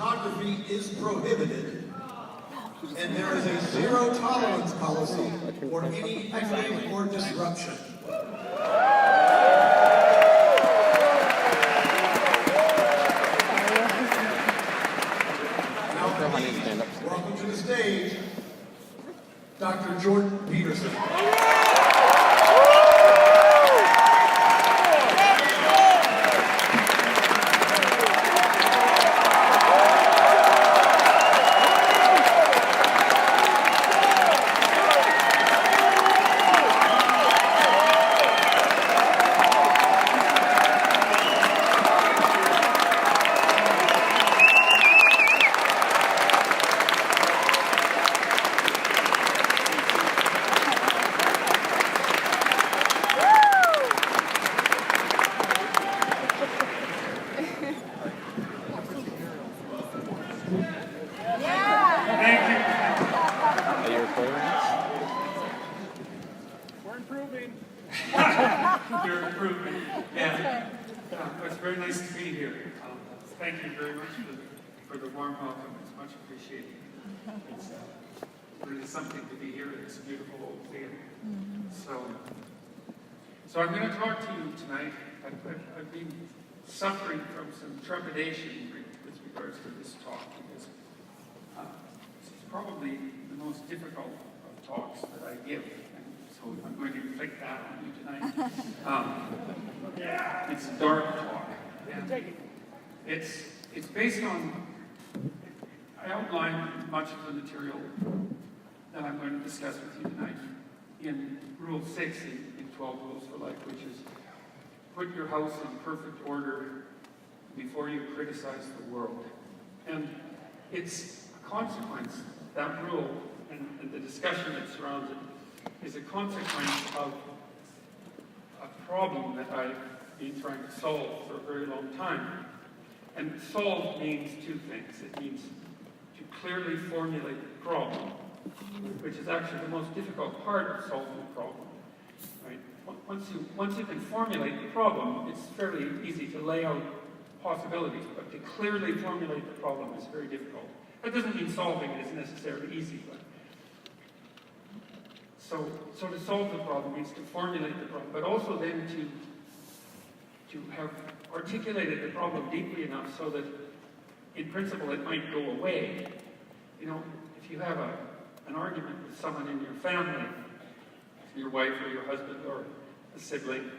photography is prohibited, and there is a zero-tolerance policy for any heckling or disruption. Now, please, welcome to the stage, Dr. Jordan Peterson. You're improving. And it's very nice to be here. Thank you very much for the warm welcome. It's much appreciated. It's really something to be here. It's a beautiful old theater. So I'm going to talk to you tonight. I've been suffering from some trepidation with regards to this talk because it's probably the most difficult of talks that I give. So I'm going to inflict that on you tonight. It's a dark talk. And it's based on, I outlined much of the material that I'm going to discuss with you tonight in Rule 6 in 12 Rules for Life, which is put your house in perfect order before you criticize the world. And it's a consequence, that rule and the discussion that surrounds it, is a consequence of a problem that I've been trying to solve for a very long time. And solve means two things. It means to clearly formulate the problem, which is actually the most difficult part of solving the problem. Right? Once you can formulate the problem, it's fairly easy to lay out possibilities, but to clearly formulate the problem is very difficult. That doesn't mean solving it is necessarily easy, but So to solve the problem means to formulate the problem, but also then to have articulated the problem deeply enough so that, in principle, it might go away. You know, if you have an argument with someone in your family, your wife or your husband or a sibling,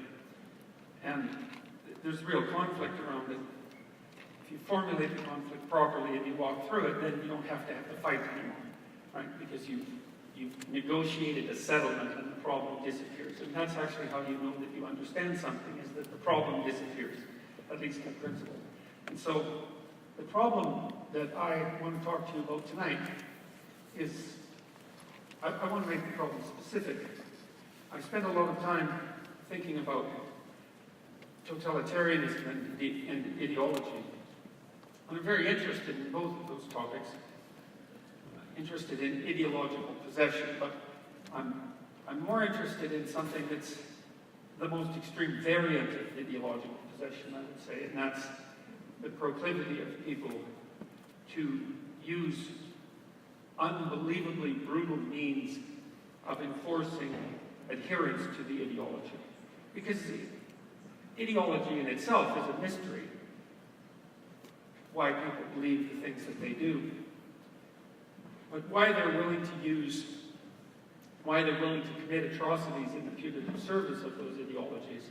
and there's real conflict around it, if you formulate the conflict properly and you walk through it, then you don't have to have the fight anymore, right? Because you've negotiated a settlement and the problem disappears. And that's actually how you know that you understand something, is that the problem disappears, at least in principle. And so the problem that I want to talk to you about tonight is, I want to make the problem specific. I spent a lot of time thinking about totalitarianism and ideology. And I'm very interested in both of those topics. Interested in ideological possession, but I'm more interested in something that's the most extreme variant of ideological possession, I would say, and that's the proclivity of people to use unbelievably brutal means of enforcing adherence to the ideology. Because ideology in itself is a mystery, why people believe the things that they do. But why they're willing to commit atrocities in the putative service of those ideologies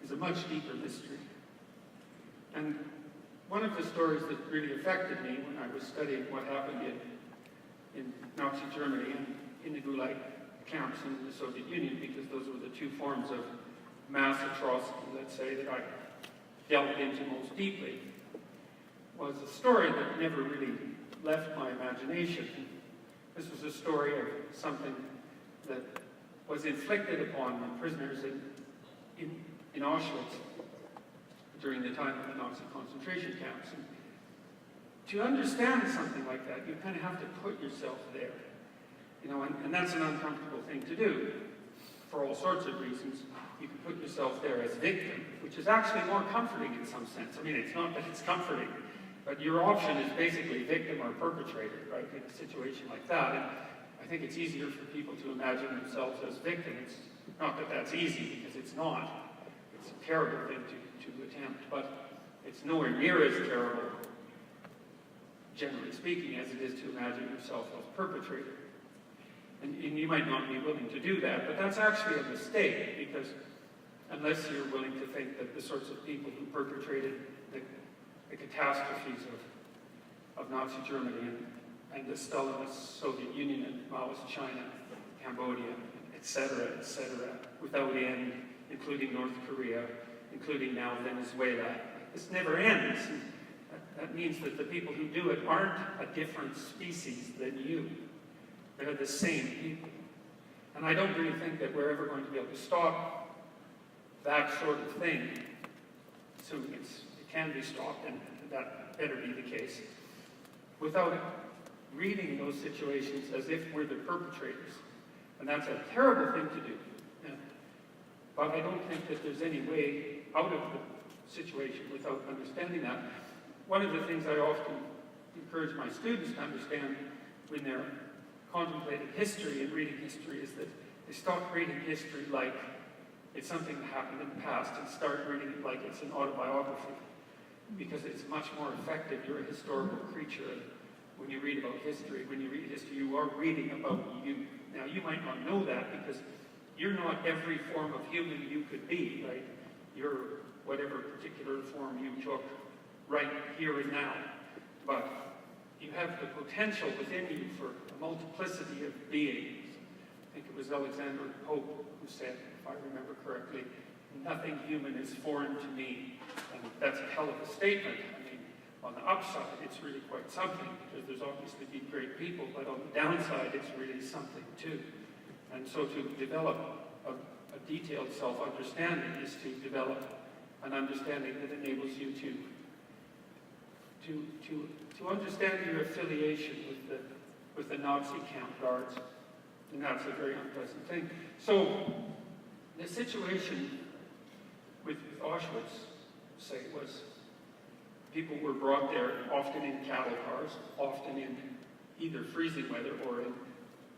is a much deeper mystery. And one of the stories that really affected me when I was studying what happened in Nazi Germany and in the Gulag camps in the Soviet Union, because those were the two forms of mass atrocity, let's say, that I delved into most deeply, was a story that never really left my imagination. This was a story of something that was inflicted upon the prisoners in Auschwitz during the time of the Nazi concentration camps. And to understand something like that, you kind of have to put yourself there. You know, and that's an uncomfortable thing to do for all sorts of reasons. You can put yourself there as victim, which is actually more comforting in some sense. I mean, it's not that it's comforting, But your option is basically victim or perpetrator, right, in a situation like that. And I think it's easier for people to imagine themselves as victims. Not that that's easy, because it's not. It's a terrible thing to attempt, but it's nowhere near as terrible, generally speaking, as it is to imagine yourself as perpetrator. And you might not be willing to do that, but that's actually a mistake, because unless you're willing to think that the sorts of people who perpetrated the catastrophes of Nazi Germany and the Stalinist Soviet Union and Maoist China, Cambodia, etc., without end, including North Korea, including now Venezuela. This never ends. And that means that the people who do it aren't a different species than you. They're the same people. And I don't really think that we're ever going to be able to stop that sort of thing. Assuming it can be stopped, and that better be the case, without reading those situations as if we're the perpetrators. And that's a terrible thing to do. But I don't think that there's any way out of the situation without understanding that. One of the things I often encourage my students to understand when they're contemplating history and reading history is that they stop reading history like it's something that happened in the past and start reading it like it's an autobiography. Because it's much more effective. You're a historical creature. And when you read about history, you are reading about you. Now, you might not know that because you're not every form of human you could be, right? You're whatever particular form you took right here and now. But you have the potential within you for a multiplicity of beings. I think it was Alexander Pope who said, if I remember correctly, nothing human is foreign to me. And that's a hell of a statement. I mean, on the upside, it's really quite something, because there's obviously been great people, but on the downside, it's really something too. And so to develop a detailed self-understanding is to develop an understanding that enables you to understand your affiliation with the Nazi camp guards. And that's a very unpleasant thing. So the situation with Auschwitz, say, was people were brought there often in cattle cars, often in either freezing weather or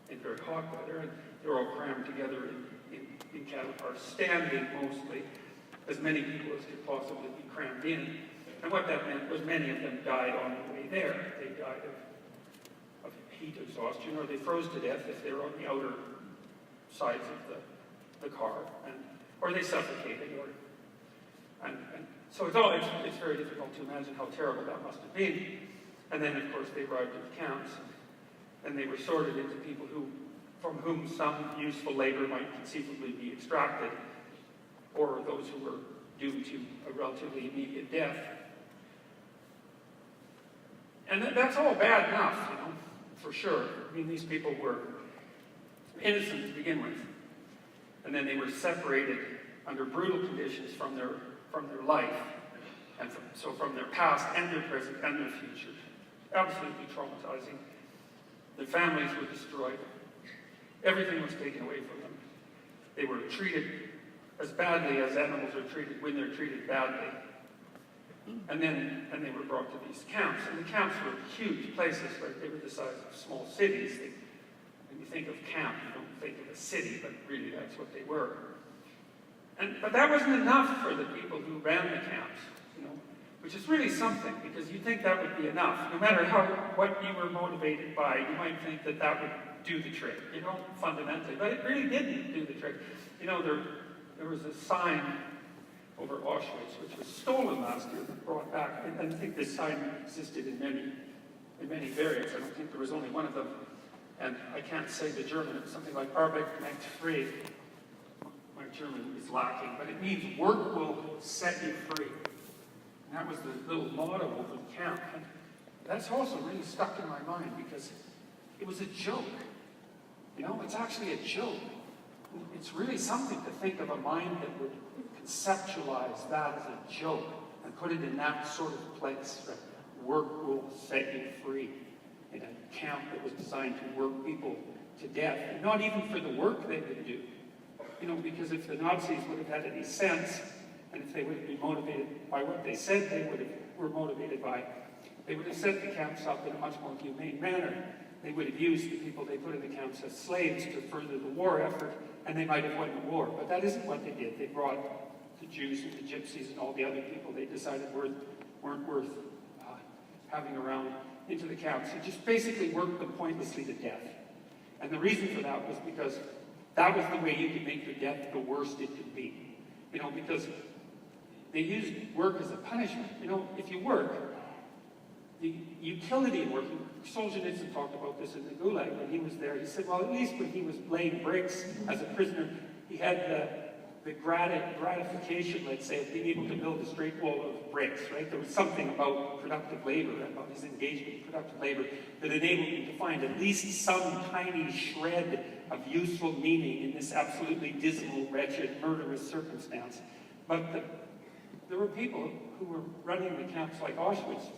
in very hot weather, and they were all crammed together in cattle cars, standing mostly, as many people as could possibly be crammed in. And what that meant was many of them died on the way there. They died of heat exhaustion, or they froze to death if they were on the outer sides of the car, or they suffocated, and so it's very difficult to imagine how terrible that must have been. And then, of course, they arrived at the camps, and they were sorted into people from whom some useful labor might conceivably be extracted, or those who were due to a relatively immediate death. And that's all bad enough, for sure. I mean, these people were innocent to begin with, and then they were separated under brutal conditions from their life, and from their past and their present and their future. Absolutely traumatizing. Their families were destroyed. Everything was taken away from them. They were treated as badly as animals are treated when they're treated badly. And they were brought to these camps. And the camps were huge places, right? They were the size of small cities. When you think of camp, you don't think of a city, but really that's what they were. But that wasn't enough for the people who ran the camps, which is really something, because you think that would be enough. No matter what you were motivated by, you might think that would do the trick, fundamentally. But it really didn't do the trick. There was a sign over Auschwitz, which was stolen last year, but brought back. And I think this sign existed in many variants. I don't think there was only one of them. And I can't say the German. It was something like Arbeit macht frei. My German is lacking, but it means work will set you free. And that was the little motto of the camp. And that's also really stuck in my mind, because it was a joke. It's actually a joke. It's really something to think of a mind that would conceptualize that as a joke and put it in that sort of place. Right? Work will set you free. In a camp that was designed to work people to death, and not even for the work they would do. Because if the Nazis would have had any sense, and if they would have been motivated by what they said they were motivated by, They would have set the camps up in a much more humane manner. They would have used the people they put in the camps as slaves to further the war effort, and they might have won the war. But that isn't what they did. They brought the Jews and the Gypsies and all the other people they decided weren't worth having around into the camps. They just basically worked them pointlessly to death. And the reason for that was because that was the way you could make your death the worst it could be. You know, because they used work as a punishment. You know, if you work, the utility of working, Solzhenitsyn talked about this in the Gulag when he was there. He said, well, at least when he was laying bricks as a prisoner, he had the gratification, let's say, of being able to build a straight wall of bricks, right? There was something about productive labor, about his engagement in productive labor, that enabled him to find at least some tiny shred of useful meaning in this absolutely dismal, wretched, murderous circumstance. But there were people who were running the camps like Auschwitz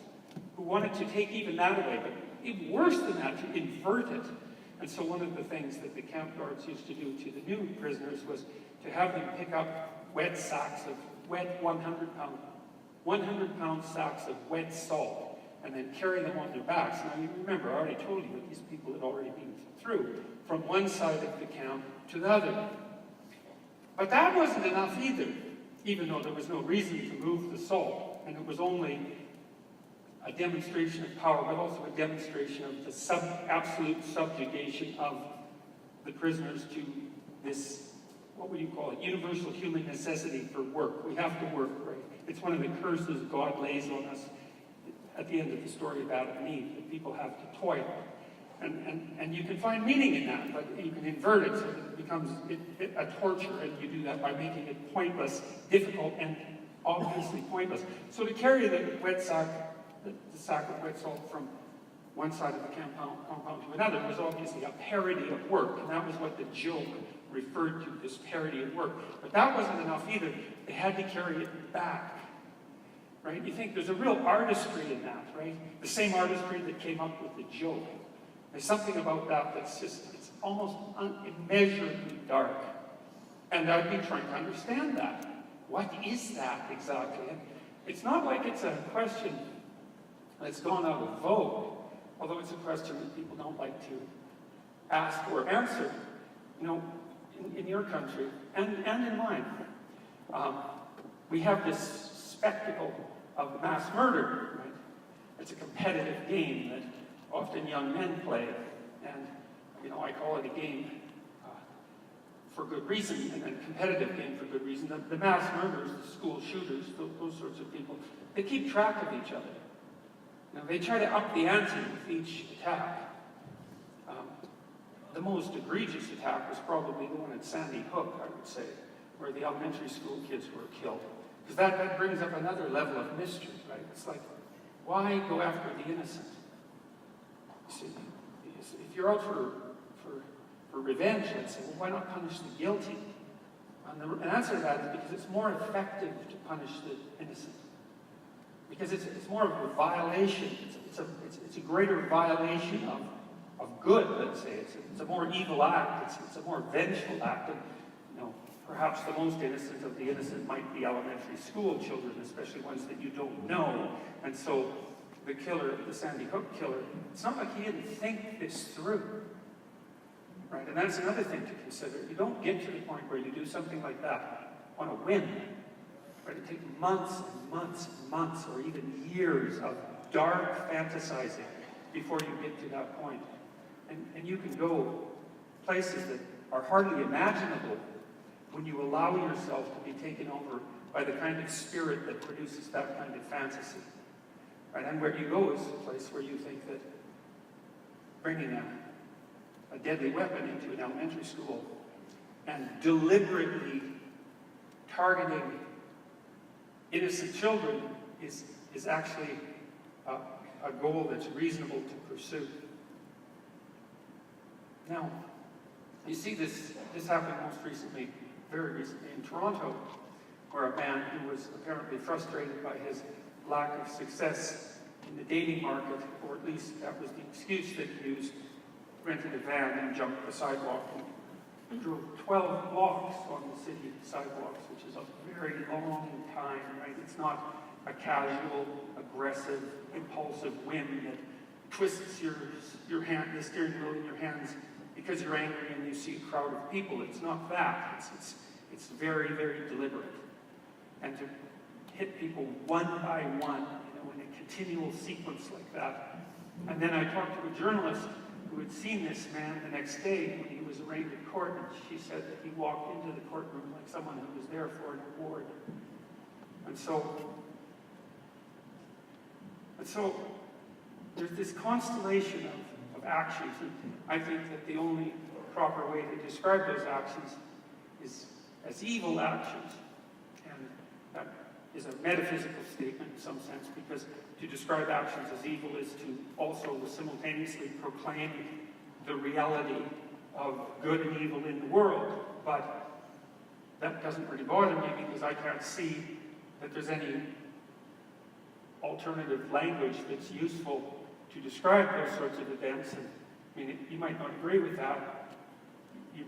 who wanted to take even that away, but even worse than that, to invert it. And so one of the things that the camp guards used to do to the new prisoners was to have them pick up wet sacks of wet 100-pound sacks of wet salt, and then carry them on their backs. Now, you remember, I already told you that these people had already been through from one side of the camp to the other. But that wasn't enough either, even though there was no reason to move the salt, and it was only a demonstration of power, but also a demonstration of the absolute subjugation of the prisoners to this, what would you call it, universal human necessity for work. We have to work, right? It's one of the curses God lays on us at the end of the story of Adam and Eve, that people have to toil. And you can find meaning in that, but you can invert it so that it becomes a torture, and you do that by making it pointless, difficult, and obviously pointless. So to carry the wet sack, the sack of wet salt from one side of the compound to another was obviously a parody of work, and that was what the joke referred to, this parody of work. But that wasn't enough either. They had to carry it back, right? You think there's a real artistry in that, right? The same artistry that came up with the joke. There's something about that that's just, it's almost immeasurably dark. And I've been trying to understand that. What is that exactly? And it's not like it's a question that's gone out of vogue, although it's a question that people don't like to ask or answer. You know, in your country, and in mine, we have this spectacle of mass murder, right? It's a competitive game that often young men play, and, you know, I call it a game for good reason, and a competitive game for good reason. The mass murderers, the school shooters, those sorts of people, they keep track of each other. Now, they try to up the ante with each attack. The most egregious attack was probably the one at Sandy Hook, I would say, where the elementary school kids were killed. Because that brings up another level of mystery, right? It's like, why go after the innocent? You see, if you're out for revenge, let's say, well, why not punish the guilty? And the answer to that is because it's more effective to punish the innocent. Because it's more of a violation. It's a greater violation of good, let's say. It's a more evil act. It's a more vengeful act. And, you know, perhaps the most innocent of the innocent might be elementary school children, especially ones that you don't know. And so the killer, the Sandy Hook killer, it's not like he didn't think this through. Right? And that's another thing to consider. You don't get to the point where you do something like that on a whim. Right? It takes months and months and months, or even years of dark fantasizing before you get to that point. And you can go places that are hardly imaginable when you allow yourself to be taken over by the kind of spirit that produces that kind of fantasy. Right? And where you go is a place where you think that bringing a deadly weapon into an elementary school and deliberately targeting innocent children is actually a goal that's reasonable to pursue. Now, you see this happened most recently, very recently in Toronto, where a man who was apparently frustrated by his lack of success in the dating market, or at least that was the excuse that he used, rented a van and jumped the sidewalk drove 12 blocks on the city sidewalks, which is a very long time, right? It's not a casual, aggressive, impulsive whim that twists your hand, the steering wheel in your hands because you're angry and you see a crowd of people. It's not that. It's very, very deliberate. And to hit people one by one, in a continual sequence like that. And then I talked to a journalist who had seen this man the next day when he was arraigned in court, and she said that he walked into the courtroom like someone who was there for an award. And so there's this constellation of actions, and I think that the only proper way to describe those actions is as evil actions. And that is a metaphysical statement in some sense, because to describe actions as evil is to also simultaneously proclaim the reality of good and evil in the world. But that doesn't really bother me, because I can't see that there's any alternative language that's useful to describe those sorts of events. And I mean, you might not agree with that. You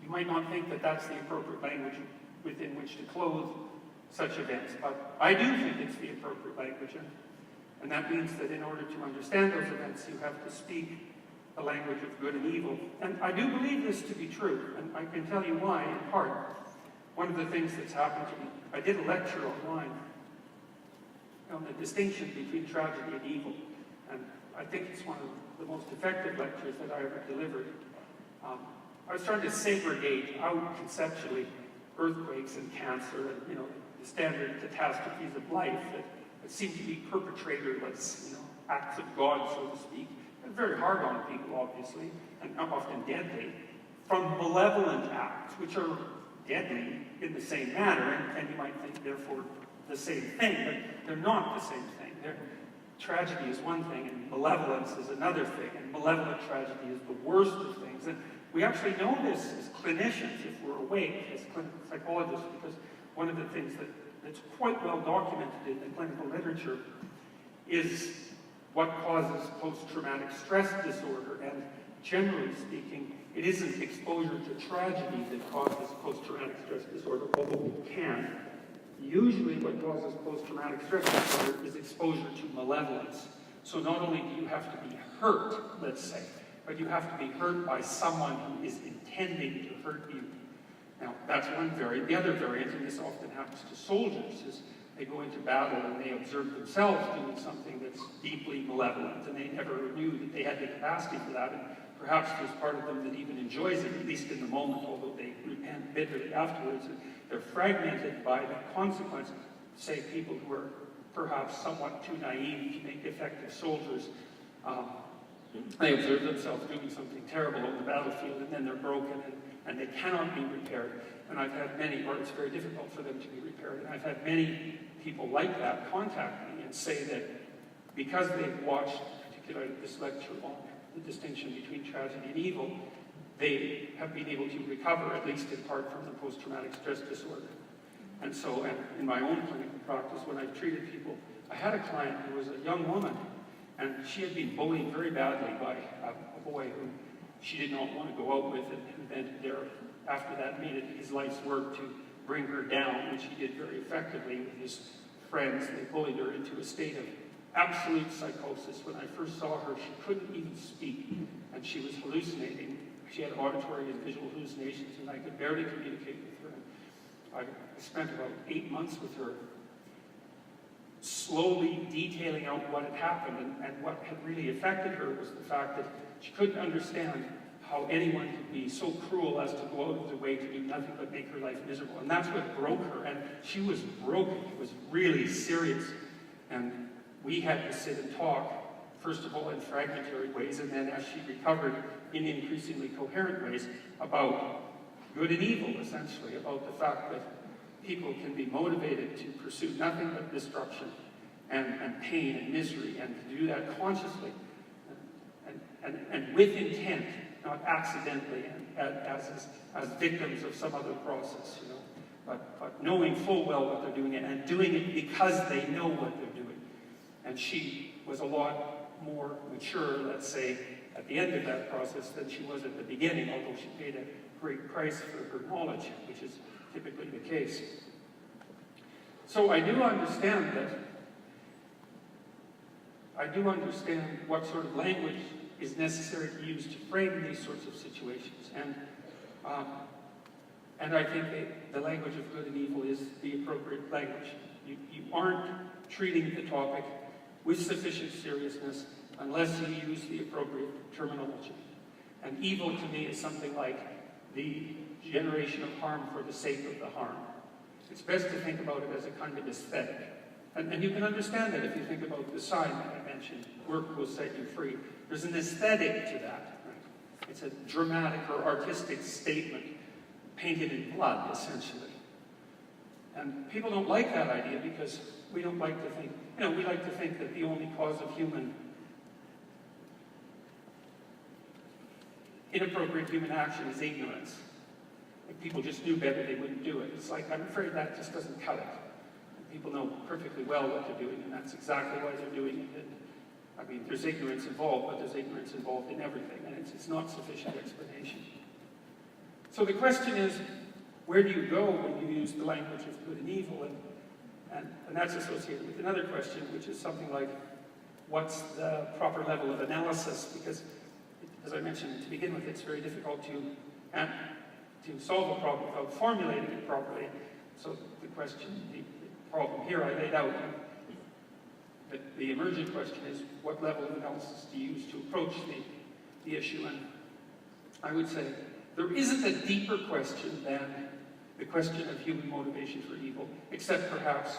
might not think that that's the appropriate language within which to clothe such events, but I do think it's the appropriate language, and that means that in order to understand those events, you have to speak the language of good and evil. And I do believe this to be true, and I can tell you why, in part. One of the things that's happened to me, I did a lecture online on the distinction between tragedy and evil, and I think it's one of the most effective lectures that I ever delivered. I was trying to segregate out conceptually earthquakes and cancer and, the standard catastrophes of life that seem to be perpetratorless, acts of God, so to speak. They're very hard on people, obviously, and often deadly, from malevolent acts, which are deadly in the same manner, and you might think, therefore, the same thing, but they're not the same thing. Tragedy is one thing, and malevolence is another thing, and malevolent tragedy is the worst of things. And we actually know this as clinicians, if we're awake, as clinical psychologists, because one of the things that's quite well documented in the clinical literature is what causes post-traumatic stress disorder. And generally speaking, it isn't exposure to tragedy that causes post-traumatic stress disorder, although it can. Usually what causes post-traumatic stress disorder is exposure to malevolence. So not only do you have to be hurt, let's say, but you have to be hurt by someone who is intending to hurt you. Now, that's one variant. The other variant, and this often happens to soldiers, is they go into battle and they observe themselves doing something that's deeply malevolent, and they never knew that they had the capacity for that. And perhaps there's part of them that even enjoys it, at least in the moment, although they repent bitterly afterwards. And they're fragmented by the consequence. Say people who are perhaps somewhat too naive to make effective soldiers. They observe themselves doing something terrible on the battlefield, and then they're broken, and they cannot be repaired. And I've had many, or it's very difficult for them to be repaired, and I've had many people like that contact me and say that because they've watched, particularly this lecture on the distinction between tragedy and evil, they have been able to recover, at least in part, from the post-traumatic stress disorder. And so, in my own clinical practice, when I've treated people, I had a client who was a young woman, and she had been bullied very badly by a boy who she did not want to go out with, and then after that made it his life's work to bring her down, which he did very effectively with his friends. They bullied her into a state of absolute psychosis. When I first saw her, she couldn't even speak, and she was hallucinating. She had auditory and visual hallucinations, and I could barely communicate with her. I spent about 8 months with her, slowly detailing out what had happened, and what had really affected her was the fact that she couldn't understand how anyone could be so cruel as to go out of their way to do nothing but make her life miserable. And that's what broke her, and she was broken. It was really serious. And we had to sit and talk, first of all in fragmentary ways, and then as she recovered in increasingly coherent ways, about good and evil, essentially, about the fact that people can be motivated to pursue nothing but destruction and pain and misery, and to do that consciously and with intent, not accidentally, and as victims of some other process, but knowing full well what they're doing, and doing it because they know what they're doing. And she was a lot more mature, let's say, at the end of that process than she was at the beginning, although she paid a great price for her knowledge, which is typically the case. So I do understand what sort of language is necessary to use to frame these sorts of situations. And I think the language of good and evil is the appropriate language. You aren't treating the topic with sufficient seriousness unless you use the appropriate terminology. And evil to me is something like the generation of harm for the sake of the harm. It's best to think about it as a kind of aesthetic. And you can understand that if you think about the sign that I mentioned, work will set you free. There's an aesthetic to that. Right? It's a dramatic or artistic statement painted in blood, essentially. And people don't like that idea because we don't like to think, we like to think that the only cause of inappropriate human action is ignorance. If people just knew better, they wouldn't do it. It's like, I'm afraid that just doesn't cut it. People know perfectly well what they're doing, and that's exactly why they're doing it. And, there's ignorance involved, but there's ignorance involved in everything, and it's not sufficient explanation. So the question is, where do you go when you use the language of good and evil? And that's associated with another question, which is something like, what's the proper level of analysis? Because, as I mentioned to begin with, it's very difficult to solve a problem without formulating it properly. So the problem here I laid out, the emergent question is, what level of analysis do you use to approach the issue? And I would say there isn't a deeper question than the question of human motivation for evil, except perhaps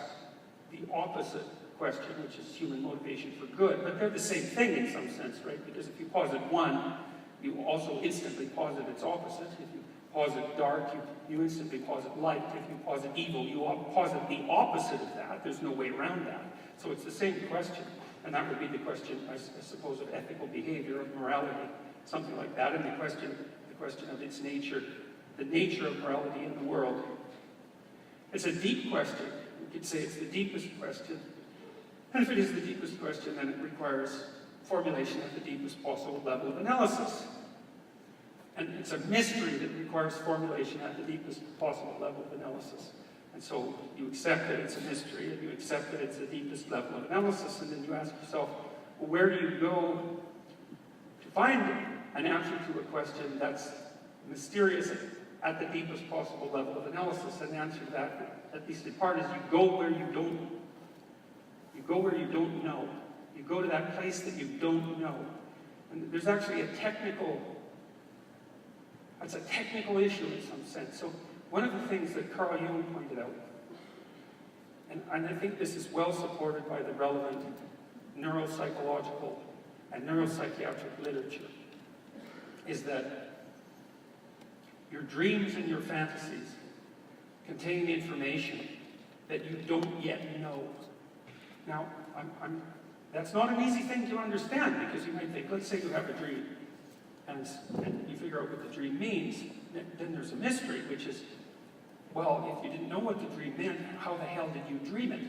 the opposite question, which is human motivation for good. But they're the same thing in some sense, right? Because if you posit one, you also instantly posit its opposite. If you posit dark, you instantly posit light. If you posit evil, you posit the opposite of that. There's no way around that. So it's the same question. And that would be the question, I suppose, of ethical behavior, of morality, something like that. And the question of its nature, the nature of morality in the world. It's a deep question. We could say it's the deepest question. And if it is the deepest question, then it requires formulation at the deepest possible level of analysis. And it's a mystery that requires formulation at the deepest possible level of analysis. And so you accept that it's a mystery, and you accept that it's the deepest level of analysis, and then you ask yourself, well, where do you go to find an answer to a question that's mysterious at the deepest possible level of analysis? And the answer to that, at least in part, is you go where you don't know. You go where you don't know. You go to that place that you don't know. And there's actually it's a technical issue in some sense. So one of the things that Carl Jung pointed out, and I think this is well supported by the relevant neuropsychological and neuropsychiatric literature, is that your dreams and your fantasies contain information that you don't yet know. Now, that's not an easy thing to understand, because you might think, let's say you have a dream, and you figure out what the dream means, then there's a mystery, which is, well, if you didn't know what the dream meant, how the hell did you dream it?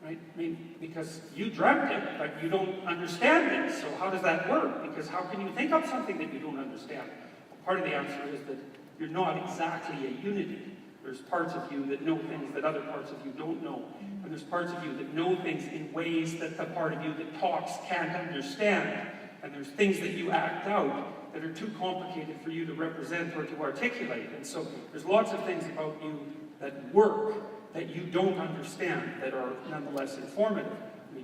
Right? Because you dreamt it, but you don't understand it, so how does that work? Because how can you think of something that you don't understand? Part of the answer is that you're not exactly a unity. There's parts of you that know things that other parts of you don't know. And there's parts of you that know things in ways that the part of you that talks can't understand. And there's things that you act out that are too complicated for you to represent or to articulate. And so there's lots of things about you that work that you don't understand that are nonetheless informative.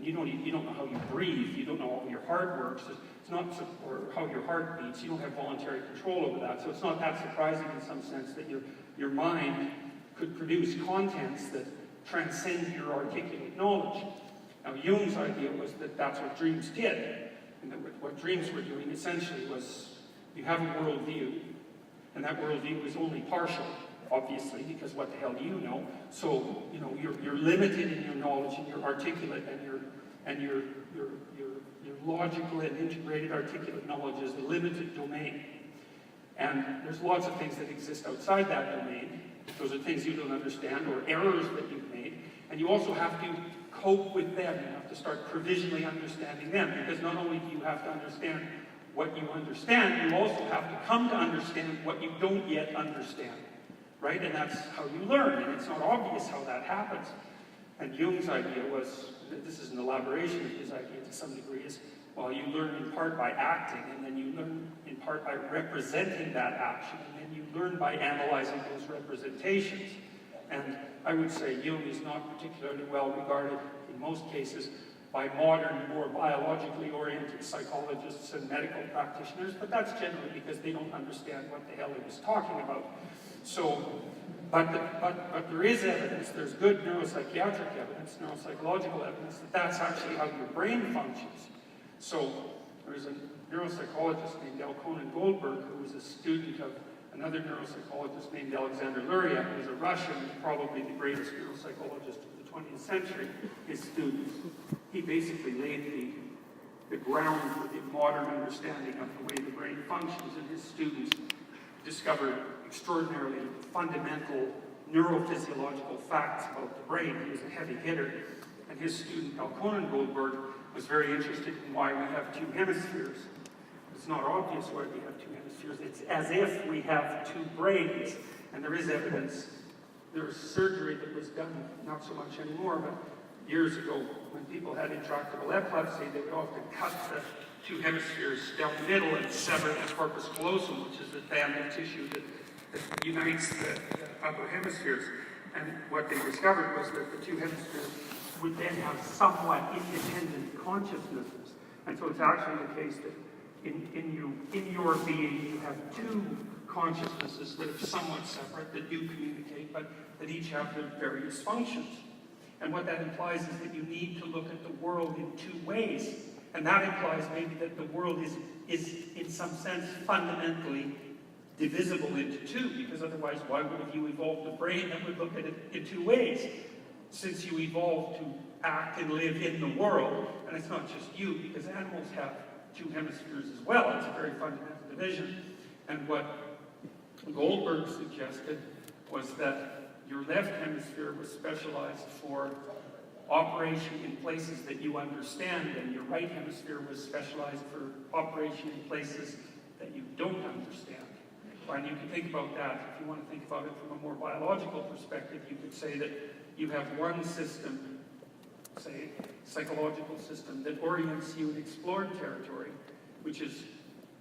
You don't know how you breathe. You don't know how your heart works. It's not, or how your heart beats. You don't have voluntary control over that. So it's not that surprising in some sense that your mind could produce contents that transcend your articulate knowledge. Now, Jung's idea was that that's what dreams did. And that what dreams were doing essentially was you have a worldview, and that worldview is only partial, obviously, because what the hell do you know? So, you're limited in your knowledge, and your articulate, and your logical and integrated articulate knowledge is a limited domain. And there's lots of things that exist outside that domain. Those are things you don't understand, or errors that you've made. And you also have to cope with them. You have to start provisionally understanding them, because not only do you have to understand what you understand, you also have to come to understand what you don't yet understand, right? And that's how you learn, and it's not obvious how that happens. And Jung's idea was, this is an elaboration of his idea to some degree, is, well, you learn in part by acting, and then you learn in part by representing that action, and then you learn by analyzing those representations. And I would say Jung is not particularly well regarded, in most cases, by modern, more biologically oriented psychologists and medical practitioners, but that's generally because they don't understand what the hell he was talking about. So, but there is evidence, there's good neuropsychiatric evidence, neuropsychological evidence, that that's actually how your brain functions. So, there's a neuropsychologist named Conan Goldberg, who was a student of another neuropsychologist named Alexander Luria, who was a Russian, probably the greatest neuropsychologist of the 20th century, his student. He basically laid the ground for the modern understanding of the way the brain functions, and his students discovered extraordinarily fundamental neurophysiological facts about the brain. He was a heavy hitter, and his student, Conan Goldberg, was very interested in why we have two hemispheres. It's not obvious why we have two hemispheres. It's as if we have two brains, and there is evidence. There was surgery that was done, not so much anymore, but years ago, when people had intractable epilepsy, they would often cut the two hemispheres down the middle and sever the corpus callosum, which is the band of tissue that unites the upper hemispheres. And what they discovered was that the two hemispheres would then have somewhat independent consciousnesses. And so it's actually the case that in your being, you have two consciousnesses that are somewhat separate, that do communicate, but that each have their various functions. And what that implies is that you need to look at the world in two ways. And that implies maybe that the world is in some sense, fundamentally divisible into two, because otherwise, why would you evolve the brain that would look at it in two ways? Since you evolved to act and live in the world, and it's not just you, because animals have two hemispheres as well. It's a very fundamental division. And what Goldberg suggested was that your left hemisphere was specialized for operation in places that you understand, and your right hemisphere was specialized for operation in places that you don't understand. And you can think about that, if you want to think about it from a more biological perspective, you could say that you have one system, say, psychological system, that orients you in explored territory, which is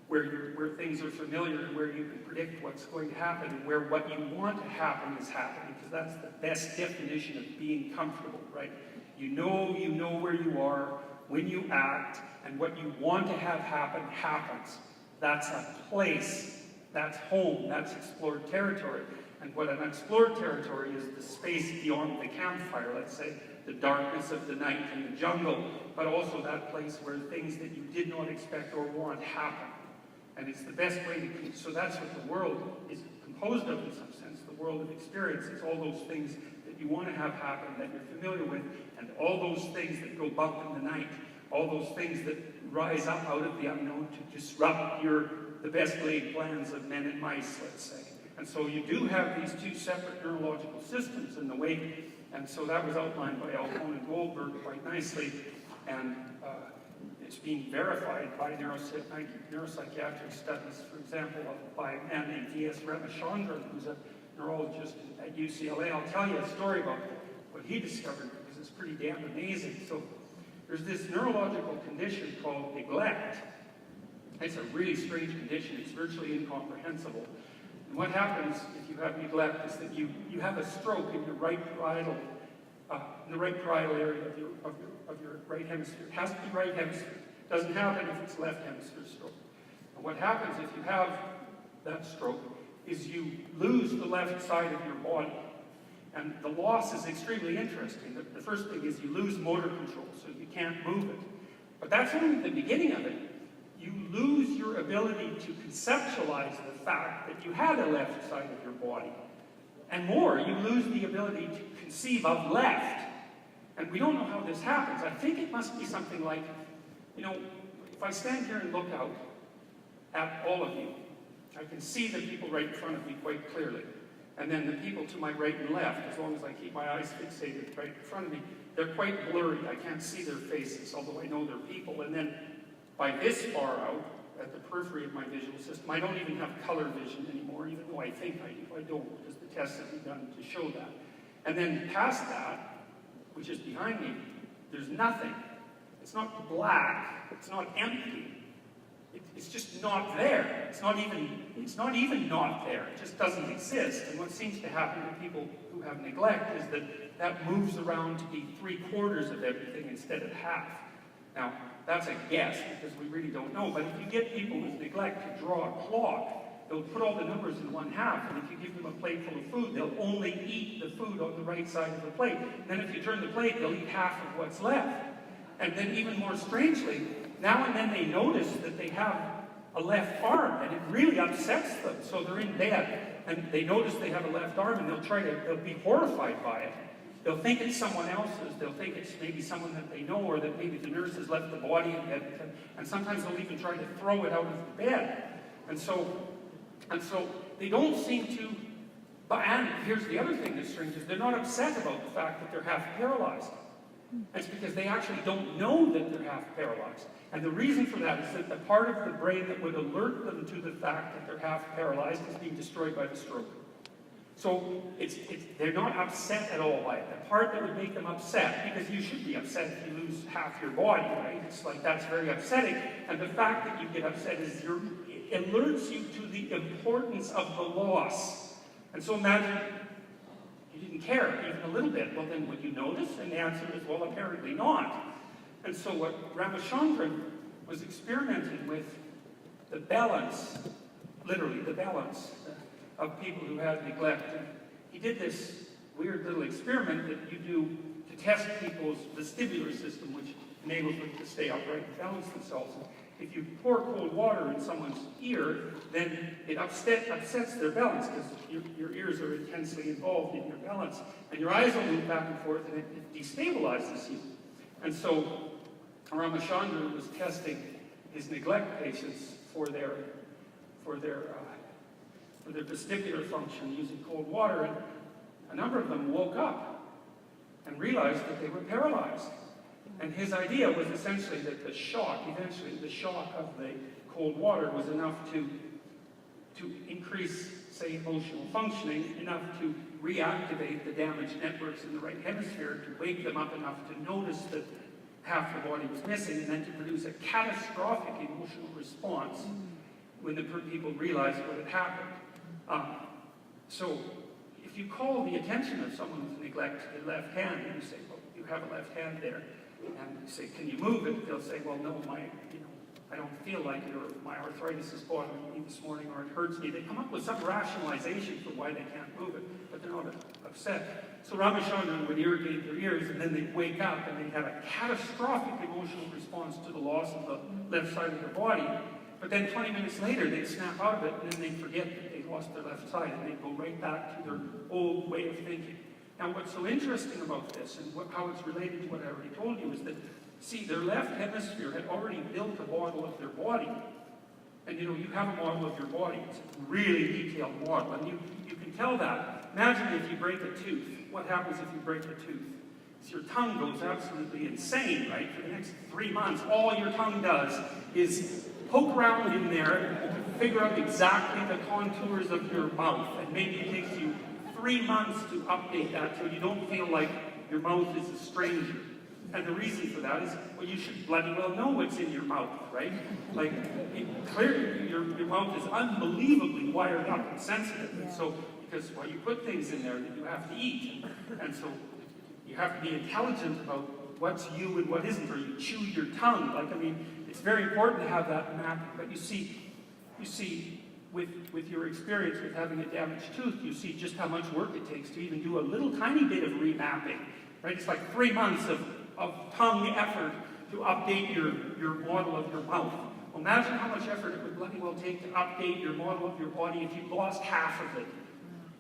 where things are familiar and where you can predict what's going to happen and where what you want to happen is happening, because that's the best definition of being comfortable, right? You know where you are when you act, and what you want to have happen happens. That's a place. That's home. That's explored territory. And what an explored territory is the space beyond the campfire, let's say, the darkness of the night in the jungle, but also that place where things that you did not expect or want happen. And it's the best way to, so that's what the world is composed of in some sense, the world of experience. It's all those things that you want to have happen, that you're familiar with, and all those things that go bump in the night, all those things that rise up out of the unknown to disrupt the best laid plans of men and mice, let's say. And so you do have these two separate neurological systems in the way, and so that was outlined by Conan Goldberg quite nicely, and it's being verified by neuropsychiatric studies, for example, by a man named V.S. Ramachandran, who's a neurologist at UCLA. I'll tell you a story about what he discovered, because it's pretty damn amazing. So there's this neurological condition called neglect. It's a really strange condition. It's virtually incomprehensible. And what happens if you have neglect is that you have a stroke in your right parietal, in the right parietal area of your right hemisphere. It has to be right hemisphere. It doesn't happen if it's left hemisphere stroke. And what happens if you have that stroke is you lose the left side of your body. And the loss is extremely interesting. The first thing is you lose motor control, so you can't move it. But that's only the beginning of it. You lose your ability to conceptualize the fact that you had a left side of your body. And more, you lose the ability to conceive of left. And we don't know how this happens. I think it must be something like, if I stand here and look out at all of you, I can see the people right in front of me quite clearly. And then the people to my right and left, as long as I keep my eyes fixated right in front of me, they're quite blurry. I can't see their faces, although I know they're people. And then by this far out, at the periphery of my visual system. I don't even have color vision anymore, even though I think I do. I don't, because the tests have been done to show that. And then past that, which is behind me, there's nothing. It's not black. It's not empty. It's just not there. It's not even not there. It just doesn't exist. And what seems to happen to people who have neglect is that moves around to be 3/4 of everything instead of half. Now, that's a guess because we really don't know. But if you get people with neglect to draw a clock, they'll put all the numbers in 1/2. And if you give them a plate full of food, they'll only eat the food on the right side of the plate. And then if you turn the plate, they'll eat half of what's left. And then even more strangely, now and then they notice that they have a left arm, and it really upsets them. So they're in bed, and they notice they have a left arm, and they'll be horrified by it. They'll think it's someone else's. They'll think it's maybe someone that they know, or that maybe the nurse has left the body in bed with them. And sometimes they'll even try to throw it out of the bed. And so they don't seem to. And here's the other thing that's strange, is they're not upset about the fact that they're half paralyzed. It's because they actually don't know that they're half paralyzed. And the reason for that is that the part of the brain that would alert them to the fact that they're half paralyzed is being destroyed by the stroke. So they're not upset at all by it. The part that would make them upset, because you should be upset if you lose half your body, right? It's like that's very upsetting. And the fact that you get upset is it alerts you to the importance of the loss. And so imagine you didn't care even a little bit. Well, then would you notice? And the answer is, well, apparently not. And so what Ramachandran was experimenting with, the balance, literally the balance of people who had neglect. And he did this weird little experiment that you do to test people's vestibular system, which enables them to stay upright and balance themselves. If you pour cold water in someone's ear, then it upsets their balance, because your ears are intensely involved in your balance. And your eyes will move back and forth, and it destabilizes you. And so Ramachandran was testing his neglect patients for their vestibular function using cold water, and a number of them woke up and realized that they were paralyzed. And his idea was essentially that the shock of the cold water was enough to increase, say, emotional functioning, enough to reactivate the damaged networks in the right hemisphere, to wake them up enough to notice that half the body was missing, and then to produce a catastrophic emotional response when the people realized what had happened. So if you call the attention of someone with neglect to the left hand, and you say, well, you have a left hand there, and you say, can you move it? They'll say, well, no, I don't feel like it, or my arthritis is bothering me this morning, or it hurts me. They come up with some rationalization for why they can't move it, but they're not upset. So Ramachandran would irrigate their ears, and then they'd wake up, and they'd have a catastrophic emotional response to the loss of the left side of their body. But then 20 minutes later, they'd snap out of it, and then they'd forget that they lost their left side, and they'd go right back to their old way of thinking. Now, what's so interesting about this, and how it's related to what I already told you, is that, see, their left hemisphere had already built a model of their body. And you have a model of your body. It's a really detailed model, and you can tell that. Imagine if you break a tooth. What happens if you break a tooth? So your tongue goes absolutely insane, right? For the next 3 months, all your tongue does is poke around in there to figure out exactly the contours of your mouth. And maybe it takes you 3 months to update that so you don't feel like your mouth is a stranger. And the reason for that is, well, you should bloody well know what's in your mouth, right? Like, clearly, your mouth is unbelievably wired up and sensitive. And so, because, well, you put things in there that you have to eat. And so, you have to be intelligent about what's you and what isn't, or you chew your tongue. Like, it's very important to have that mapping. But you see, with your experience with having a damaged tooth, you see just how much work it takes to even do a little tiny bit of remapping, right? It's like 3 months of tongue effort to update your model of your mouth. Well, imagine how much effort it would bloody well take to update your model of your body if you lost half of it.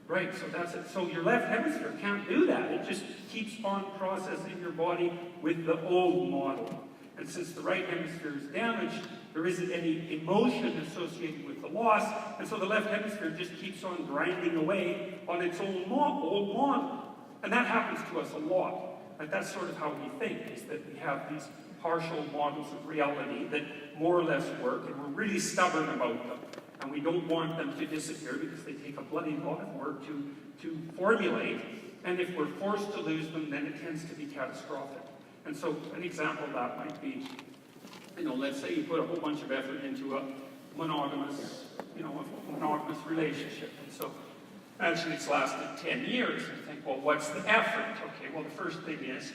Right, so that's it. So your left hemisphere can't do that. It just keeps on processing your body with the old model. And since the right hemisphere is damaged, there isn't any emotion associated with the loss, and so the left hemisphere just keeps on grinding away on its old model. And that happens to us a lot. Like, that's sort of how we think, is that we have these partial models of reality that more or less work, and we're really stubborn about them. And we don't want them to disappear because they take a bloody lot of work to formulate. And if we're forced to lose them, then it tends to be catastrophic. And so an example of that might be, let's say you put a whole bunch of effort into a monogamous relationship. And so actually it's lasted 10 years. And you think, well, what's the effort? Okay, well, the first thing is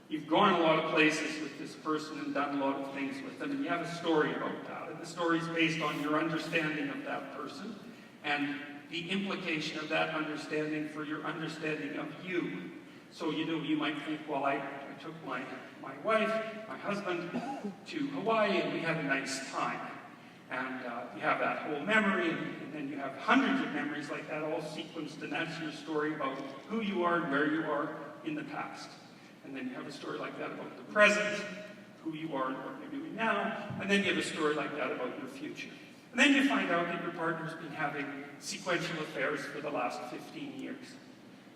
you've gone a lot of places with this person and done a lot of things with them, and you have a story about that. And the story is based on your understanding of that person and the implication of that understanding for your understanding of you. So, you might think, well, I took my wife, my husband, to Hawaii, and we had a nice time. And you have that whole memory, and then you have hundreds of memories like that all sequenced, and that's your story about who you are and where you are in the past. And then you have a story like that about the present, who you are and what you're doing now, and then you have a story like that about your future. And then you find out that your partner's been having sequential affairs for the last 15 years.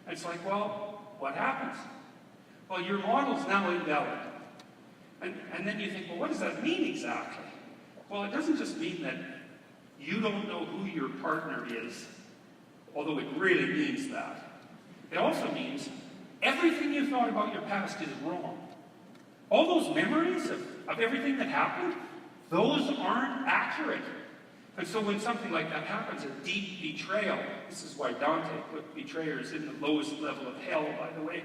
And it's like, well, what happens? Well, your model's now invalid. And then you think, well, what does that mean exactly? Well, it doesn't just mean that you don't know who your partner is, although it really means that. It also means everything you thought about your past is wrong. All those memories of everything that happened, those aren't accurate. And so when something like that happens, a deep betrayal, this is why Dante put betrayers in the lowest level of hell, by the way,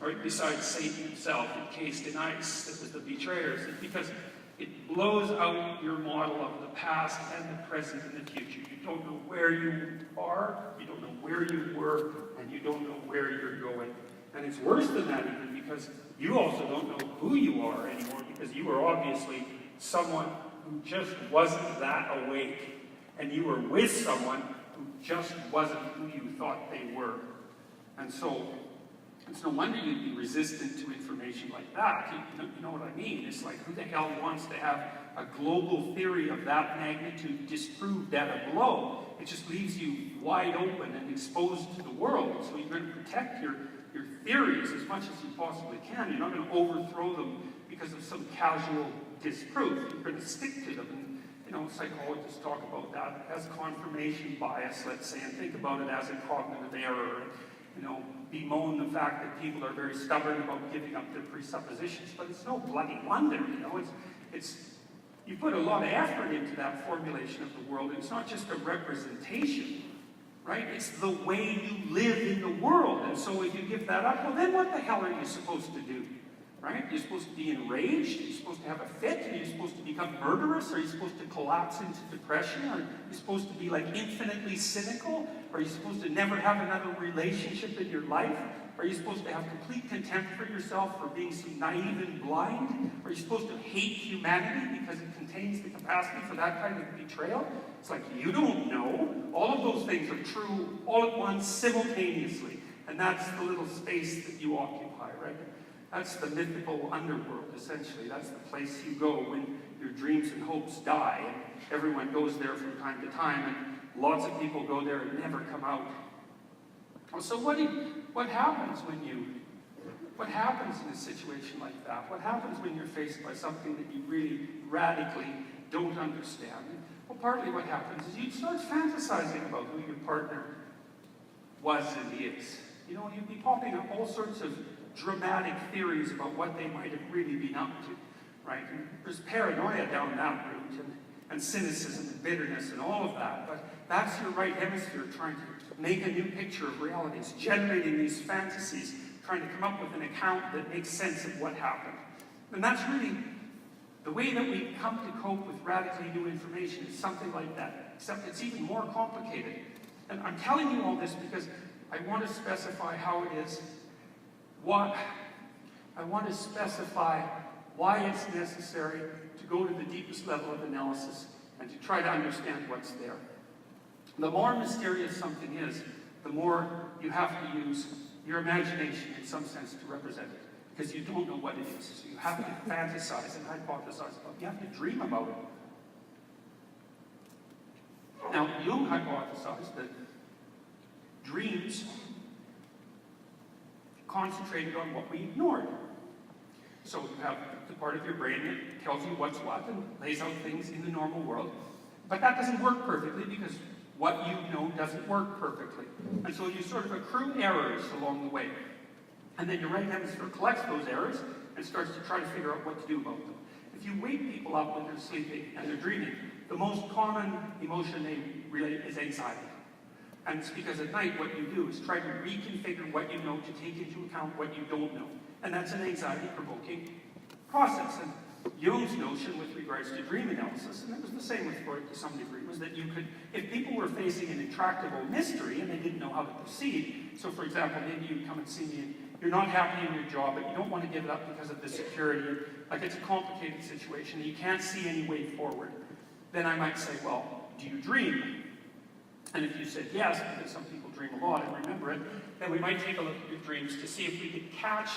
right besides Satan himself, encased in ice, that was the betrayers. It's because it blows out your model of the past and the present and the future. You don't know where you are, you don't know where you were, and you don't know where you're going. And it's worse than that even, because you also don't know who you are anymore, because you are obviously someone who just wasn't that awake, and you were with someone who just wasn't who you thought they were. And so it's no wonder you'd be resistant to information like that. You know what I mean? It's like, who the hell wants to have a global theory of that magnitude disproved at a blow? It just leaves you wide open and exposed to the world. So you're going to protect your theories as much as you possibly can. You're not going to overthrow them because of some casual disproof. You're going to stick to them. And, psychologists talk about that as confirmation bias, let's say, and think about it as a cognitive error. Bemoan the fact that people are very stubborn about giving up their presuppositions, but it's no bloody wonder, you put a lot of effort into that formulation of the world. It's not just a representation, right? It's the way you live in the world. And so if you give that up, well, then what the hell are you supposed to do? Right? You're supposed to be enraged? Are you supposed to have a fit? Are you supposed to become murderous? Are you supposed to collapse into depression? Are you supposed to be infinitely cynical? Are you supposed to never have another relationship in your life? Are you supposed to have complete contempt for yourself for being so naive and blind? Are you supposed to hate humanity because it contains the capacity for that kind of betrayal? It's like, you don't know. All of those things are true all at once, simultaneously. And that's the little space that you occupy, right? That's the mythical underworld, essentially. That's the place you go when your dreams and hopes die. And everyone goes there from time to time, and lots of people go there and never come out. So what happens what happens in a situation like that? What happens when you're faced by something that you really radically don't understand? Well, partly what happens is you start fantasizing about who your partner was and is. You'd be popping up all sorts of dramatic theories about what they might have really been up to, right? And there's paranoia down that route, and cynicism and bitterness and all of that, but that's your right hemisphere trying to make a new picture of reality. It's generating these fantasies, trying to come up with an account that makes sense of what happened. And that's really the way that we come to cope with radically new information is something like that, except it's even more complicated. And I'm telling you all this because I want to specify how it is. I want to specify why it's necessary to go to the deepest level of analysis and to try to understand what's there. The more mysterious something is, the more you have to use your imagination in some sense to represent it, because you don't know what it is. So you have to fantasize and hypothesize about it. You have to dream about it. Now, Jung hypothesized that dreams concentrated on what we ignored. So you have the part of your brain that tells you what's what and lays out things in the normal world. But that doesn't work perfectly because what you know doesn't work perfectly. And so you sort of accrue errors along the way. And then your right hemisphere collects those errors and starts to try to figure out what to do about them. If you wake people up when they're sleeping and they're dreaming, the most common emotion they relate is anxiety. And it's because at night what you do is try to reconfigure what you know to take into account what you don't know. And that's an anxiety-provoking process. And Jung's notion with regards to dream analysis, and it was the same with Freud to some degree, was that you could, if people were facing an intractable mystery and they didn't know how to proceed, so for example, maybe you come and see me and you're not happy in your job, but you don't want to give it up because of the security, like it's a complicated situation, and you can't see any way forward, then I might say, well, do you dream? And if you said yes, because some people dream a lot and remember it, then we might take a look at your dreams to see if we could catch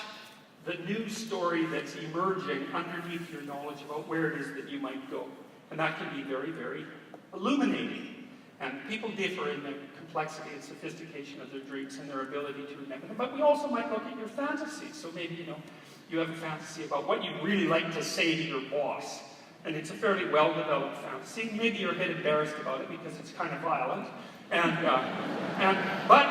the new story that's emerging underneath your knowledge about where it is that you might go. And that can be very, very illuminating. And people differ in the complexity and sophistication of their dreams and their ability to remember them. But we also might look at your fantasies. So maybe, you have a fantasy about what you'd really like to say to your boss. And it's a fairly well-developed fantasy. Maybe you're a bit embarrassed about it because it's kind of violent. But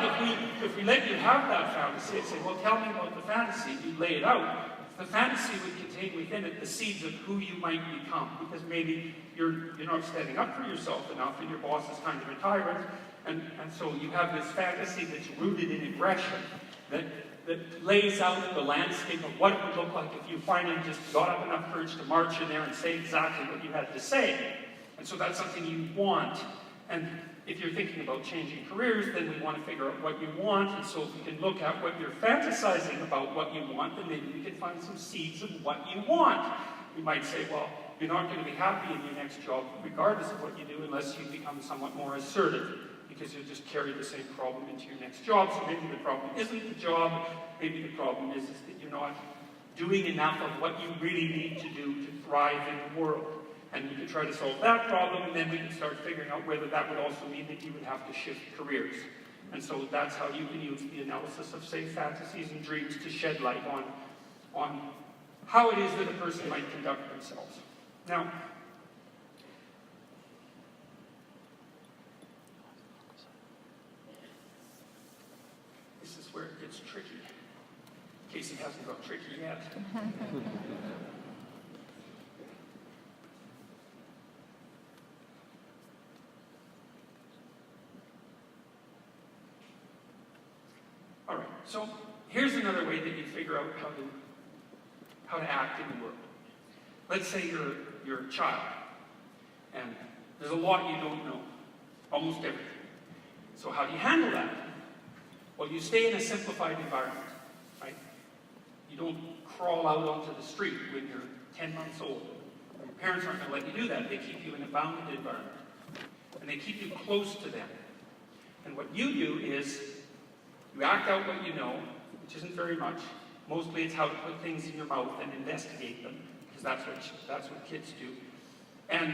if we let you have that fantasy and say, well, tell me about the fantasy, you lay it out, the fantasy would contain within it the seeds of who you might become. Because maybe you're not standing up for yourself enough and your boss is kind of a tyrant. And so you have this fantasy that's rooted in aggression that lays out the landscape of what it would look like if you finally just got up enough courage to march in there and say exactly what you had to say. And so that's something you want. And if you're thinking about changing careers, then we want to figure out what you want. And so if we can look at what you're fantasizing about what you want, then maybe we can find some seeds of what you want. We might say, well, you're not going to be happy in your next job, regardless of what you do, unless you become somewhat more assertive, because you'll just carry the same problem into your next job. So maybe the problem isn't the job, maybe the problem is that you're not doing enough of what you really need to do to thrive in the world. And we can try to solve that problem, and then we can start figuring out whether that would also mean that you would have to shift careers. And so that's how you can use the analysis of, say, fantasies and dreams to shed light on how it is that a person might conduct themselves. Now, this is where it gets tricky, in case it hasn't got tricky yet. All right, so here's another way that you figure out how to act in the world. Let's say you're a child, and there's a lot you don't know, almost everything. So how do you handle that? Well, you stay in a simplified environment, right? You don't crawl out onto the street when you're 10 months old. Your parents aren't going to let you do that. They keep you in a bounded environment, and they keep you close to them. And what you do is you act out what you know, which isn't very much. Mostly it's how to put things in your mouth and investigate them, because that's what kids do. And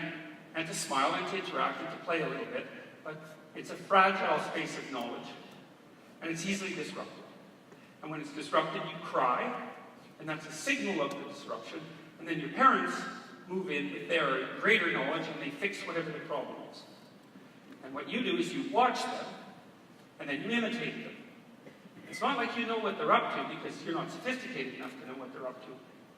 to smile and to interact and to play a little bit. But it's a fragile space of knowledge, and it's easily disrupted. And when it's disrupted, you cry, and that's a signal of the disruption. And then your parents move in with their greater knowledge, and they fix whatever the problem is. And what you do is you watch them, and then you imitate them. It's not like you know what they're up to because you're not sophisticated enough to know what they're up to.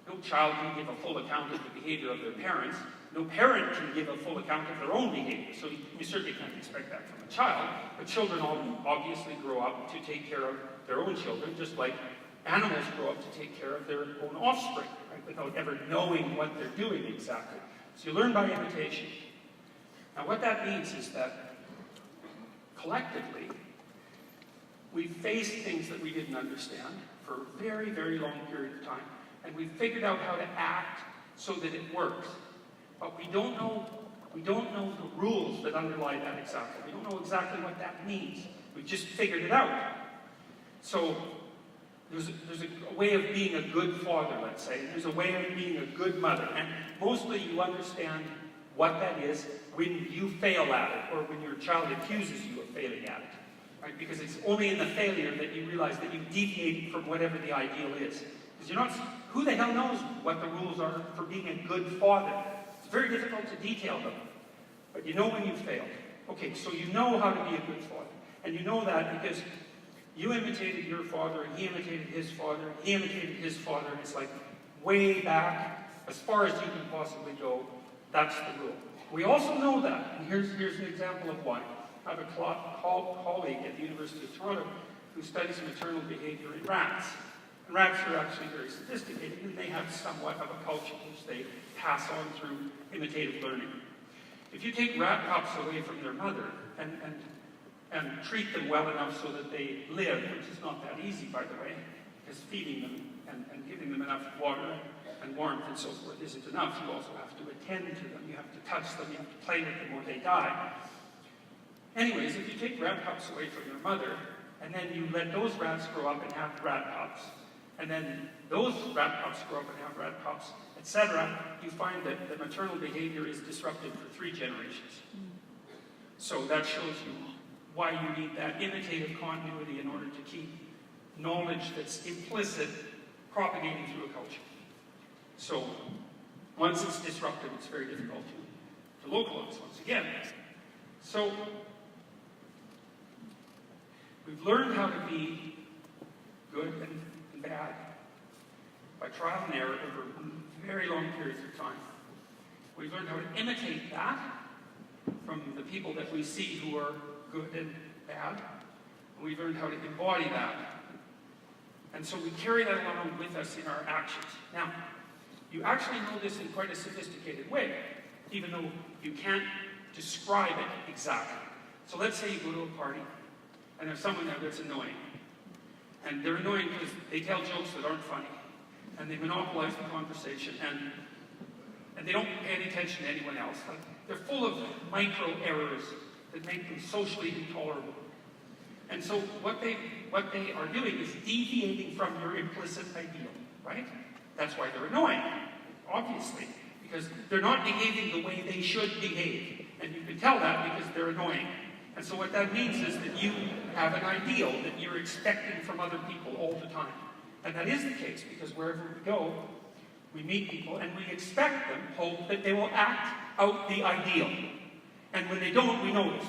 No child can give a full account of the behavior of their parents. No parent can give a full account of their own behavior. So you certainly can't expect that from a child. But children obviously grow up to take care of their own children, just like animals grow up to take care of their own offspring, right? Without ever knowing what they're doing exactly. So you learn by imitation. Now what that means is that collectively, we faced things that we didn't understand for a very, very long period of time, and we figured out how to act so that it works. But we don't know the rules that underlie that exactly. We don't know exactly what that means. We've just figured it out. So there's a way of being a good father, let's say. There's a way of being a good mother. And mostly you understand what that is when you fail at it, or when your child accuses you of failing at it. Right? Because it's only in the failure that you realize that you've deviated from whatever the ideal is. Because you're not, who the hell knows what the rules are for being a good father? It's very difficult to detail them. But you know when you've failed. Okay, so you know how to be a good father. And you know that because you imitated your father, and he imitated his father, and he imitated his father, and it's like way back, as far as you can possibly go, that's the rule. We also know that, and here's an example of why. I have a colleague at the University of Toronto who studies maternal behavior in rats. And rats are actually very sophisticated, and they have somewhat of a culture which they pass on through imitative learning. If you take rat pups away from their mother and treat them well enough so that they live, which is not that easy, by the way, because feeding them and giving them enough water and warmth and so forth isn't enough. You also have to attend to them. You have to touch them. You have to play with them or they die. Anyways, if you take rat pups away from their mother, and then you let those rats grow up and have rat pups, and then those rat pups grow up and have rat pups, etc., you find that the maternal behavior is disrupted for 3 generations. So that shows you why you need that imitative continuity in order to keep knowledge that's implicit propagating through a culture. So once it's disrupted, it's very difficult to localize once again. So we've learned how to be good and bad by trial and error over very long periods of time. We've learned how to imitate that from the people that we see who are good and bad. And we've learned how to embody that. And so we carry that along with us in our actions. Now, you actually know this in quite a sophisticated way, even though you can't describe it exactly. So let's say you go to a party, and there's someone there that's annoying. And they're annoying because they tell jokes that aren't funny. And they monopolize the conversation, and they don't pay any attention to anyone else. Like, they're full of micro errors that make them socially intolerable. And so what they are doing is deviating from your implicit ideal, right? That's why they're annoying, obviously, because they're not behaving the way they should behave. And you can tell that because they're annoying. And so what that means is that you have an ideal that you're expecting from other people all the time. And that is the case, because wherever we go, we meet people, and we expect them, hope that they will act out the ideal. And when they don't, we notice.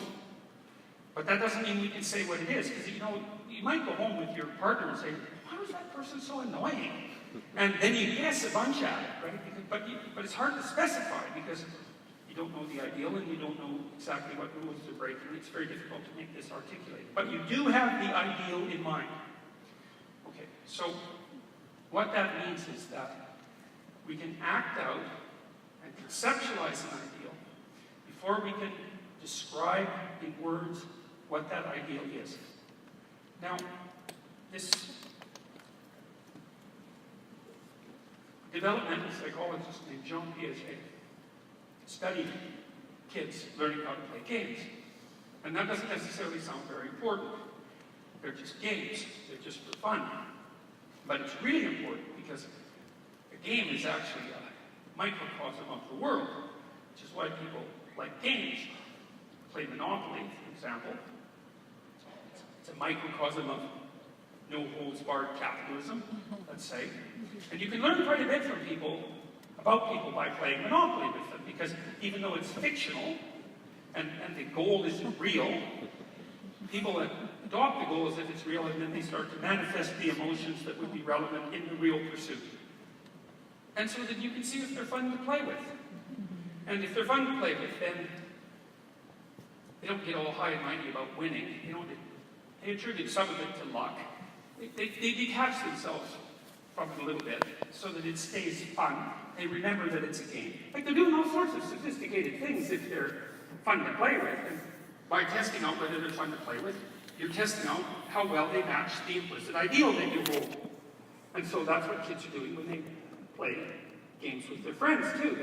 But that doesn't mean we can say what it is, because, you know, you might go home with your partner and say, why was that person so annoying? And then you guess a bunch at it, right? But it's hard to specify, because you don't know the ideal, and you don't know exactly what rules to break, and it's very difficult to make this articulated. But you do have the ideal in mind. Okay, so what that means is that we can act out and conceptualize an ideal before we can describe in words what that ideal is. Now, this developmental psychologist named Jean Piaget studied kids learning how to play games. And that doesn't necessarily sound very important. They're just games. They're just for fun. But it's really important because a game is actually a microcosm of the world, which is why people like games. Play Monopoly, for example. It's a microcosm of no-holds-barred capitalism, let's say. And you can learn quite a bit from people, about people, by playing Monopoly with them, because even though it's fictional, and the goal isn't real, people adopt the goal as if it's real, and then they start to manifest the emotions that would be relevant in the real pursuit. And so that you can see if they're fun to play with. And if they're fun to play with, then they don't get all high and mighty about winning. They attribute some of it to luck. They detach themselves from it a little bit so that it stays fun. They remember that it's a game. Like, they're doing all sorts of sophisticated things if they're fun to play with. And by testing out whether they're fun to play with, you're testing out how well they match the implicit ideal that you hold. And so that's what kids are doing when they play games with their friends, too.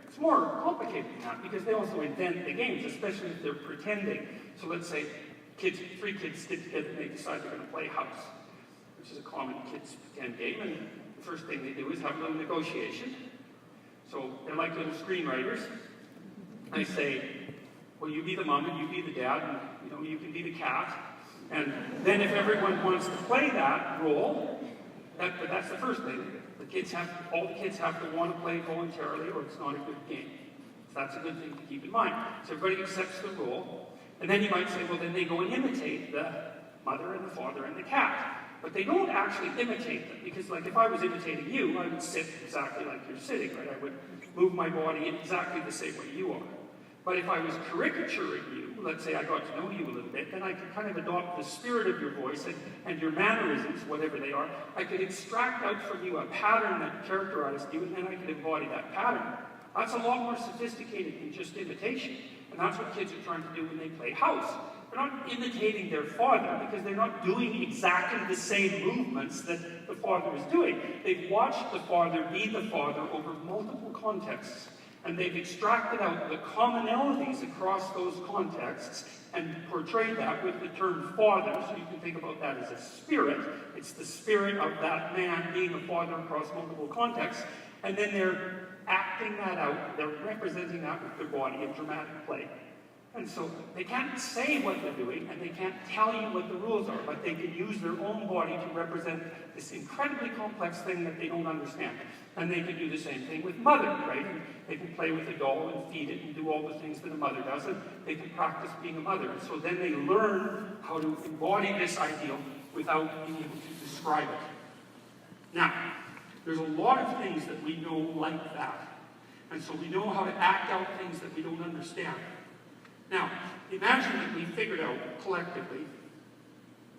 It's more complicated than that, because they also invent the games, especially if they're pretending. So let's say 3 kids get together and they decide they're going to play house, which is a common kids pretend game, and the first thing they do is have a little negotiation. So they're like little screenwriters. They say, well, you be the mom and you be the dad, and you can be the cat. And then if everyone wants to play that role, But that's the first thing. All the kids have to want to play voluntarily, or it's not a good game. So that's a good thing to keep in mind. So everybody accepts the rule, and then you might say, well, then they go and imitate the mother and the father and the cat. But they don't actually imitate them, because like if I was imitating you, I would sit exactly like you're sitting, right? I would move my body in exactly the same way you are. But if I was caricaturing you, let's say I got to know you a little bit, then I could kind of adopt the spirit of your voice and your mannerisms, whatever they are. I could extract out from you a pattern that characterized you, and then I could embody that pattern. That's a lot more sophisticated than just imitation. And that's what kids are trying to do when they play house. They're not imitating their father because they're not doing exactly the same movements that the father is doing. They've watched the father be the father over multiple contexts. And they've extracted out the commonalities across those contexts and portrayed that with the term father. So you can think about that as a spirit. It's the spirit of that man being a father across multiple contexts. And then they're acting that out. They're representing that with their body in dramatic play. And so they can't say what they're doing, and they can't tell you what the rules are, but they can use their own body to represent this incredibly complex thing that they don't understand. And they can do the same thing with mother, right? And they can play with a doll and feed it and do all the things that a mother does, and they can practice being a mother. And so then they learn how to embody this ideal without being able to describe it. Now, there's a lot of things that we know like that. And so we know how to act out things that we don't understand. Now, imagine that we figured out collectively,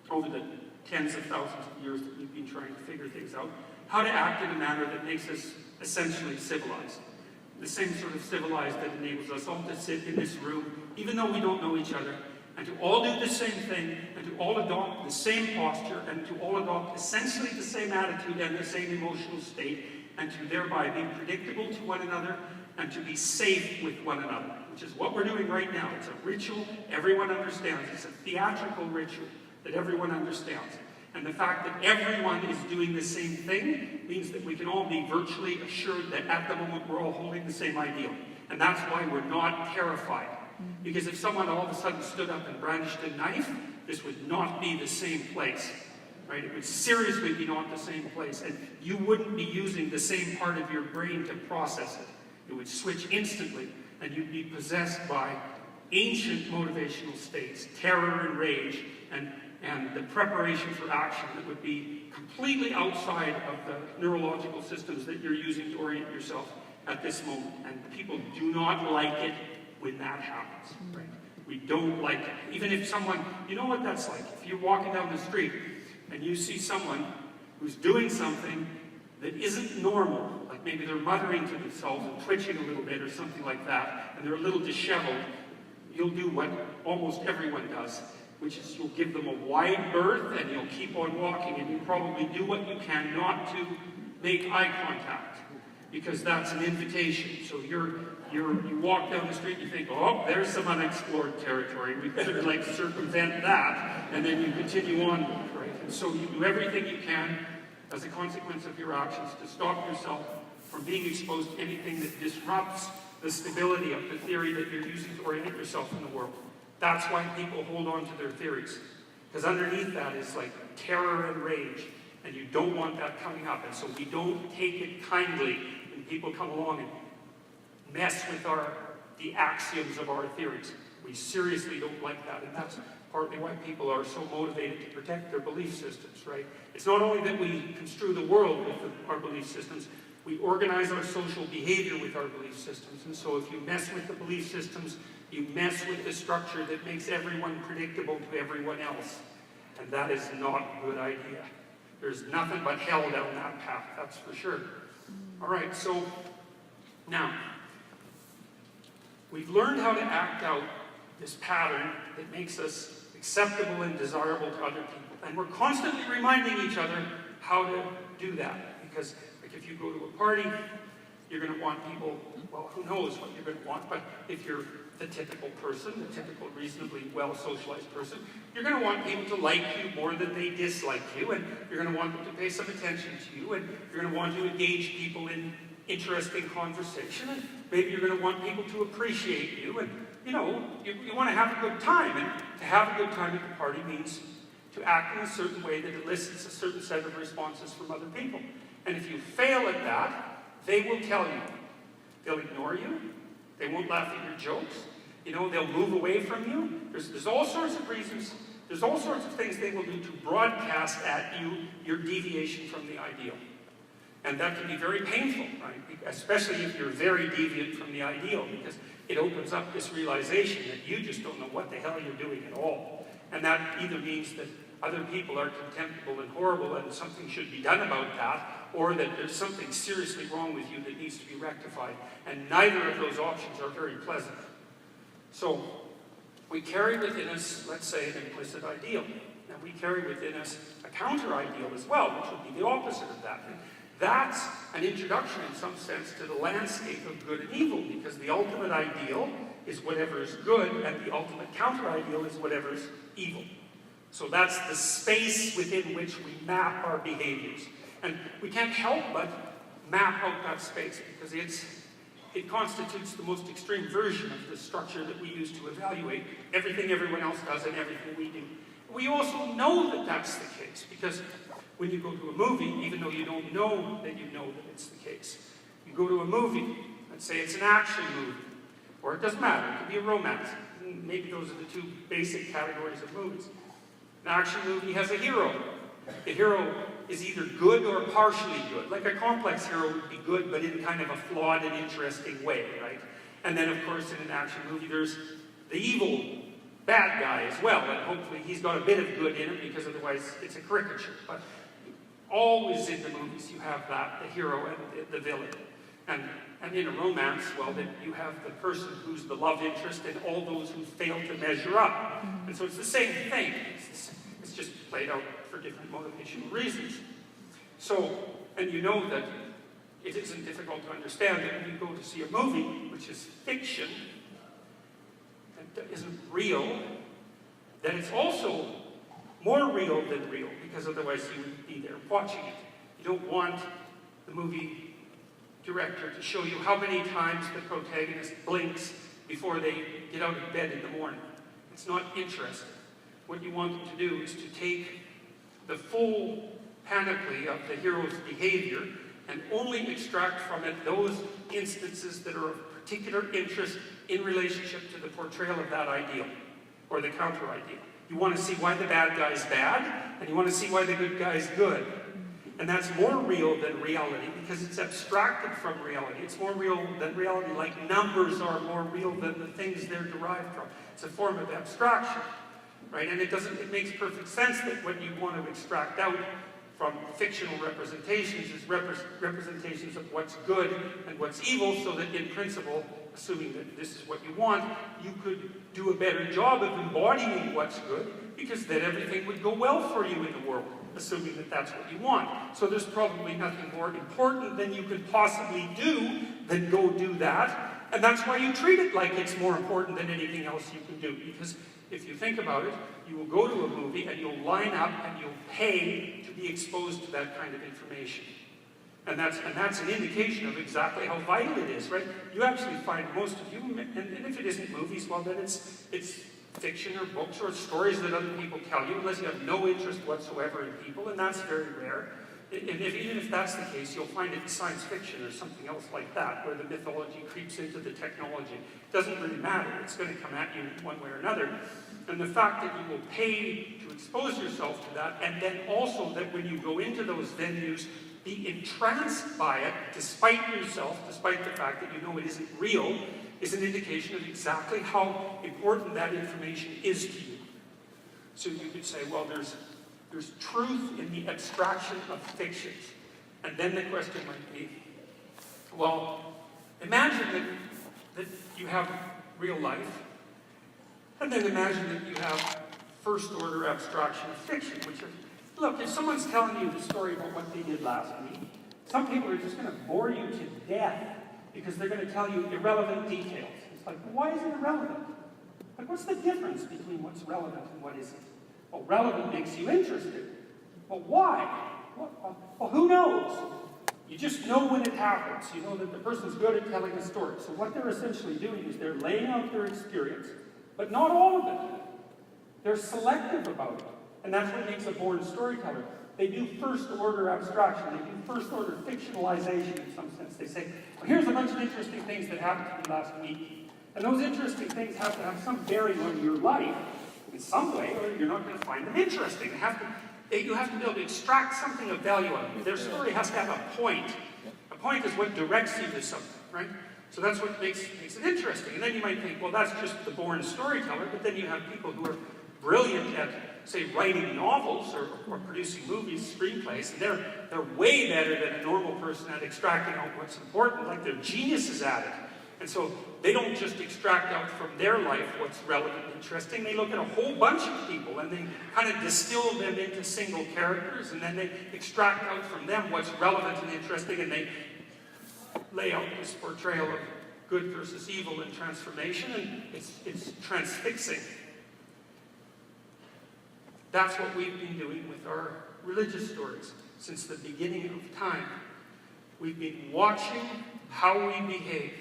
over the tens of thousands of years that we've been trying to figure things out, how to act in a manner that makes us essentially civilized. The same sort of civilized that enables us all to sit in this room, even though we don't know each other, and to all do the same thing, and to all adopt the same posture, and to all adopt essentially the same attitude and the same emotional state, and to thereby be predictable to one another, and to be safe with one another, which is what we're doing right now. It's a ritual everyone understands. It's a theatrical ritual that everyone understands. And the fact that everyone is doing the same thing means that we can all be virtually assured that at the moment we're all holding the same ideal. And that's why we're not terrified. Because if someone all of a sudden stood up and brandished a knife, this would not be the same place. Right? It would seriously be not the same place. And you wouldn't be using the same part of your brain to process it. It would switch instantly, and you'd be possessed by ancient motivational states, terror and rage, and the preparation for action that would be completely outside of the neurological systems that you're using to orient yourself at this moment. And people do not like it when that happens. Right? We don't like it. Even if someone, you know what that's like. If you're walking down the street and you see someone who's doing something that isn't normal, like maybe they're muttering to themselves and twitching a little bit or something like that, and they're a little disheveled, you'll do what almost everyone does, which is you'll give them a wide berth and you'll keep on walking, and you probably do what you can not to make eye contact, because that's an invitation. So you walk down the street and you think, oh, there's some unexplored territory, we better like circumvent that, and then you continue on, right? And so you do everything you can as a consequence of your actions to stop yourself from being exposed to anything that disrupts the stability of the theory that you're using to orient yourself in the world. That's why people hold on to their theories. Because underneath that is like terror and rage, and you don't want that coming up. And so we don't take it kindly when people come along and mess with the axioms of our theories. We seriously don't like that, and that's partly why people are so motivated to protect their belief systems, right? It's not only that we construe the world with our belief systems, we organize our social behavior with our belief systems. And so if you mess with the belief systems, you mess with the structure that makes everyone predictable to everyone else. And that is not a good idea. There's nothing but hell down that path, that's for sure. All right, so now, we've learned how to act out this pattern that makes us acceptable and desirable to other people. And we're constantly reminding each other how to do that. Because like if you go to a party, you're going to want people, well, who knows what you're going to want, but if you're the typical person, the typical reasonably well-socialized person, you're going to want people to like you more than they dislike you, and you're going to want them to pay some attention to you, and you're going to want to engage people in interesting conversation, and maybe you're going to want people to appreciate you, and you want to have a good time, and to have a good time at the party means to act in a certain way that elicits a certain set of responses from other people. And if you fail at that, they will tell you. They'll ignore you. They won't laugh at your jokes. You know, they'll move away from you. There's all sorts of reasons. There's all sorts of things they will do to broadcast at you your deviation from the ideal. And that can be very painful, right? Especially if you're very deviant from the ideal, because it opens up this realization that you just don't know what the hell you're doing at all. And that either means that other people are contemptible and horrible and something should be done about that, or that there's something seriously wrong with you that needs to be rectified. And neither of those options are very pleasant. So, we carry within us, let's say, an implicit ideal. And we carry within us a counter-ideal as well, which would be the opposite of that. And that's an introduction, in some sense, to the landscape of good and evil, because the ultimate ideal is whatever is good, and the ultimate counter-ideal is whatever is evil. So that's the space within which we map our behaviors. And we can't help but map out that space, because it constitutes the most extreme version of the structure that we use to evaluate everything everyone else does and everything we do. We also know that that's the case, because when you go to a movie, even though you don't know that you know that it's the case, you go to a movie, let's say it's an action movie, or it doesn't matter, it could be a romance. Maybe those are the two basic categories of movies. An action movie has a hero. The hero is either good or partially good. Like a complex hero would be good, but in kind of a flawed and interesting way, right? And then, of course, in an action movie, there's the evil bad guy as well, and hopefully he's got a bit of good in it, because otherwise it's a caricature. But always in the movies you have that, the hero and the villain. And in a romance, well, then you have the person who's the love interest and all those who fail to measure up. And so it's the same thing. It's just played out for different motivational reasons. So, and you know that it isn't difficult to understand that when you go to see a movie, which is fiction, that isn't real, that it's also more real than real, because otherwise you would be there watching it. You don't want the movie director to show you how many times the protagonist blinks before they get out of bed in the morning. It's not interesting. What you want them to do is to take the full panoply of the hero's behavior and only extract from it those instances that are of particular interest in relationship to the portrayal of that ideal, or the counter-ideal. You want to see why the bad guy's bad, and you want to see why the good guy's good. And that's more real than reality, because it's abstracted from reality. It's more real than reality, like numbers are more real than the things they're derived from. It's a form of abstraction, right? And it makes perfect sense that what you want to extract out from fictional representations is representations of what's good and what's evil, so that in principle, assuming that this is what you want, you could do a better job of embodying what's good, because then everything would go well for you in the world, assuming that that's what you want. So there's probably nothing more important than you could possibly do than go do that, and that's why you treat it like it's more important than anything else you can do, because if you think about it, you will go to a movie and you'll line up and you'll pay to be exposed to that kind of information. And that's an indication of exactly how vital it is, right? You actually find most of you, and if it isn't movies, well then it's fiction or books or stories that other people tell you, unless you have no interest whatsoever in people, and that's very rare. And even if that's the case, you'll find it in science fiction or something else like that, where the mythology creeps into the technology. It doesn't really matter. It's going to come at you one way or another. And the fact that you will pay to expose yourself to that, and then also that when you go into those venues, be entranced by it, despite yourself, despite the fact that you know it isn't real, is an indication of exactly how important that information is to you. So you could say, well, there's truth in the abstraction of fictions. And then the question might be, well, imagine that you have real life, and then imagine that you have first-order abstraction of fiction, which is, look, if someone's telling you the story about what they did last week, some people are just going to bore you to death because they're going to tell you irrelevant details. It's like, why is it irrelevant? Like, what's the difference between what's relevant and what isn't? Well, relevant makes you interested. Well, why? Well, who knows? You just know when it happens. You know that the person's good at telling a story. So what they're essentially doing is they're laying out their experience, but not all of it. They're selective about it. And that's what makes a born storyteller. They do first-order abstraction. They do first-order fictionalization in some sense. They say, well, here's a bunch of interesting things that happened to me last week. And those interesting things have to have some bearing on your life in some way, or you're not going to find them interesting. You have to be able to extract something of value out of it. Their story has to have a point. A point is what directs you to something, right? So that's what makes it interesting. And then you might think, well, that's just the born storyteller, but then you have people who are brilliant at, say, writing novels or producing movies, screenplays, and they're way better than a normal person at extracting out what's important, like they're geniuses at it. And so they don't just extract out from their life what's relevant and interesting, they look at a whole bunch of people and they kind of distill them into single characters, and then they extract out from them what's relevant and interesting, and they lay out this portrayal of good versus evil and transformation, and it's transfixing. That's what we've been doing with our religious stories since the beginning of time. We've been watching how we behave.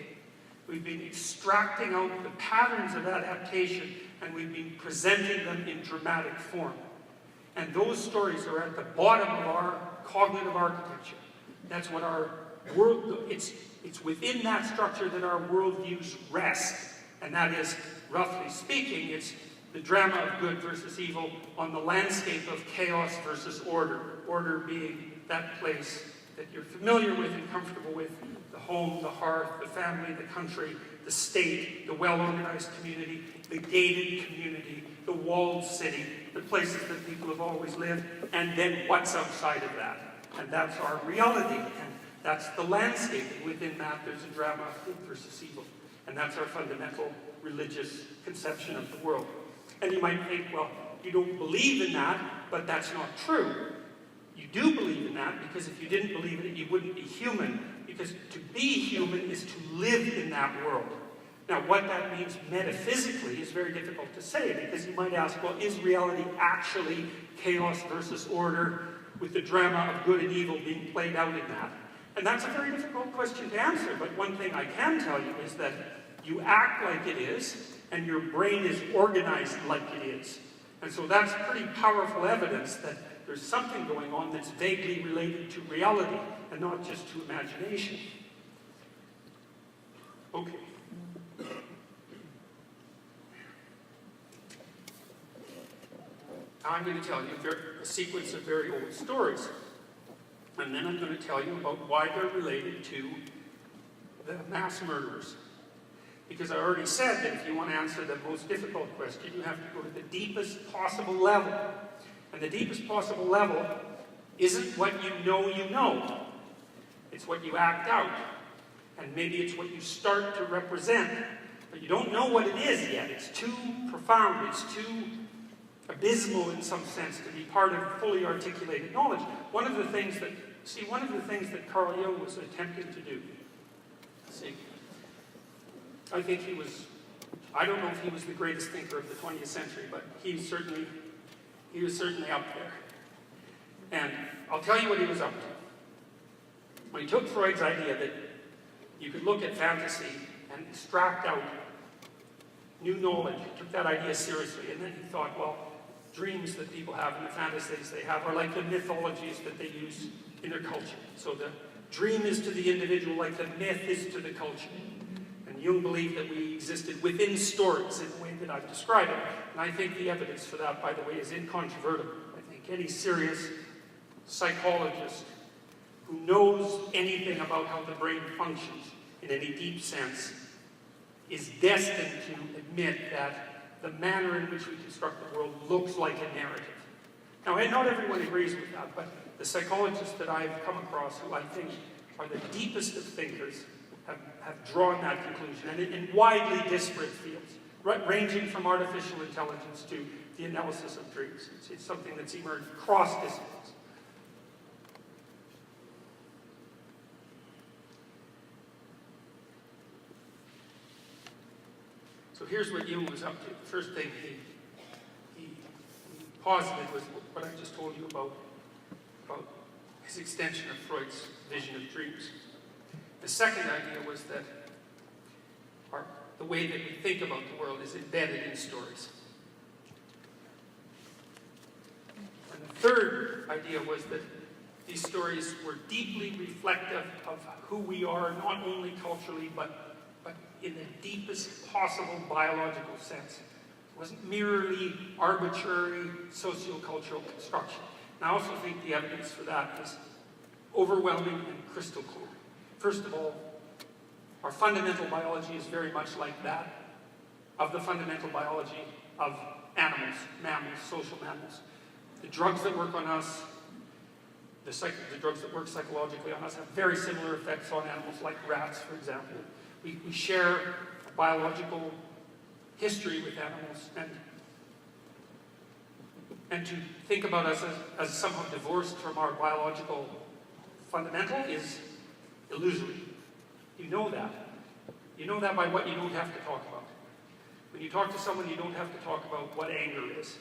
We've been extracting out the patterns of adaptation, and we've been presenting them in dramatic form. And those stories are at the bottom of our cognitive architecture. That's what our world, it's within that structure that our worldviews rest. And that is, roughly speaking, it's the drama of good versus evil on the landscape of chaos versus order. Order being that place that you're familiar with and comfortable with. The home, the hearth, the family, the country, the state, the well-organized community, the gated community, the walled city, the places that people have always lived, and then what's outside of that. And that's our reality, and that's the landscape. And within that, there's a drama of good versus evil. And that's our fundamental religious conception of the world. And you might think, well, you don't believe in that, but that's not true. You do believe in that, because if you didn't believe in it, you wouldn't be human. Because to be human is to live in that world. Now, what that means metaphysically is very difficult to say, because you might ask, well, is reality actually chaos versus order, with the drama of good and evil being played out in that? And that's a very difficult question to answer, but one thing I can tell you is that you act like it is, and your brain is organized like it is. And so that's pretty powerful evidence that there's something going on that's vaguely related to reality, and not just to imagination. Okay. Now I'm going to tell you a sequence of very old stories. And then I'm going to tell you about why they're related to the mass murderers. Because I already said that if you want to answer the most difficult question, you have to go to the deepest possible level. And the deepest possible level isn't what you know. It's what you act out. And maybe it's what you start to represent. But you don't know what it is yet. It's too profound. It's too abysmal in some sense to be part of fully articulated knowledge. One of the things that Carl Jung was attempting to do, I think I don't know if he was the greatest thinker of the 20th century, but he was certainly up there. And I'll tell you what he was up to. When he took Freud's idea that you could look at fantasy and extract out new knowledge, he took that idea seriously, and then he thought, well, dreams that people have and the fantasies they have are like the mythologies that they use in their culture. So the dream is to the individual like the myth is to the culture. And Jung believed that we existed within stories in the way that I've described it. And I think the evidence for that, by the way, is incontrovertible. I think any serious psychologist who knows anything about how the brain functions in any deep sense is destined to admit that the manner in which we construct the world looks like a narrative. Now, and not everyone agrees with that, but the psychologists that I've come across, who I think are the deepest of thinkers, have drawn that conclusion, and in widely disparate fields, ranging from artificial intelligence to the analysis of dreams. It's something that's emerged across disciplines. So here's what Jung was up to. The first thing he posited was what I just told you about his extension of Freud's vision of dreams. The second idea was that the way that we think about the world is embedded in stories. third idea was that these stories were deeply reflective of who we are, not only culturally, but in the deepest possible biological sense. It wasn't merely arbitrary sociocultural construction. And I also think the evidence for that is overwhelming and crystal clear. First of all, our fundamental biology is very much like that of the fundamental biology of animals, mammals, social mammals. The drugs that work on us, the drugs that work psychologically on us have very similar effects on animals like rats, for example. We share a biological history with animals, and to think about us as somehow divorced from our biological fundamental is illusory. You know that. You know that by what you don't have to talk about. When you talk to someone, you don't have to talk about what anger is.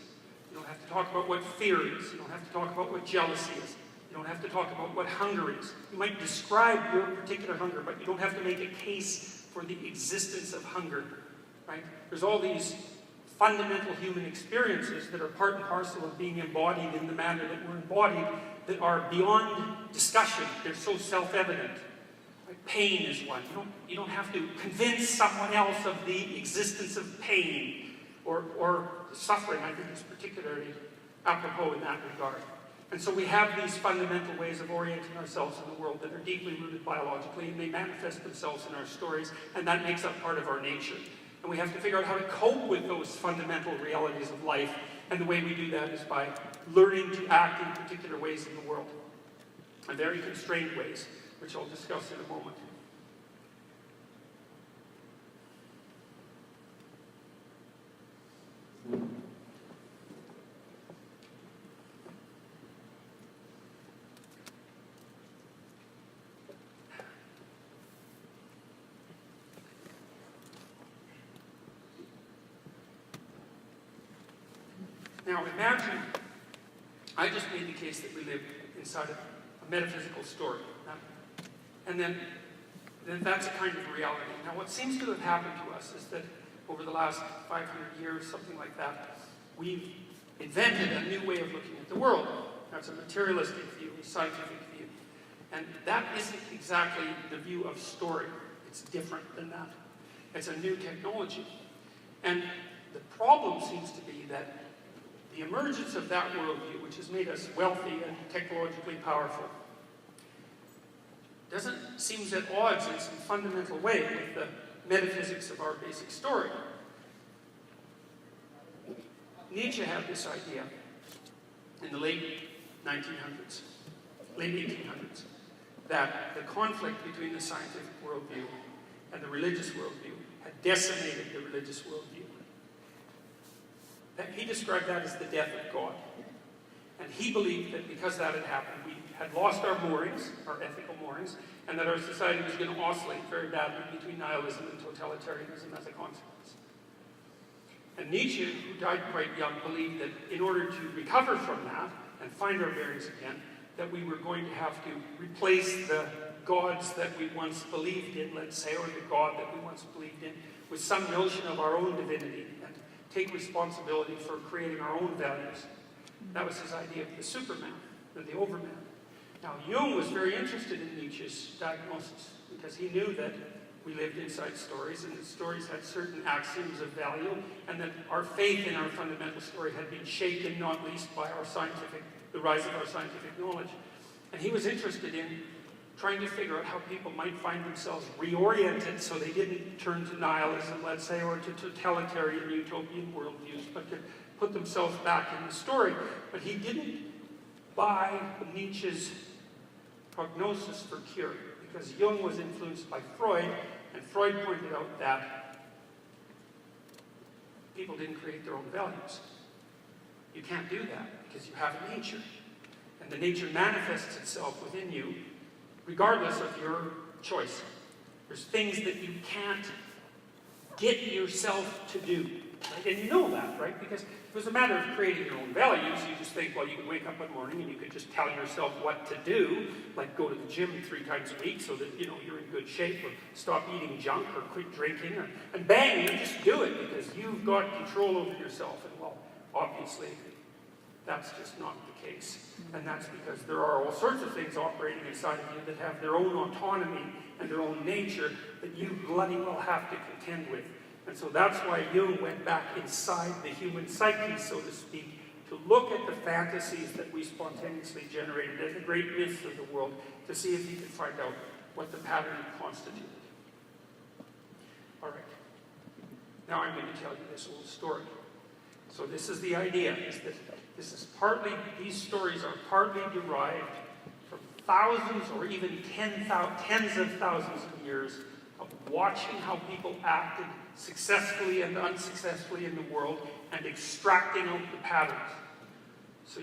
You don't have to talk about what fear is. You don't have to talk about what jealousy is. You don't have to talk about what hunger is. You might describe your particular hunger, but you don't have to make a case for the existence of hunger, right? There's all these fundamental human experiences that are part and parcel of being embodied in the manner that we're embodied that are beyond discussion. They're so self-evident. Right? Pain is one. You don't have to convince someone else of the existence of pain or suffering. I think is particularly apropos in that regard. And so we have these fundamental ways of orienting ourselves in the world that are deeply rooted biologically, and they manifest themselves in our stories, and that makes up part of our nature. And we have to figure out how to cope with those fundamental realities of life, and the way we do that is by learning to act in particular ways in the world, in very constrained ways, which I'll discuss in a moment. Now imagine, I just made the case that we live inside of a metaphysical story. And then that's a kind of reality. Now what seems to have happened to us is that over the last 500 years, something like that, we've invented a new way of looking at the world. That's a materialistic view, a scientific view. And that isn't exactly the view of story. It's different than that. It's a new technology. And the problem seems to be that the emergence of that worldview, which has made us wealthy and technologically powerful, seems at odds in some fundamental way with the metaphysics of our basic story. Nietzsche had this idea in the late 1900s, late 1800s, that the conflict between the scientific worldview and the religious worldview had decimated the religious worldview. He described that as the death of God. And he believed that because that had happened, we had lost our moorings, our ethical moorings, and that our society was going to oscillate very badly between nihilism and totalitarianism as a consequence. And Nietzsche, who died quite young, believed that in order to recover from that and find our bearings again, that we were going to have to replace the gods that we once believed in, let's say, or the God that we once believed in, with some notion of our own divinity, and take responsibility for creating our own values. That was his idea of the Superman, or the Overman. Now, Jung was very interested in Nietzsche's diagnosis, because he knew that we lived inside stories, and that stories had certain axioms of value, and that our faith in our fundamental story had been shaken, not least by the rise of our scientific knowledge. And he was interested in trying to figure out how people might find themselves reoriented so they didn't turn to nihilism, let's say, or to totalitarian utopian worldviews, but could put themselves back in the story. But he didn't buy Nietzsche's prognosis for cure, because Jung was influenced by Freud, and Freud pointed out that people didn't create their own values. You can't do that, because you have a nature. And the nature manifests itself within you, regardless of your choice. There's things that you can't get yourself to do. Right? And you know that, right? Because if it was a matter of creating your own values, you just think, well, you could wake up one morning and you could just tell yourself what to do, like go to the gym 3 times a week so that, you're in good shape, or stop eating junk, or quit drinking, and bang, you just do it because you've got control over yourself. And well, obviously, That's just not the case. And that's because there are all sorts of things operating inside of you that have their own autonomy and their own nature that you bloody well have to contend with. And so that's why Jung went back inside the human psyche, so to speak, to look at the fantasies that we spontaneously generated and the great myths of the world to see if he could find out what the pattern constituted. All right. Now I'm going to tell you this old story. So this is the idea, is that this is partly, these stories are partly derived from thousands or even tens of thousands of years of watching how people acted successfully and unsuccessfully in the world and extracting out the patterns. So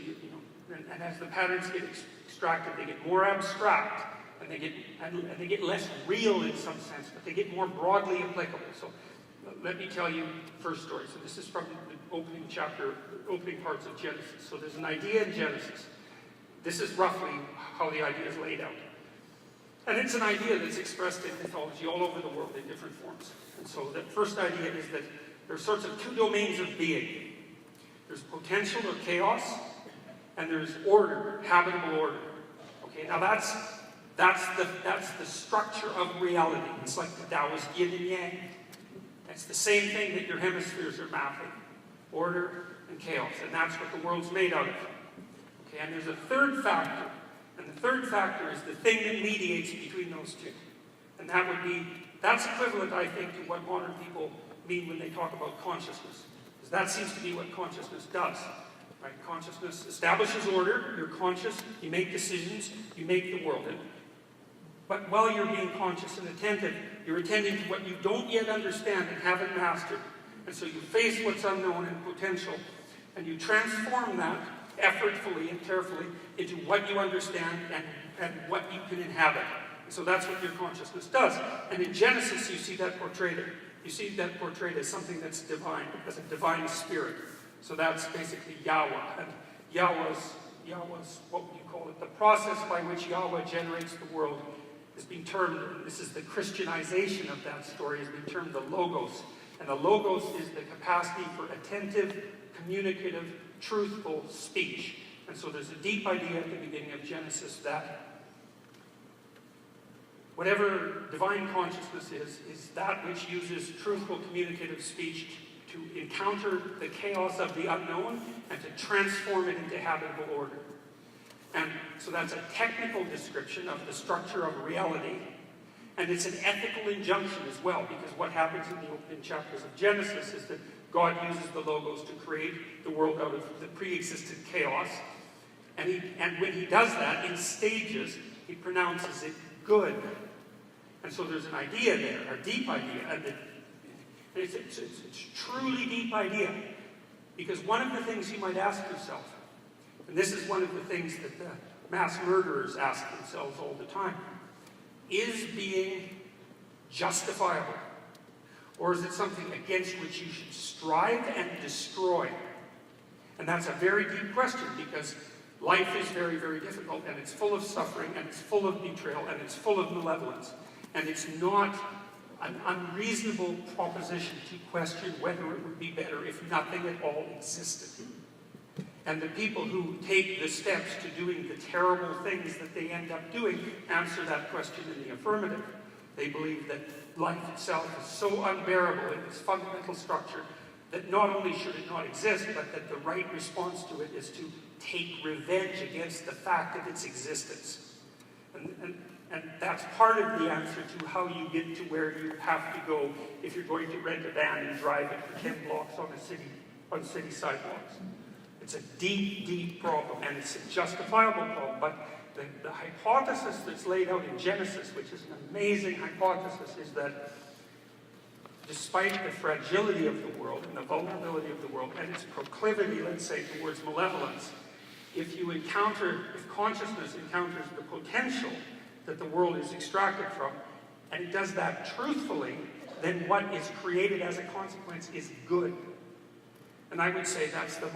and as the patterns get extracted, they get more abstract and they get less real in some sense, but they get more broadly applicable. So let me tell you the first story. So this is from the opening chapter, opening parts of Genesis. So there's an idea in Genesis. This is roughly how the idea is laid out. And it's an idea that's expressed in mythology all over the world in different forms. And so the first idea is that there are sorts of two domains of being. There's potential or chaos, and there's order, habitable order. Okay, now that's the structure of reality. It's like the Taoist yin and yang. It's the same thing that your hemispheres are mapping. Order and chaos. And that's what the world's made out of. Okay, and there's a third factor. And the third factor is the thing that mediates between those two. And that's equivalent, I think, to what modern people mean when they talk about consciousness. Because that seems to be what consciousness does. Right? Consciousness establishes order. You're conscious. You make decisions. You make the world. But while you're being conscious and attentive, you're attending to what you don't yet understand and haven't mastered. And so you face what's unknown and potential, and you transform that effortfully and carefully into what you understand and what you can inhabit. And so that's what your consciousness does. And in Genesis, you see that portrayed. You see that portrayed as something that's divine, as a divine spirit. So that's basically Yahweh. And Yahweh's, what would you call it? The process by which Yahweh generates the world is being termed, this is the Christianization of that story, is being termed the Logos. And the Logos is the capacity for attentive, communicative, truthful speech. And so there's a deep idea at the beginning of Genesis that whatever divine consciousness is that which uses truthful, communicative speech to encounter the chaos of the unknown and to transform it into habitable order. And so that's a technical description of the structure of reality. And it's an ethical injunction as well, because what happens in the opening chapters of Genesis is that God uses the Logos to create the world out of the pre-existent chaos. And when he does that in stages, he pronounces it good. And so there's an idea there, a deep idea. And it's a truly deep idea. Because one of the things you might ask yourself, and this is one of the things that the mass murderers ask themselves all the time, is being justifiable? Or is it something against which you should strive and destroy? And that's a very deep question, because life is very, very difficult, and it's full of suffering, and it's full of betrayal, and it's full of malevolence. And it's not an unreasonable proposition to question whether it would be better if nothing at all existed. And the people who take the steps to doing the terrible things that they end up doing answer that question in the affirmative. They believe that life itself is so unbearable in its fundamental structure that not only should it not exist, but that the right response to it is to take revenge against the fact of its existence. And that's part of the answer to how you get to where you have to go if you're going to rent a van and drive it for 10 blocks on city sidewalks. It's a deep, deep problem, and it's a justifiable problem. But the hypothesis that's laid out in Genesis, which is an amazing hypothesis, is that despite the fragility of the world and the vulnerability of the world and its proclivity, let's say, towards malevolence, if consciousness encounters the potential that the world is extracted from, and it does that truthfully, then what is created as a consequence is good. And I would say that's the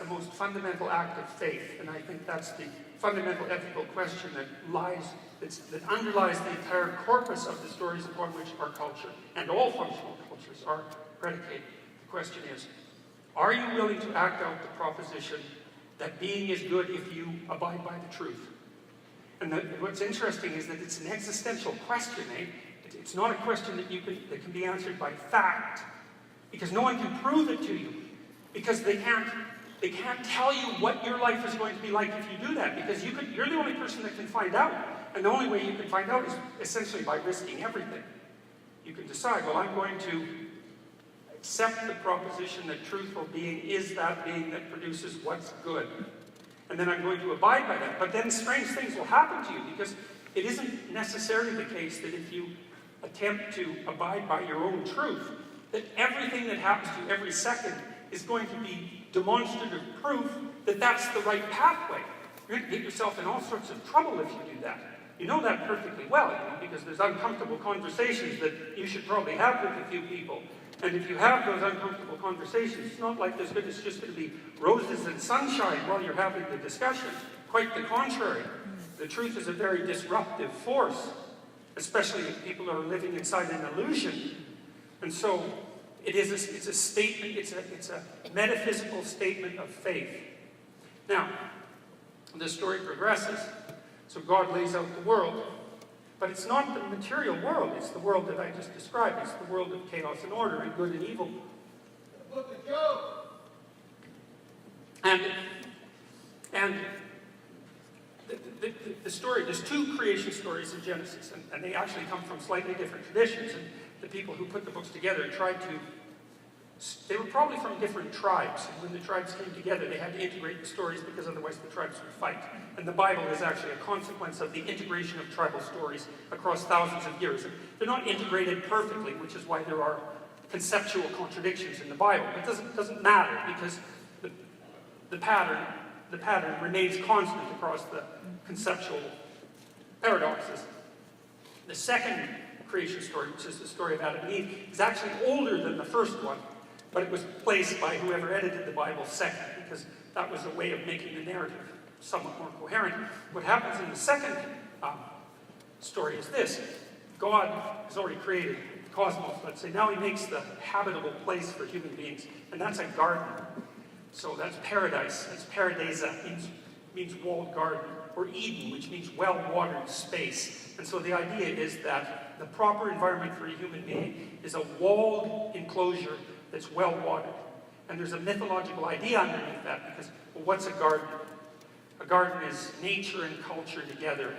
most fundamental act of faith, and I think that's the fundamental ethical question that underlies the entire corpus of the stories upon which our culture and all functional cultures are predicated. The question is, are you willing to act out the proposition that being is good if you abide by the truth. And what's interesting is that it's an existential question, eh? It's not a question that can be answered by fact, because no one can prove it to you, because they can't tell you what your life is going to be like if you do that, because you're the only person that can find out, and the only way you can find out is essentially by risking everything. You can decide, well, I'm going to accept the proposition that truthful being is that being that produces what's good. And then I'm going to abide by that. But then strange things will happen to you, because it isn't necessarily the case that if you attempt to abide by your own truth, that everything that happens to you every second is going to be demonstrative proof that that's the right pathway. You're going to get yourself in all sorts of trouble if you do that. You know that perfectly well, because there's uncomfortable conversations that you should probably have with a few people. And if you have those uncomfortable conversations, it's not like it's just going to be roses and sunshine while you're having the discussion. Quite the contrary. The truth is a very disruptive force, especially if people are living inside an illusion. And so it's a statement, it's a metaphysical statement of faith. Now, the story progresses. So God lays out the world. But it's not the material world, it's the world that I just described. It's the world of chaos and order and good and evil. The book of Job. And the story, there's two creation stories in Genesis, and they actually come from slightly different traditions. And the people who put the books together they were probably from different tribes. And when the tribes came together, they had to integrate the stories, because otherwise the tribes would fight. And the Bible is actually a consequence of the integration of tribal stories across thousands of years. And they're not integrated perfectly, which is why there are conceptual contradictions in the Bible. It doesn't matter, because the pattern remains constant across the conceptual paradoxes. The second creation story, which is the story of Adam and Eve, is actually older than the first one, but it was placed by whoever edited the Bible second, because that was a way of making the narrative somewhat more coherent. What happens in the second story is this. God has already created the cosmos, let's say. Now he makes the habitable place for human beings, and that's a garden. So that's paradise. That's paradisa, means walled garden, or Eden, which means well-watered space. And so the idea is that the proper environment for a human being is a walled enclosure that's well-watered. And there's a mythological idea underneath that, because, well, what's a garden? A garden is nature and culture together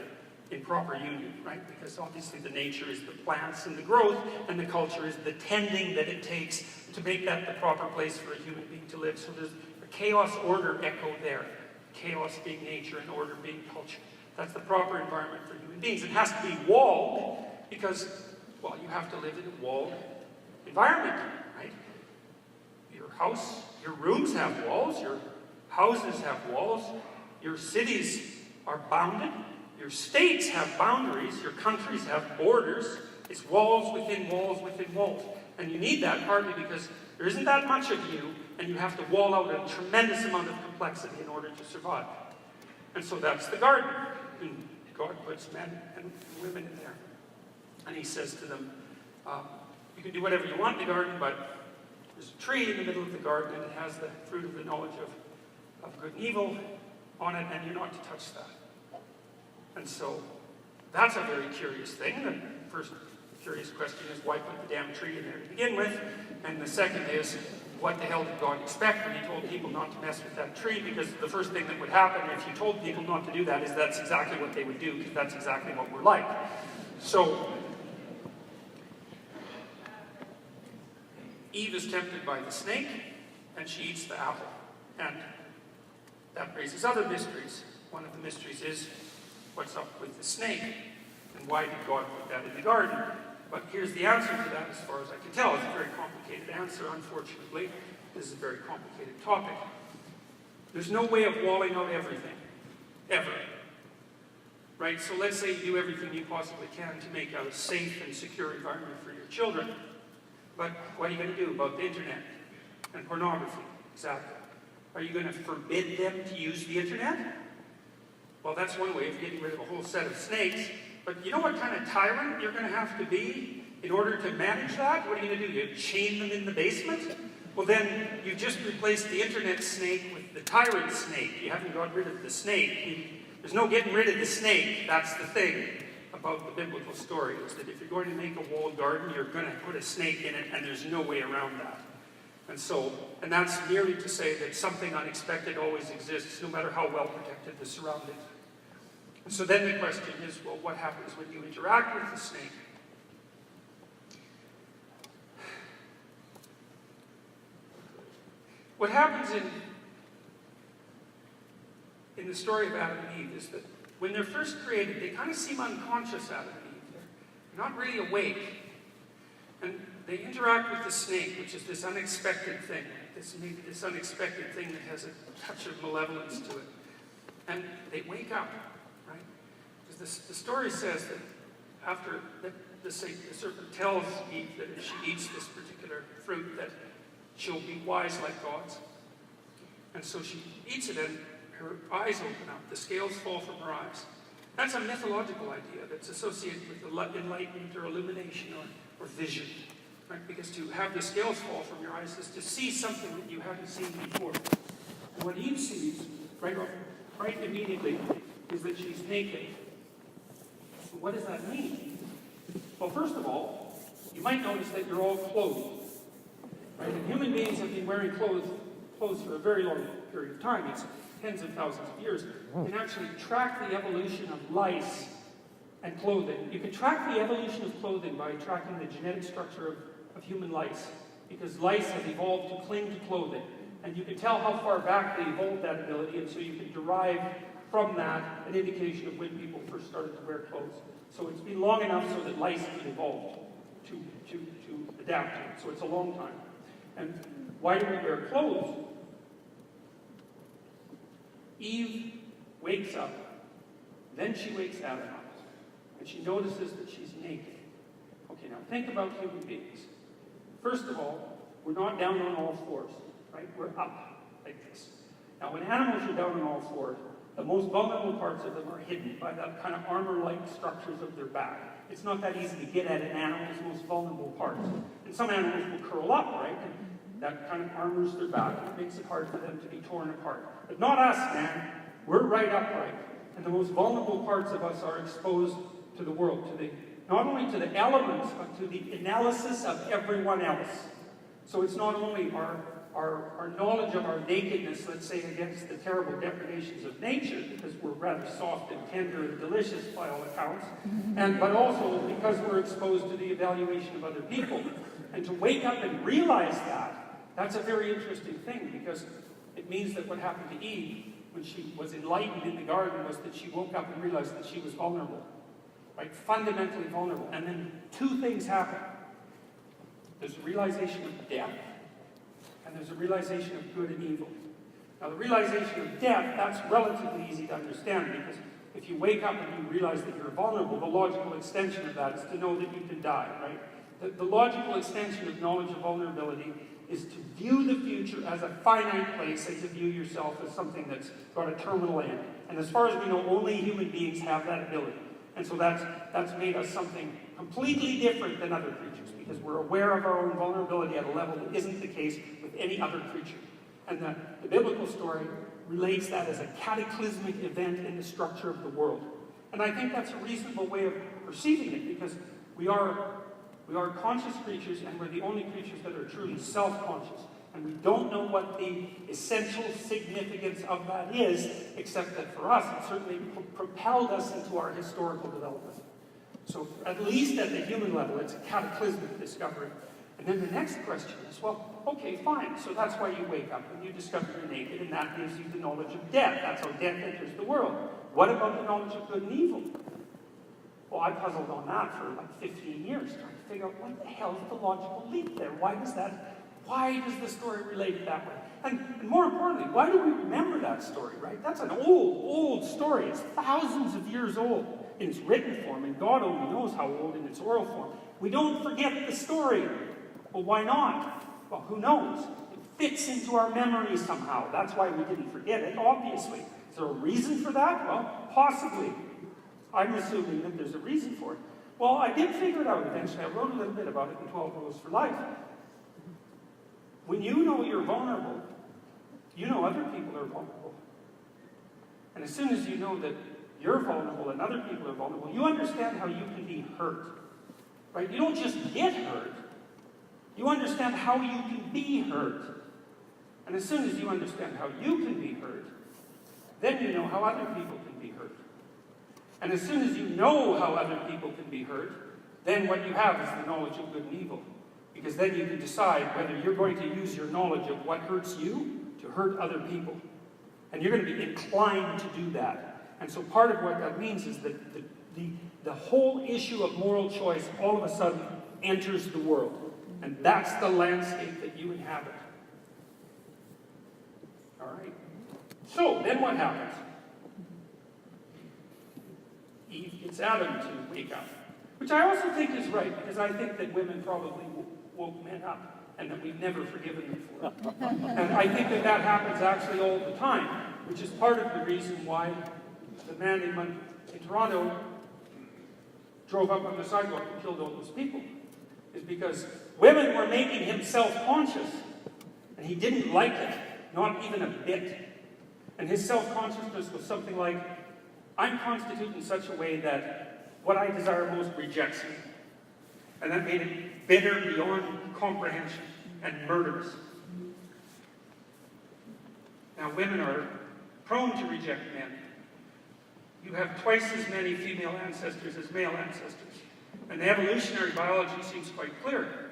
in proper union, right? Because obviously the nature is the plants and the growth, and the culture is the tending that it takes to make that the proper place for a human being to live. So there's a chaos-order echo there. Chaos being nature and order being culture. That's the proper environment for human beings. It has to be walled because, well, you have to live in a walled environment, right? Your house, your rooms have walls, your houses have walls, your cities are bounded, your states have boundaries, your countries have borders. It's walls within walls within walls. And you need that partly because there isn't that much of you, and you have to wall out a tremendous amount of complexity in order to survive. And so that's the garden. And God puts men and women in there. And he says to them, you can do whatever you want in the garden, but there's a tree in the middle of the garden, and it has the fruit of the knowledge of good and evil on it, and you're not to touch that. And so that's a very curious thing. The first curious question is, why put the damn tree in there to begin with? And the second is, what the hell did God expect when he told people not to mess with that tree? Because the first thing that would happen if you told people not to do that is that's exactly what they would do, because that's exactly what we're like. So Eve is tempted by the snake, and she eats the apple. And that raises other mysteries. One of the mysteries is, what's up with the snake? And why did God put that in the garden? But here's the answer to that as far as I can tell. It's a very complicated answer, unfortunately. This is a very complicated topic. There's no way of walling out everything, ever. Right? So let's say you do everything you possibly can to make a safe and secure environment for your children. But what are you going to do about the internet and pornography? Exactly. Are you going to forbid them to use the internet? Well, that's one way of getting rid of a whole set of snakes. But you know what kind of tyrant you're going to have to be in order to manage that? What are you going to do? You chain them in the basement? Well, then you just replaced the internet snake with the tyrant snake. You haven't got rid of the snake. There's no getting rid of the snake. That's the thing about the biblical story, is that if you're going to make a walled garden, you're going to put a snake in it, and there's no way around that. And that's merely to say that something unexpected always exists, no matter how well protected the surroundings. And so then the question is, well, what happens when you interact with the snake? What happens in the story of Adam and Eve is that when they're first created, they kind of seem unconscious, Adam and Eve. They're not really awake. And they interact with the snake, which is this unexpected thing, this unexpected thing that has a touch of malevolence to it. And they wake up, right? Because the story says that after the serpent tells Eve that if she eats this particular fruit, that she'll be wise like gods. And so she eats it, and her eyes open up. The scales fall from her eyes. That's a mythological idea that's associated with enlightenment or illumination or vision. Right? Because to have the scales fall from your eyes is to see something that you haven't seen before. And what Eve sees, right immediately, is that she's naked. So what does that mean? Well, first of all, you might notice that you're all clothed. Right? And human beings have been wearing clothes for a very long period of time. It's tens of thousands of years. You can actually track the evolution of lice and clothing. You can track the evolution of clothing by tracking the genetic structure of human lice, because lice have evolved to cling to clothing. And you can tell how far back they evolved that ability, and so you can derive from that an indication of when people first started to wear clothes. So it's been long enough so that lice have evolved to adapt to it. So it's a long time. And why do we wear clothes? Eve wakes up, then she wakes Adam up, and she notices that she's naked. Okay, now think about human beings. First of all, we're not down on all fours, right? We're up like this. Now, when animals are down on all fours, the most vulnerable parts of them are hidden by that kind of armor-like structures of their back. It's not that easy to get at an animal's most vulnerable parts. And some animals will curl up, right? And that kind of armors their back, and it makes it hard for them to be torn apart. But not us, man. We're right upright. And the most vulnerable parts of us are exposed to the world, not only to the elements, but to the analysis of everyone else. So it's not only our knowledge of our nakedness, let's say, against the terrible depredations of nature, because we're rather soft and tender and delicious by all accounts, but also because we're exposed to the evaluation of other people. And to wake up and realize that's a very interesting thing, because it means that what happened to Eve when she was enlightened in the garden was that she woke up and realized that she was vulnerable, right? Fundamentally vulnerable. And then two things happen. There's a realization of death, and there's a realization of good and evil. Now, the realization of death, that's relatively easy to understand, because if you wake up and you realize that you're vulnerable, the logical extension of that is to know that you can die, right? The logical extension of knowledge of vulnerability is to view the future as a finite place and to view yourself as something that's got a terminal end. And as far as we know, only human beings have that ability. And so that's made us something completely different than other creatures, because we're aware of our own vulnerability at a level that isn't the case with any other creature. And the biblical story relates that as a cataclysmic event in the structure of the world. And I think that's a reasonable way of perceiving it, because we are conscious creatures, and we're the only creatures that are truly self-conscious. And we don't know what the essential significance of that is, except that for us, it certainly propelled us into our historical development. So at least at the human level, it's a cataclysmic discovery. And then the next question is, well, okay, fine. So that's why you wake up and you discover you're naked, and that gives you the knowledge of death. That's how death enters the world. What about the knowledge of good and evil? Well, I puzzled on that for like 15 years, trying to figure out what the hell is the logical leap there? Why does the story relate that way? And more importantly, why do we remember that story, right? That's an old story. It's thousands of years old in its written form, and God only knows how old in its oral form. We don't forget the story. Well, why not? Well, who knows? It fits into our memory somehow. That's why we didn't forget it, obviously. Is there a reason for that? Well, possibly. I'm assuming that there's a reason for it. Well, I did figure it out eventually. I wrote a little bit about it in 12 Rules for Life. When you know you're vulnerable, you know other people are vulnerable. And as soon as you know that you're vulnerable and other people are vulnerable, you understand how you can be hurt. Right? You don't just get hurt. You understand how you can be hurt. And as soon as you understand how you can be hurt, then you know how other people can be hurt. And as soon as you know how other people can be hurt, then what you have is the knowledge of good and evil. Because then you can decide whether you're going to use your knowledge of what hurts you to hurt other people. And you're going to be inclined to do that. And so part of what that means is that the whole issue of moral choice all of a sudden enters the world. And that's the landscape that you inhabit. All right. So, then what happens? Eve gets Adam to wake up. Which I also think is right, because I think that women probably woke men up, and that we've never forgiven them for it. And I think that that happens actually all the time, which is part of the reason why the man in Toronto drove up on the sidewalk and killed all those people. Is because women were making him self-conscious, and he didn't like it, not even a bit. And his self-consciousness was something like, I'm constituted in such a way that what I desire most rejects me. And that made it bitter beyond comprehension and murderous. Now, women are prone to reject men. You have twice as many female ancestors as male ancestors. And the evolutionary biology seems quite clear.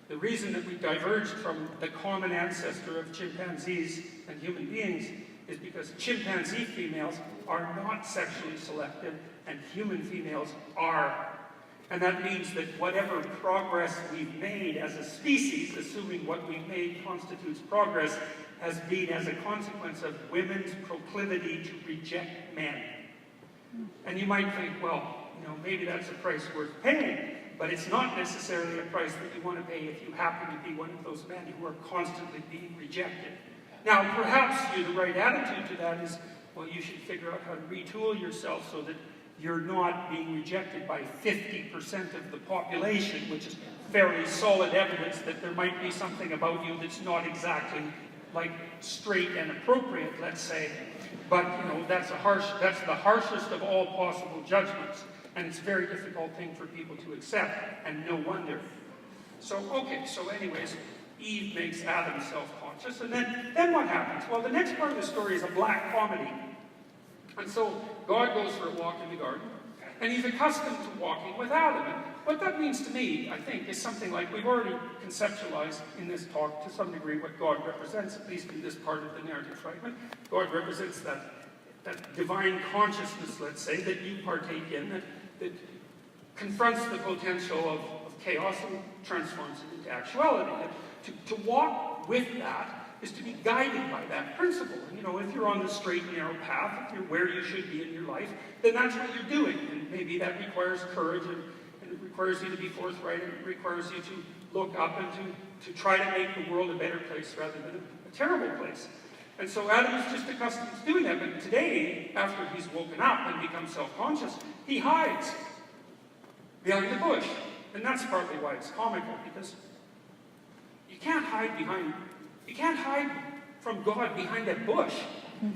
The reason that we diverged from the common ancestor of chimpanzees and human beings is because chimpanzee females are not sexually selective and human females are. And that means that whatever progress we've made as a species, assuming what we've made constitutes progress, has been as a consequence of women's proclivity to reject men. And you might think, well, maybe that's a price worth paying, but it's not necessarily a price that you want to pay if you happen to be one of those men who are constantly being rejected. Now, perhaps the right attitude to that is, well, you should figure out how to retool yourself so that you're not being rejected by 50% of the population, which is very solid evidence that there might be something about you that's not exactly like straight and appropriate, let's say. But, that's the harshest of all possible judgments. And it's a very difficult thing for people to accept, and no wonder. So anyways, Eve makes Adam self-conscious, and then what happens? Well, the next part of the story is a black comedy. And so God goes for a walk in the garden, and he's accustomed to walking with Adam. And what that means to me, I think, is something like we've already conceptualized in this talk to some degree what God represents, at least in this part of the narrative fragment. God represents that divine consciousness, let's say, that you partake in, that confronts the potential of chaos and transforms it into actuality. To walk with that is to be guided by that principle. And, if you're on the straight and narrow path, if you're where you should be in your life, then that's what you're doing. And maybe that requires courage, and it requires you to be forthright, and it requires you to look up and to try to make the world a better place rather than a terrible place. And so Adam is just accustomed to doing that. But today, after he's woken up and become self-conscious, he hides behind the bush. And that's partly why it's comical, because you can't hide from God behind a bush.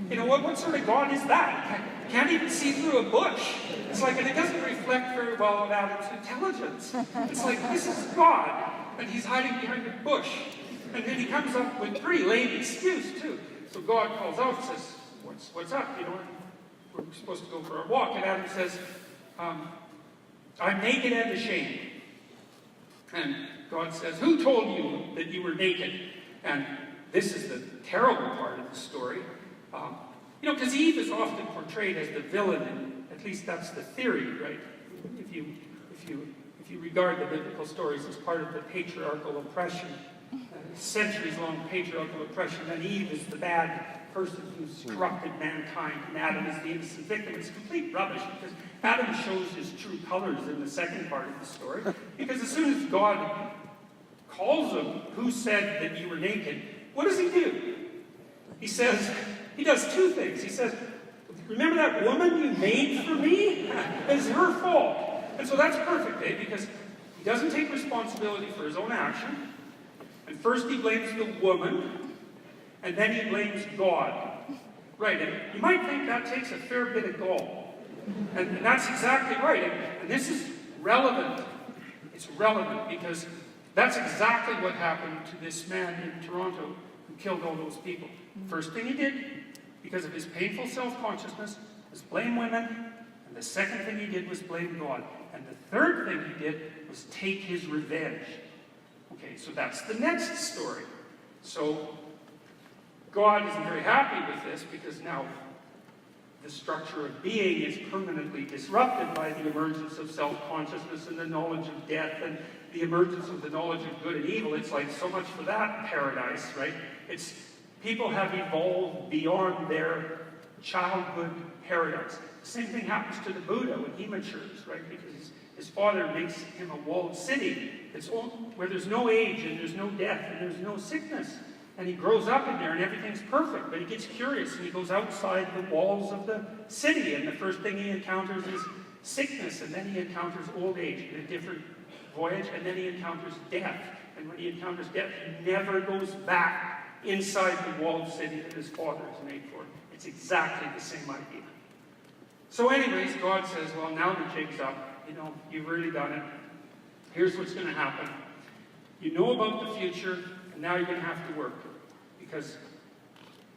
What sort of God is that? You can't even see through a bush. It's like, and it doesn't reflect very well on Adam's intelligence. It's like, this is God, and he's hiding behind a bush. And then he comes up with a pretty lame excuse, too. So God calls out and says, what's up? We're supposed to go for a walk. And Adam says, I'm naked and ashamed. And God says, who told you that you were naked? And this is the terrible part of the story. Because Eve is often portrayed as the villain, and at least that's the theory, right? If you regard the biblical stories as part of the patriarchal oppression, centuries-long patriarchal oppression, then Eve is the bad person who's corrupted mankind, and Adam is the innocent victim. It's complete rubbish, because Adam shows his true colors in the second part of the story. Because as soon as God calls him, who said that you were naked, what does he do? He does two things. He says, remember that woman you made for me? It's her fault. And so that's perfect, because he doesn't take responsibility for his own action. And first he blames the woman, and then he blames God. Right, and you might think that takes a fair bit of gall. And that's exactly right. And this is relevant. It's relevant because that's exactly what happened to this man in Toronto who killed all those people. First thing he did, because of his painful self-consciousness, was blame women. And the second thing he did was blame God. And the third thing he did was take his revenge. Okay, so that's the next story. So God isn't very happy with this because now the structure of being is permanently disrupted by the emergence of self-consciousness and the knowledge of death and the emergence of the knowledge of good and evil. It's like so much for that paradise, right? It's people have evolved beyond their childhood paradise. The same thing happens to the Buddha when he matures, right? Because his father makes him a walled city. It's all, where there's no age and there's no death and there's no sickness. And he grows up in there and everything's perfect, but he gets curious and he goes outside the walls of the city, and the first thing he encounters is sickness, and then he encounters old age in a different voyage, and then he encounters death. And when he encounters death, he never goes back inside the walled city that his father has made for him. It's exactly the same idea. So anyways, God says, well, now the jig's up. You know, you've really done it. Here's what's going to happen. You know about the future, and now you're going to have to work. Because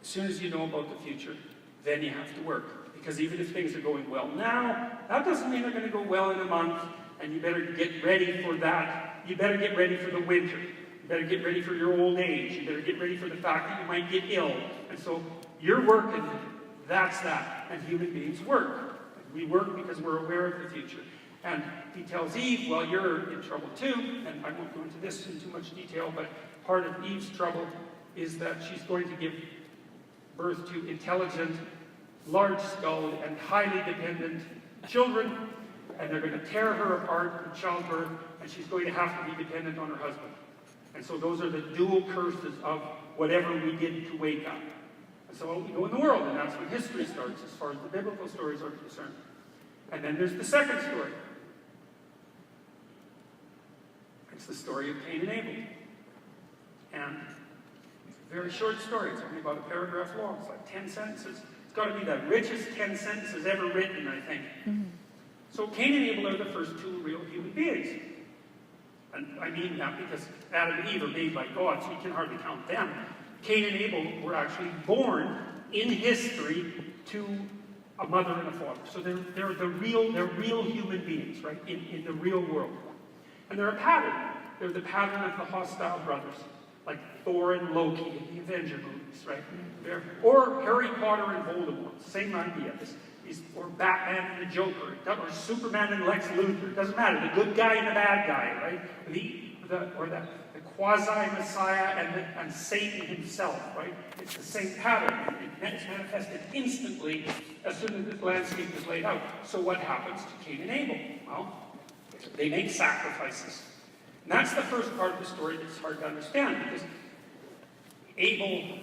as soon as you know about the future, then you have to work. Because even if things are going well now, that doesn't mean they're going to go well in a month, and you better get ready for that. You better get ready for the winter. You better get ready for your old age. You better get ready for the fact that you might get ill. And so you're working, that's that. And human beings work. We work because we're aware of the future. And he tells Eve, well, you're in trouble too. And I won't go into this in too much detail, but part of Eve's trouble is that she's going to give birth to intelligent, large-skulled, and highly dependent children, and they're going to tear her apart in childbirth, and she's going to have to be dependent on her husband. And so those are the dual curses of whatever we did to wake up. And so we go in the world, and that's when history starts, as far as the biblical stories are concerned. And then there's the second story. It's the story of Cain and Abel. And it's a very short story. It's only about a paragraph long. It's like 10 sentences. It's got to be the richest 10 sentences ever written, I think. So Cain and Abel are the first two real human beings. And I mean that because Adam and Eve are made by God, so you can hardly count them. Cain and Abel were actually born in history to a mother and a father. So they're real human beings, right? In the real world. And they're a pattern. They're the pattern of the hostile brothers, like Thor and Loki in the Avenger movies, right? Or Harry Potter and Voldemort, same idea. Or Batman and the Joker, or Superman and Lex Luthor. It doesn't matter. The good guy and the bad guy, right? The quasi-Messiah and Satan himself, right? It's the same pattern. It's manifested instantly as soon as this landscape is laid out. So what happens to Cain and Abel? Well, they make sacrifices. And that's the first part of the story that's hard to understand, because Abel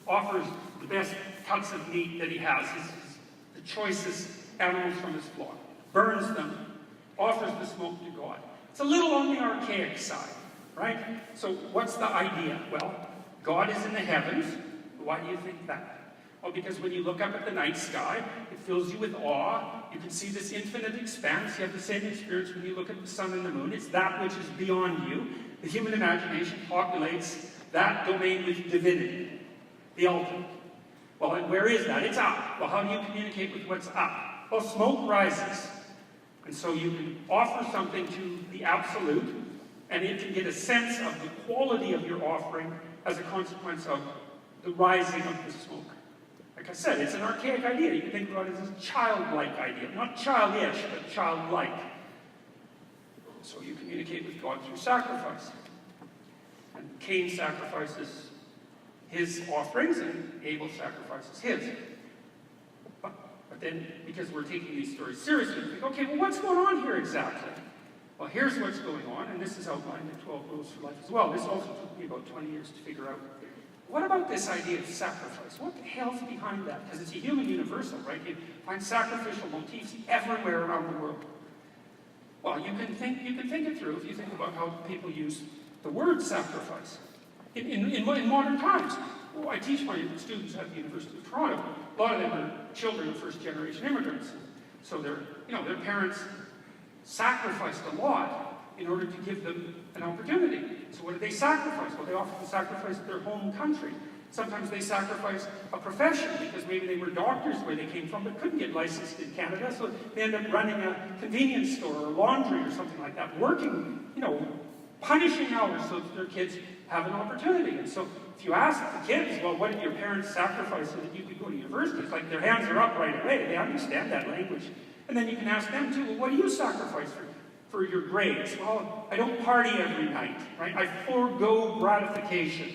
offers the best cuts of meat that he has, the choicest animals from his flock, burns them, offers the smoke to God. It's a little on the archaic side, right? So what's the idea? Well, God is in the heavens. Why do you think that? Well, because when you look up at the night sky, it fills you with awe. You can see this infinite expanse. You have the same experience when you look at the sun and the moon. It's that which is beyond you. The human imagination populates that domain with divinity, the ultimate. Well, and where is that? It's up. Well, how do you communicate with what's up? Well, smoke rises. And so you can offer something to the absolute, and it can get a sense of the quality of your offering as a consequence of the rising of the smoke. Like I said, it's an archaic idea. You can think about it as a childlike idea. Not childish, but childlike. So you communicate with God through sacrifice. And Cain sacrifices his offerings, and Abel sacrifices his. But then, because we're taking these stories seriously, we think, okay, well, what's going on here exactly? Well, here's what's going on, and this is outlined in 12 Rules for Life as well. This also took me about 20 years to figure out. What about this idea of sacrifice? What the hell's behind that? Because it's a human universal, right? You find sacrificial motifs everywhere around the world. Well, you can think it through if you think about how people use the word sacrifice. In modern times, I teach my students at the University of Toronto. A lot of them are children of first-generation immigrants. So their parents sacrificed a lot in order to give them an opportunity. So what did they sacrifice? Well, they often sacrificed their home country. Sometimes they sacrificed a profession because maybe they were doctors where they came from but couldn't get licensed in Canada, so they end up running a convenience store or laundry or something like that, working, punishing hours so that their kids have an opportunity. And so if you ask the kids, well, what did your parents sacrifice so that you could go to university? It's like their hands are up right away. They understand that language. And then you can ask them too, well, what do you sacrifice for your grades? Well, I don't party every night, right? I forego gratification.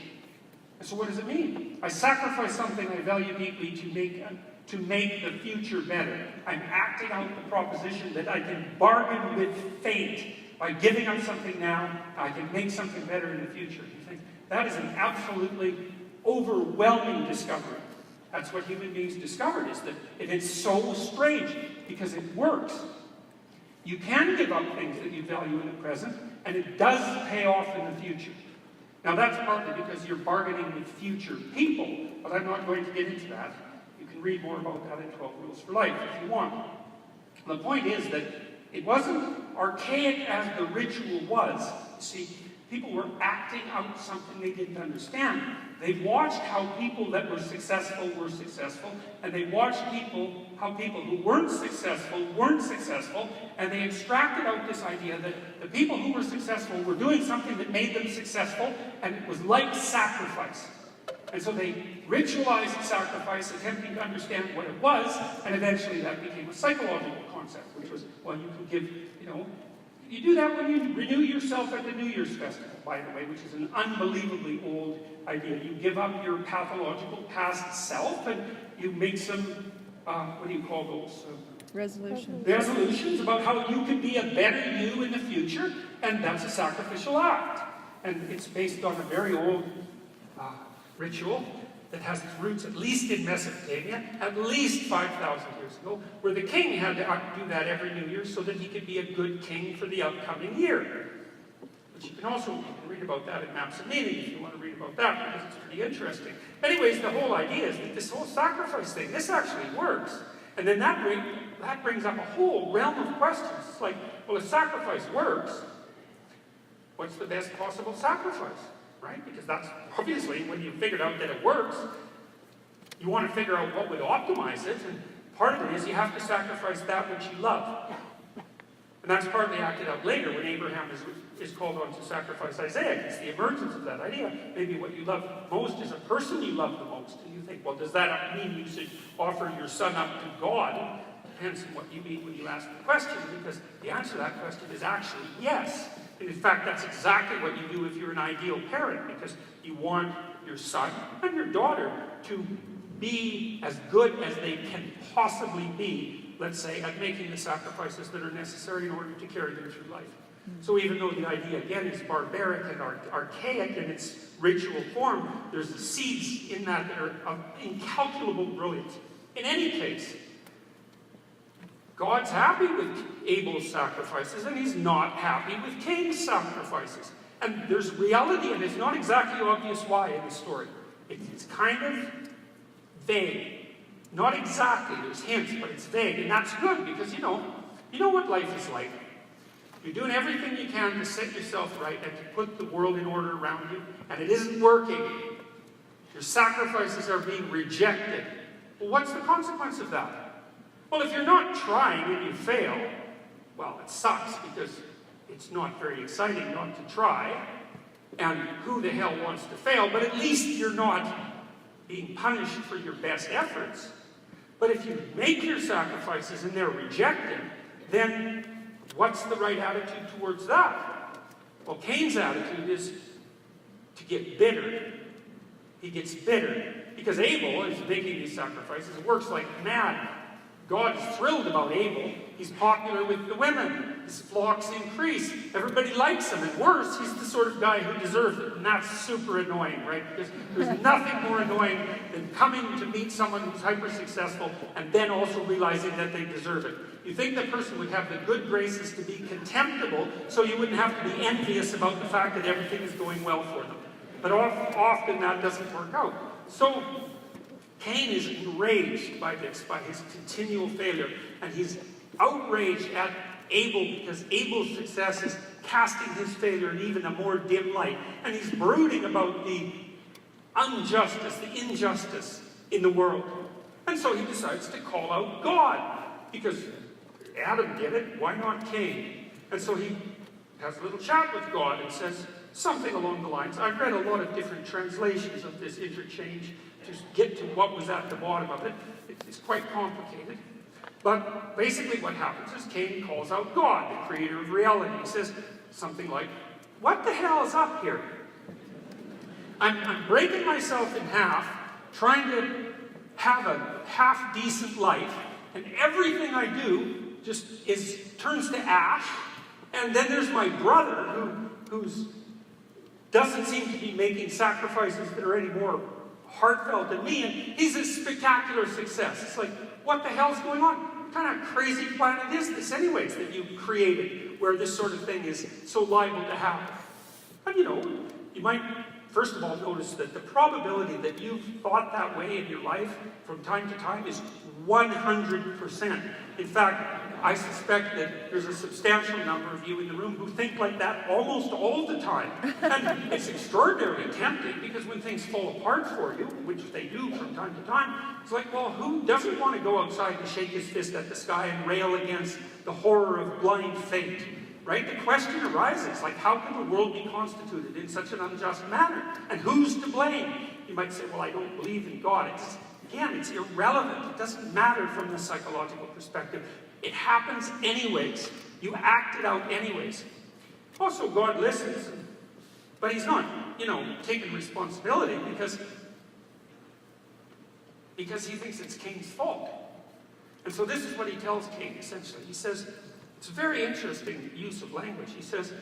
And so what does it mean? I sacrifice something I value deeply to make the future better. I'm acting out the proposition that I can bargain with fate. By giving up something now, I can make something better in the future. You think that is an absolutely overwhelming discovery. That's what human beings discovered, is that it is so strange because it works. You can give up things that you value in the present, and it does pay off in the future. Now that's partly because you're bargaining with future people, but I'm not going to get into that. You can read more about that in 12 Rules for Life if you want. The point is that it wasn't archaic as the ritual was. See, people were acting out something they didn't understand. They watched how people that were successful, and they watched how people who weren't successful, and they extracted out this idea that the people who were successful were doing something that made them successful, and it was like sacrifice. And so they ritualized sacrifice, attempting to understand what it was, and eventually that became a psychological concept, which was, well, you can give, you do that when you renew yourself at the New Year's festival, by the way, which is an unbelievably old idea. You give up your pathological past self, and you make some, what do you call those? Resolutions about how you can be a better you in the future, and that's a sacrificial act. And it's based on a very old ritual that has its roots at least in Mesopotamia, at least 5,000 years ago, where the king had to do that every New Year so that he could be a good king for the upcoming year. Which you can also read about that in Maps and Meaning if you want to read about that, because it's pretty interesting. Anyways, the whole idea is that this whole sacrifice thing, this actually works. And then that brings up a whole realm of questions. It's like, well, if sacrifice works, what's the best possible sacrifice? Right? Because that's obviously, when you've figured out that it works, you want to figure out what would optimize it, and part of it is you have to sacrifice that which you love. And that's partly acted out later when Abraham is called on to sacrifice Isaac. It's the emergence of that idea. Maybe what you love most is a person you love the most. And you think, well, does that mean you should offer your son up to God? Depends on what you mean when you ask the question, because the answer to that question is actually yes. And in fact, that's exactly what you do if you're an ideal parent, because you want your son and your daughter to be as good as they can possibly be, let's say, at making the sacrifices that are necessary in order to carry them through life. So even though the idea, again, is barbaric and archaic in its ritual form, there's seeds in that are of incalculable brilliance. In any case, God's happy with Abel's sacrifices, and he's not happy with Cain's sacrifices. And there's reality, and it's not exactly obvious why in the story. It's kind of vague. Not exactly, there's hints, but it's vague. And that's good, because you know what life is like. You're doing everything you can to set yourself right and to put the world in order around you, and it isn't working. Your sacrifices are being rejected. Well, what's the consequence of that? Well, if you're not trying and you fail, well, it sucks, because it's not very exciting not to try, and who the hell wants to fail? But at least you're not being punished for your best efforts. But if you make your sacrifices and they're rejected, then what's the right attitude towards that? Well, Cain's attitude is to get bitter. He gets bitter because Abel is making these sacrifices, works like mad. God is thrilled about Abel. He's popular with the women. His flocks increase. Everybody likes him. And worse, he's the sort of guy who deserves it. And that's super annoying, right? Because there's nothing more annoying than coming to meet someone who's hyper-successful and then also realizing that they deserve it. You think the person would have the good graces to be contemptible so you wouldn't have to be envious about the fact that everything is going well for them. But often that doesn't work out. So Cain is enraged by this, by his continual failure. And he's outraged at Abel because Abel's success is casting his failure in even a more dim light. And he's brooding about the injustice in the world. And so he decides to call out God. Because Adam did it, why not Cain? And so he has a little chat with God and says something along the lines. I've read a lot of different translations of this interchange to get to what was at the bottom of it. It's quite complicated. But basically what happens is Cain calls out God, the creator of reality. He says something like, what the hell is up here? I'm breaking myself in half, trying to have a half-decent life, and everything I do just turns to ash. And then there's my brother who doesn't seem to be making sacrifices that are any more heartfelt than me, and he's a spectacular success. It's like, what the hell's going on? What kind of crazy planet is this anyways that you created where this sort of thing is so liable to happen? And you might first of all notice that the probability that you've thought that way in your life from time to time is 100%. In fact, I suspect that there's a substantial number of you in the room who think like that almost all the time. And it's extraordinarily tempting because when things fall apart for you, which they do from time to time, it's like, well, who doesn't want to go outside and shake his fist at the sky and rail against the horror of blind fate? Right? The question arises, like, how can the world be constituted in such an unjust manner? And who's to blame? You might say, well, I don't believe in God. Again, it's irrelevant. It doesn't matter from the psychological perspective. It happens anyways. You act it out anyways. Also, God listens, but he's not, taking responsibility because he thinks it's Cain's fault. And so this is what he tells Cain, essentially. He says, it's a very interesting use of language. He says,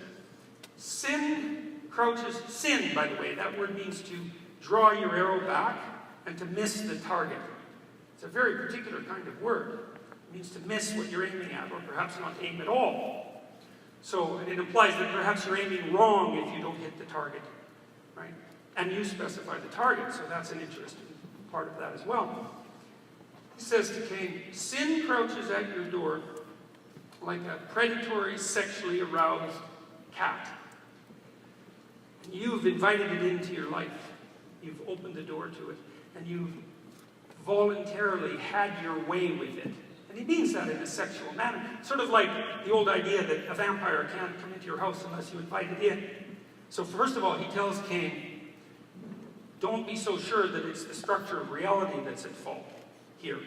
sin, by the way, that word means to draw your arrow back and to miss the target. It's a very particular kind of word. It means to miss what you're aiming at, or perhaps not aim at all. So it implies that perhaps you're aiming wrong if you don't hit the target, right? And you specify the target, so that's an interesting part of that as well. He says to Cain, sin crouches at your door like a predatory, sexually aroused cat. And you've invited it into your life. You've opened the door to it. And you've voluntarily had your way with it. And he means that in a sexual manner. Sort of like the old idea that a vampire can't come into your house unless you invite it in. So first of all, he tells Cain, don't be so sure that it's the structure of reality that's at fault here.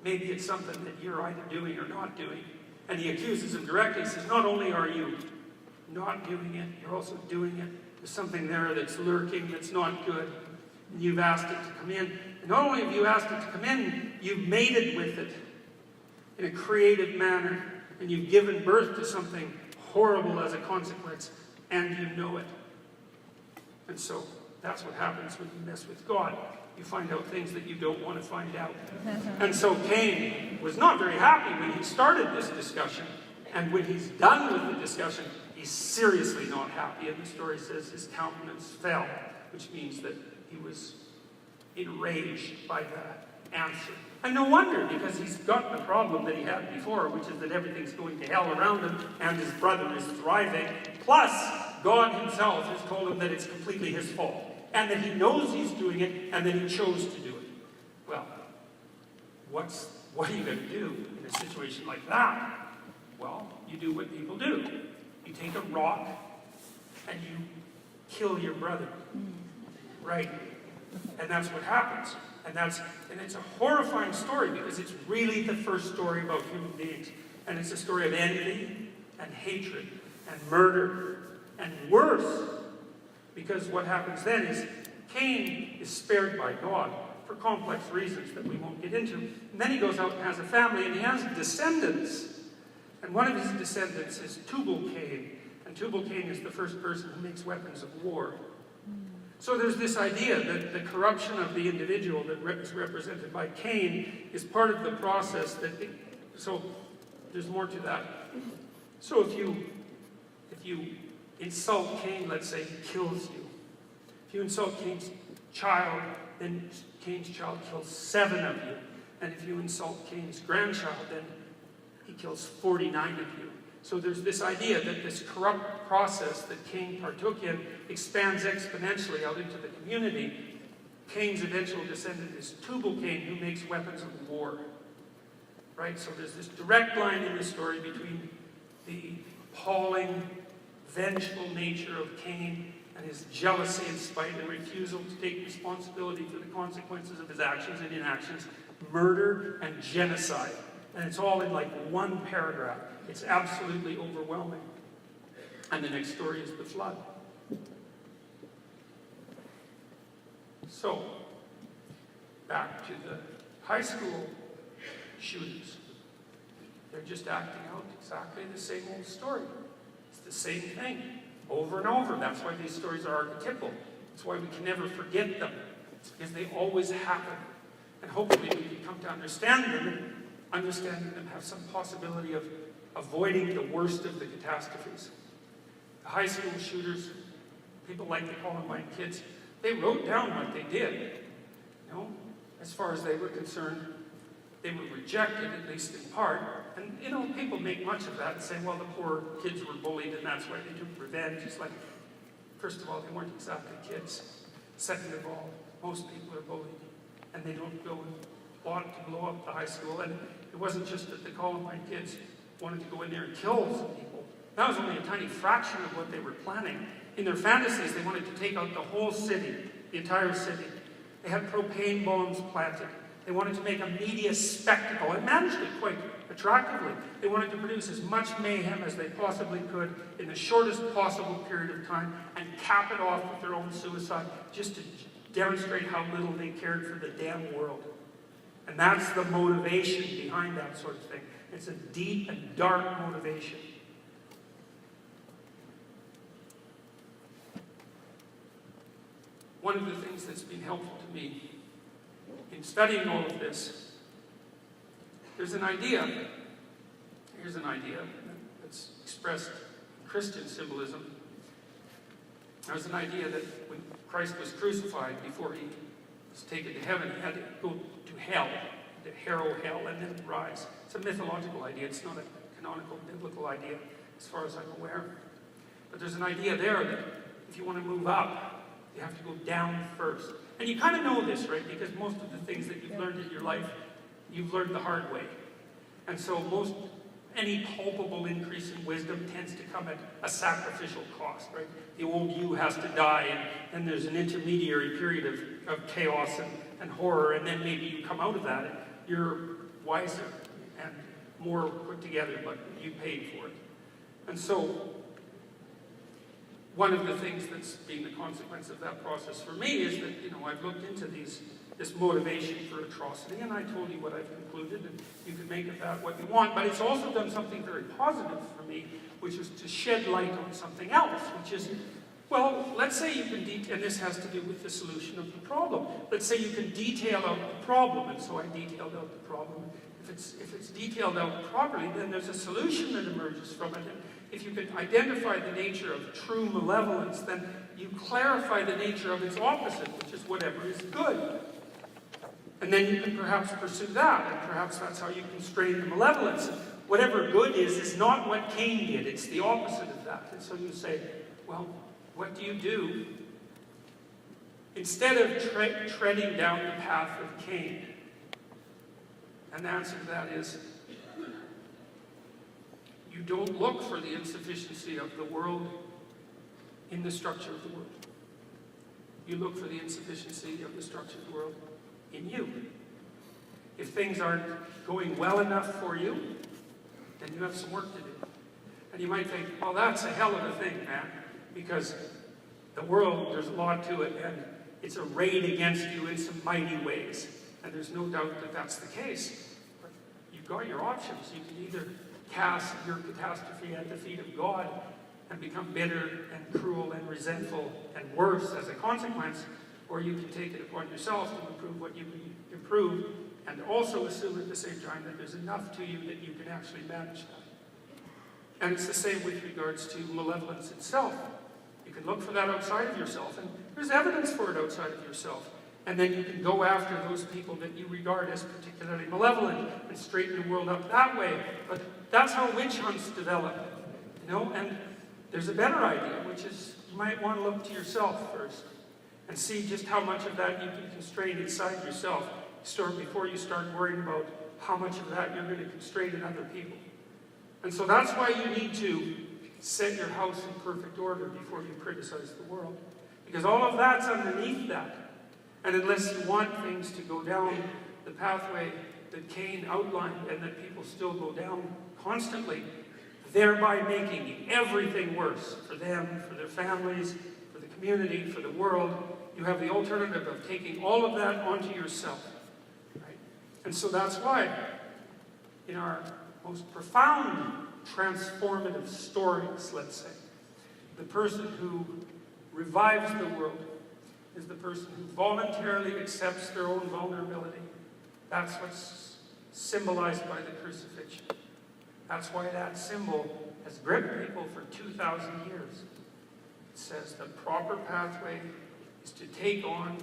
Maybe it's something that you're either doing or not doing. And he accuses him directly. He says, not only are you not doing it, you're also doing it. There's something there that's lurking, that's not good. And you've asked it to come in. And not only have you asked it to come in, you've mated with it in a creative manner. And you've given birth to something horrible as a consequence. And you know it. And so that's what happens when you mess with God. You find out things that you don't want to find out. And so Cain was not very happy when he started this discussion. And when he's done with the discussion, he's seriously not happy. And the story says his countenance fell, which means that he was enraged by the answer. And no wonder, because he's got the problem that he had before, which is that everything's going to hell around him, and his brother is thriving. Plus, God himself has told him that it's completely his fault. And that he knows he's doing it, and that he chose to do it. Well, what are you going to do in a situation like that? Well, you do what people do. You take a rock, and you kill your brother. Right? And that's what happens. And it's a horrifying story, because it's really the first story about human beings. And it's a story of envy, and hatred, and murder, and worse. Because what happens then is Cain is spared by God. for complex reasons that we won't get into. And then he goes out and has a family, and he has descendants. And one of his descendants is Tubal-Cain. And Tubal-Cain is the first person who makes weapons of war. So there's this idea that the corruption of the individual that is represented by Cain is part of the process so there's more to that. So if you insult Cain, let's say, he kills you. If you insult Cain's child, then Cain's child kills 7 of you. And if you insult Cain's grandchild, then he kills 49 of you. So there's this idea that this corrupt process that Cain partook in expands exponentially out into the community. Cain's eventual descendant is Tubal-Cain, who makes weapons of war. Right? So there's this direct line in the story between the appalling, vengeful nature of Cain and his jealousy and spite and refusal to take responsibility for the consequences of his actions and inactions, murder and genocide. And it's all in like one paragraph. It's absolutely overwhelming. And the next story is the flood. So, back to the high school shooters. They're just acting out exactly the same old story. It's the same thing, over and over. That's why these stories are archetypal. That's why we can never forget them. It's because they always happen. And hopefully we can come to understand them, and understanding them have some possibility of avoiding the worst of the catastrophes. The high school shooters, people like to Columbine kids, they wrote down what they did. You know, as far as they were concerned, they were rejected, at least in part. And, you know, people make much of that and say, well, the poor kids were bullied and that's why they took revenge. It's like, first of all, they weren't exactly kids. Second of all, most people are bullied and they don't go and plot to blow up the high school. And it wasn't just that the Columbine kids wanted to go in there and kill some people. That was only a tiny fraction of what they were planning. In their fantasies, they wanted to take out the whole city, the entire city. They had propane bombs planted. They wanted to make a media spectacle and managed it quite attractively. They wanted to produce as much mayhem as they possibly could in the shortest possible period of time and cap it off with their own suicide just to demonstrate how little they cared for the damn world. And that's the motivation behind that sort of thing. It's a deep and dark motivation. One of the things that's been helpful to me in studying all of this, there's an idea, here's an idea that's expressed in Christian symbolism. There's an idea that when Christ was crucified, before he was taken to heaven, he had to go to hell, to harrow hell, and then rise. It's a mythological idea. It's not a canonical biblical idea, as far as I'm aware. But there's an idea there that if you want to move up, you have to go down first. And you kind of know this, right? Because most of the things that you've learned in your life, you've learned the hard way. And so any palpable increase in wisdom tends to come at a sacrificial cost, right? The old you has to die, and then there's an intermediary period of chaos and horror, and then maybe you come out of that, and you're wiser and more put together, but you paid for it. And so, one of the things that's been the consequence of that process for me is that, you know, I've looked into this motivation for atrocity, and I told you what I've concluded, and you can make of that what you want, but it's also done something very positive for me, which is to shed light on something else, which is, well, let's say you can and this has to do with the solution of the problem. Let's say you can detail out the problem, and so I detailed out the problem. If it's detailed out properly, then there's a solution that emerges from it. And if you can identify the nature of true malevolence, then you clarify the nature of its opposite, which is whatever is good. And then you can perhaps pursue that, and perhaps that's how you constrain the malevolence. Whatever good is not what Cain did, it's the opposite of that. And so you say, well, what do? Instead of treading down the path of Cain, and the answer to that is, you don't look for the insufficiency of the world in the structure of the world. You look for the insufficiency of the structure of the world in you. If things aren't going well enough for you, then you have some work to do. And you might think, well, that's a hell of a thing, man, because the world, there's a lot to it, and it's arrayed against you in some mighty ways. And there's no doubt that that's the case. But you've got your options. You can either cast your catastrophe at the feet of God and become bitter and cruel and resentful and worse as a consequence, or you can take it upon yourself to improve what you can improve, and also assume at the same time that there's enough to you that you can actually manage that. And it's the same with regards to malevolence itself. You can look for that outside of yourself, and there's evidence for it outside of yourself. And then you can go after those people that you regard as particularly malevolent and straighten the world up that way. But that's how witch hunts develop, you know? And there's a better idea, which is you might want to look to yourself first and see just how much of that you can constrain inside yourself before you start worrying about how much of that you're going to constrain in other people. And so that's why you need to set your house in perfect order before you criticize the world. Because all of that's underneath that. And unless you want things to go down the pathway that Cain outlined and that people still go down constantly, thereby making everything worse for them, for their families, for the community, for the world, you have the alternative of taking all of that onto yourself. Right? And so that's why in our most profound transformative stories, let's say, the person who revives the world is the person who voluntarily accepts their own vulnerability. That's what's symbolized by the crucifixion. That's why that symbol has gripped people for 2,000 years. It says the proper pathway is to take on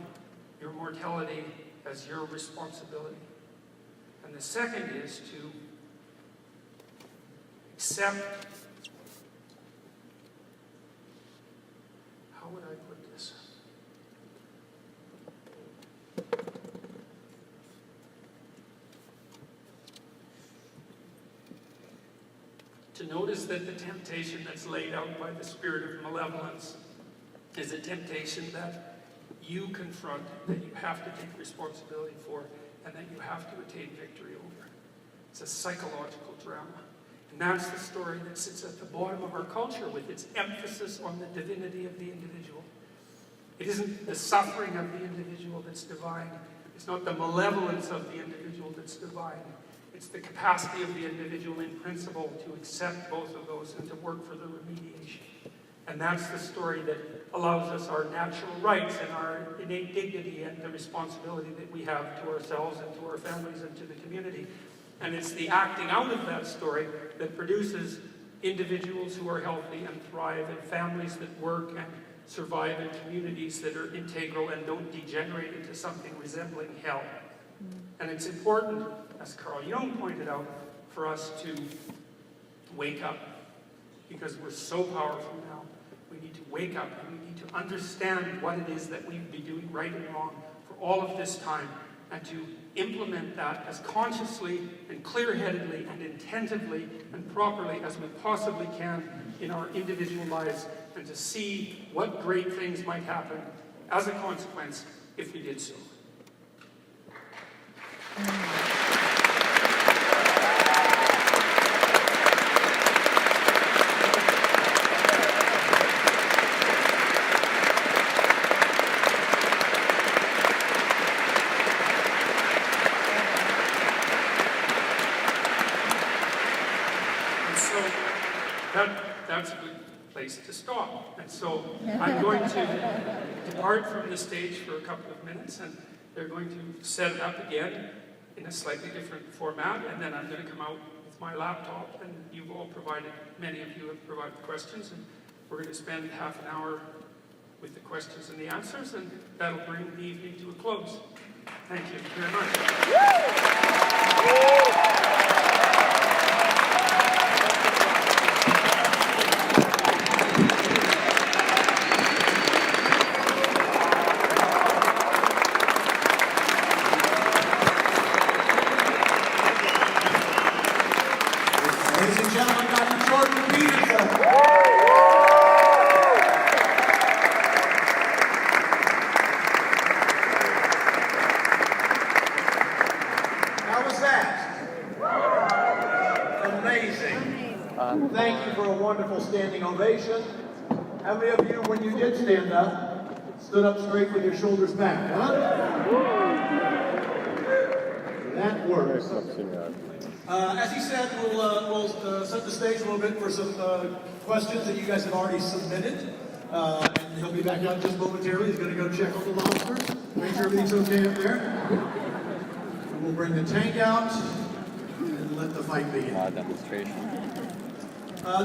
your mortality as your responsibility. And the second is to accept, how would I put this? To notice that the temptation that's laid out by the spirit of malevolence is a temptation that you confront, that you have to take responsibility for, and that you have to attain victory over. It's a psychological drama. And that's the story that sits at the bottom of our culture with its emphasis on the divinity of the individual. It isn't the suffering of the individual that's divine. It's not the malevolence of the individual that's divine. It's the capacity of the individual in principle to accept both of those and to work for the remediation. And that's the story that allows us our natural rights and our innate dignity and the responsibility that we have to ourselves and to our families and to the community. And it's the acting out of that story that produces individuals who are healthy and thrive, and families that work and survive, in communities that are integral and don't degenerate into something resembling hell. And it's important, as Carl Jung pointed out, for us to wake up, because we're so powerful now. We need to wake up and we need to understand what it is that we've been doing right and wrong for all of this time, and to implement that as consciously and clear-headedly and intentively and properly as we possibly can in our individual lives, and to see what great things might happen as a consequence if we did so. That's a good place to stop. And so I'm going to depart from the stage for a couple of minutes, and they're going to set it up again in a slightly different format, and then I'm going to come out with my laptop, and you've all provided, many of you have provided questions, and we're going to spend half an hour with the questions and the answers, and that'll bring the evening to a close. Thank you very much. Ladies and gentlemen, Dr. Peterson. How was that? Amazing. Thank you for a wonderful standing ovation. How many of you, when you did stand up, Stood up straight with your shoulders back, huh? That works. As he said, we'll set the stage a little bit for some questions that you guys have already submitted. And he'll be back out just momentarily. He's going to go check on the lobsters, make sure everything's okay up there. And we'll bring the tank out and let the fight begin. Demonstration.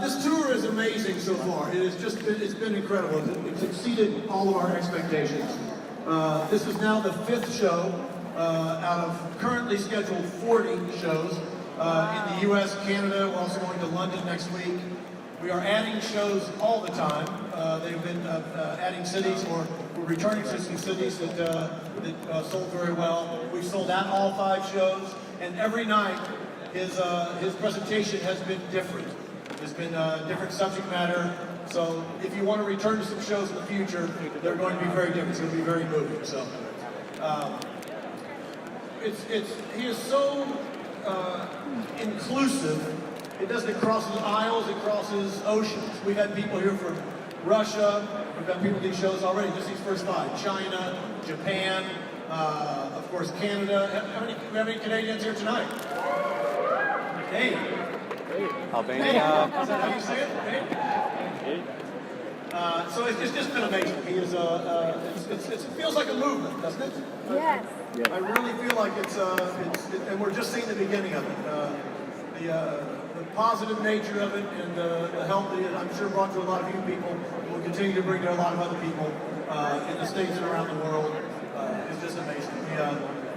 This tour is amazing so far. It's been incredible. It's exceeded all of our expectations. This is now the 5th show out of currently scheduled 40 shows in the U.S., Canada. We're also going to London next week. We are adding shows all the time. They've been adding cities, or we're returning to some cities that sold very well. We've sold out all 5 shows, and every night his presentation has been different. There's been different subject matter, so if you want to return to some shows in the future, they're going to be very different. It's going to be very moving. So, he is so inclusive. It crosses aisles, it crosses oceans. We've had people here from Russia. We've had people do shows already. Just these first 5: China, Japan, of course Canada. We have any Canadians here tonight? Hey. Albania. Hey. Is that how you say it? Hey. So it's just been amazing. He is it feels like a movement, doesn't it? Yes. I really feel like and we're just seeing the beginning of it. The positive nature of it and the help that I'm sure brought to a lot of you people will continue to bring to a lot of other people in the States and around the world. It's just amazing.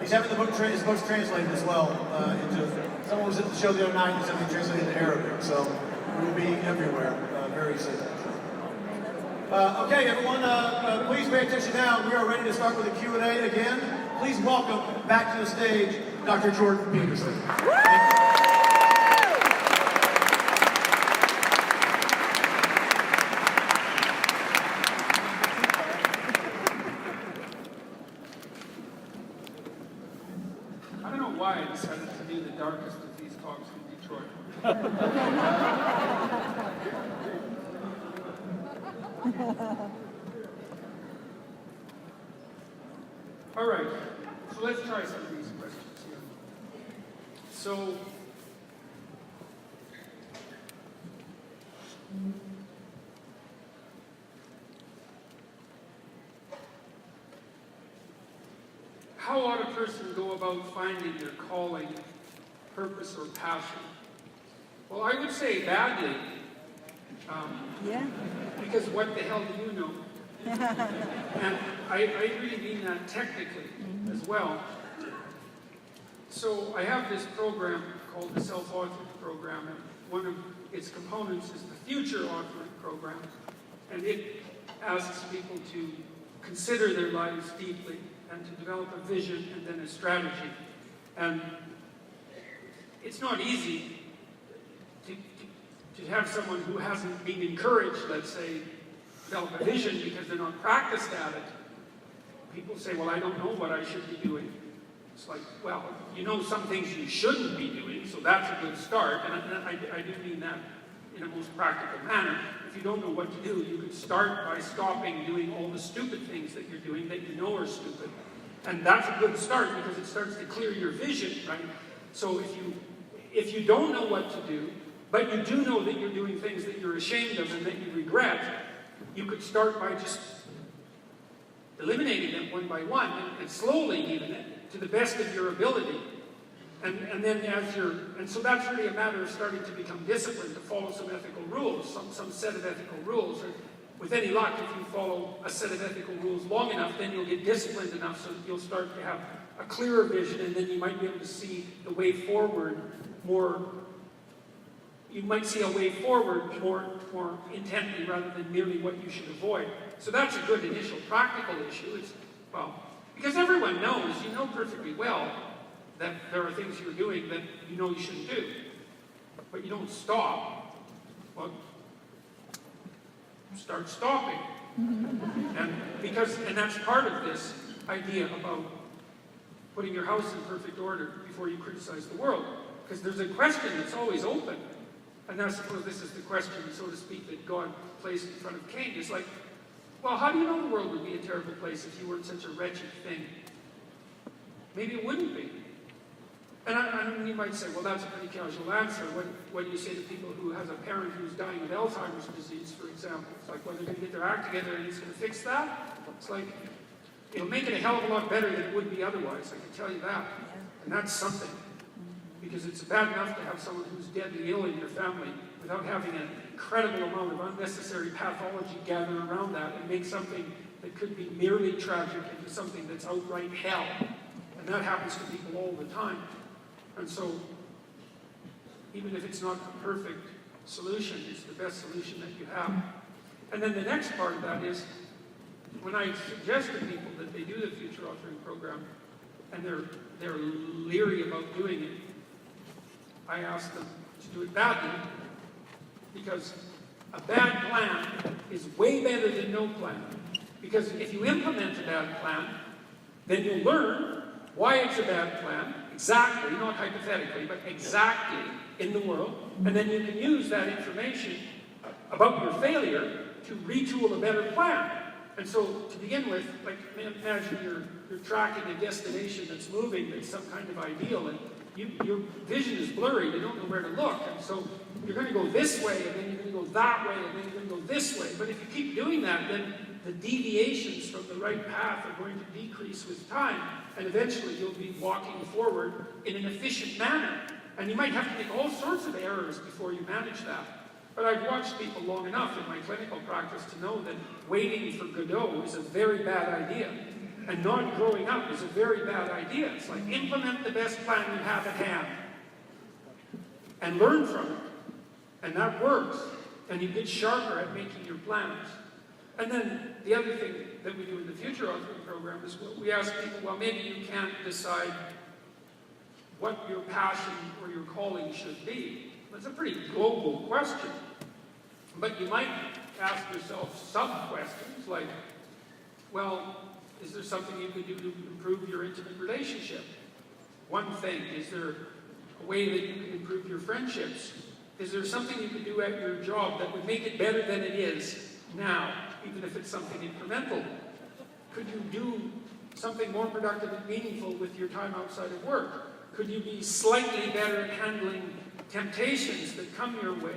He's having his books translated as well someone was at the show the other night and he's having it translated into Arabic, so we'll be everywhere very soon. Okay, everyone, please pay attention now. We are ready to start with the Q&A again. Please welcome back to the stage Dr. Jordan Peterson. I don't know why I decided to do the darkest of these talks in Detroit. All right, so let's try some of these questions here. So, how ought a person go about finding their calling, purpose, or passion? Well, I would say badly. Yeah. Because what the hell do you know? And I really mean that technically as well. So I have this program called the Self-Authoring Program, and one of its components is the Future Authoring Program. And it asks people to consider their lives deeply and to develop a vision and then a strategy. And it's not easy to have someone who hasn't been encouraged, let's say, develop a vision because they're not practiced at it. People say, well, I don't know what I should be doing. It's like, well, you know some things you shouldn't be doing, so that's a good start. And I do mean that in a most practical manner. If you don't know what to do, you could start by stopping doing all the stupid things that you're doing that you know are stupid. And that's a good start because it starts to clear your vision, right? So if you don't know what to do, but you do know that you're doing things that you're ashamed of and that you regret, you could start by just eliminating them one by one and slowly even to the best of your ability. And then and so that's really a matter of starting to become disciplined, to follow some ethical rules, some set of ethical rules. And with any luck, if you follow a set of ethical rules long enough, then you'll get disciplined enough so that you'll start to have a clearer vision, and then you might be able to see the way forward more. You might see a way forward more intently rather than merely what you should avoid. So that's a good initial practical issue. Because everyone knows, you know perfectly well that there are things you're doing that you know you shouldn't do. But you don't stop. Well, start stopping. And that's part of this idea about putting your house in perfect order before you criticize the world. Because there's a question that's always open. And I suppose this is the question, so to speak, that God placed in front of Cain. It's like, Well, how do you know the world would be a terrible place if you weren't such a wretched thing? Maybe it wouldn't be. And you might say, well, that's a pretty casual answer. What do you say to people who has a parent who's dying of Alzheimer's disease, for example? It's like, well, they're going to get their act together and he's going to fix that? It's like, it'll make it a hell of a lot better than it would be otherwise, I can tell you that. And that's something. Because it's bad enough to have someone who's deadly ill in your family without having an incredible amount of unnecessary pathology gather around that and make something that could be merely tragic into something that's outright hell. And that happens to people all the time. And so, even if it's not the perfect solution, it's the best solution that you have. And then the next part of that is, when I suggest to people that they do the future authoring program, and they're leery about doing it, I ask them to do it badly, because a bad plan is way better than no plan. Because if you implement a bad plan, then you'll learn why it's a bad plan, exactly, not hypothetically, but exactly in the world, and then you can use that information about your failure to retool a better plan. And so, to begin with, like, imagine you're tracking a destination that's moving, that's some kind of ideal, and your vision is blurry, you don't know where to look, and so you're going to go this way, and then you're going to go that way, and then you're going to go this way. But if you keep doing that, then the deviations from the right path are going to decrease with time, and eventually you'll be walking forward in an efficient manner. And you might have to make all sorts of errors before you manage that. But I've watched people long enough in my clinical practice to know that waiting for Godot is a very bad idea. And not growing up is a very bad idea. It's like, implement the best plan you have at hand. And learn from it. And that works. And you get sharper at making your plans. And then the other thing that we do in the future authoring program is we ask people, well, maybe you can't decide what your passion or your calling should be. It's a pretty global question. But you might ask yourself sub-questions like, well, is there something you could do to improve your intimate relationship? One thing, is there a way that you can improve your friendships? Is there something you could do at your job that would make it better than it is now, even if it's something incremental? Could you do something more productive and meaningful with your time outside of work? Could you be slightly better at handling temptations that come your way?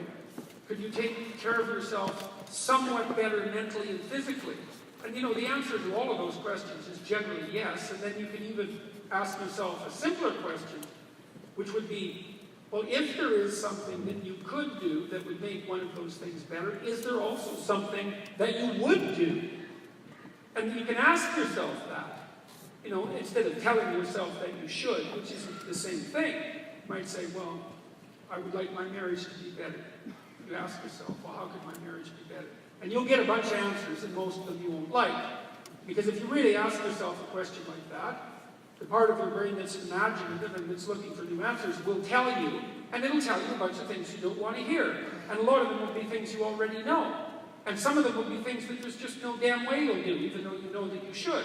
Could you take care of yourself somewhat better mentally and physically? And you know, the answer to all of those questions is generally yes, and then you can even ask yourself a simpler question, which would be, well, if there is something that you could do that would make one of those things better, is there also something that you would do? And you can ask yourself that, you know, instead of telling yourself that you should, which isn't the same thing. You might say, well, I would like my marriage to be better. You ask yourself, well, how could my marriage be better? And you'll get a bunch of answers, and most of them you won't like. Because if you really ask yourself a question like that, the part of your brain that's imaginative and that's looking for new answers will tell you, and it'll tell you a bunch of things you don't want to hear. And a lot of them will be things you already know. And some of them will be things that there's just no damn way you'll do, even though you know that you should.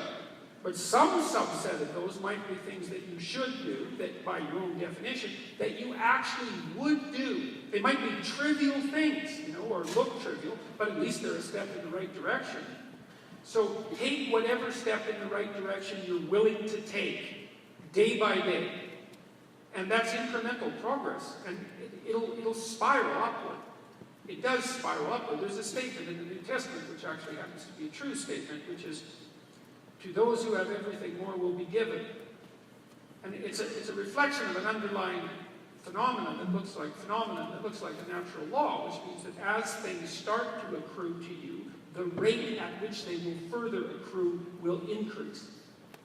But some subset of those might be things that you should do, that by your own definition, that you actually would do. They might be trivial things, you know, or look trivial, but at least they're a step in the right direction. So take whatever step in the right direction you're willing to take, day by day. And that's incremental progress. And it'll spiral upward. It does spiral upward. There's a statement in the New Testament, which actually happens to be a true statement, which is, to those who have everything, more will be given. And it's a reflection of an underlying phenomenon that looks like a natural law, which means that as things start to accrue to you, the rate at which they will further accrue will increase.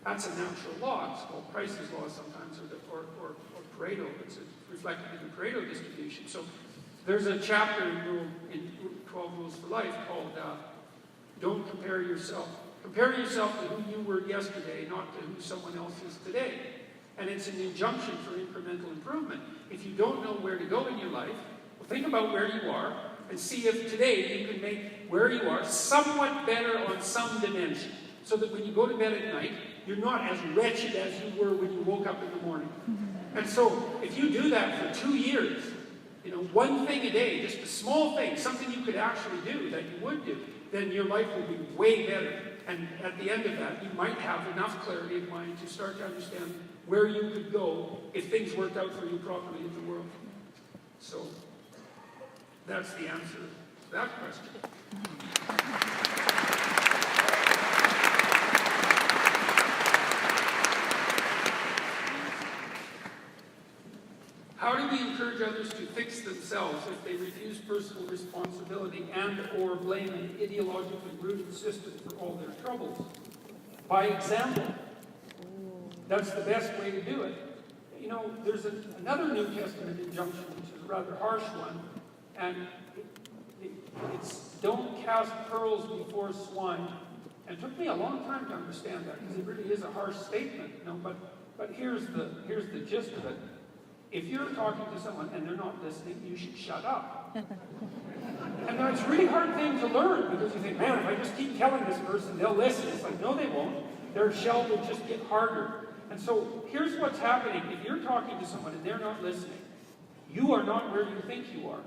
That's a natural law. It's called Price's law sometimes, or Pareto. It's reflected in the Pareto distribution. So there's a chapter in 12 Rules for Life called Don't Compare Yourself. Compare yourself to who you were yesterday, not to who someone else is today. And it's an injunction for incremental improvement. If you don't know where to go in your life, well, think about where you are and see if today you can make where you are somewhat better on some dimension. So that when you go to bed at night, you're not as wretched as you were when you woke up in the morning. And so if you do that for 2 years, one thing a day, just a small thing, something you could actually do that you would do, then your life will be way better. And at the end of that, you might have enough clarity of mind to start to understand where you could go if things worked out for you properly in the world. So that's the answer to that question. How do we encourage others to fix themselves if they refuse personal responsibility and or blame an ideologically rooted system for all their troubles? By example. That's the best way to do it. There's another New Testament injunction, which is a rather harsh one, and it's don't cast pearls before swine. And it took me a long time to understand that, because it really is a harsh statement, but here's the gist of it. If you're talking to someone and they're not listening, you should shut up. And now it's a really hard thing to learn, because you think, man, if I just keep telling this person, they'll listen. It's like, no, they won't. Their shell will just get harder. And so here's what's happening. If you're talking to someone and they're not listening, you are not where you think you are.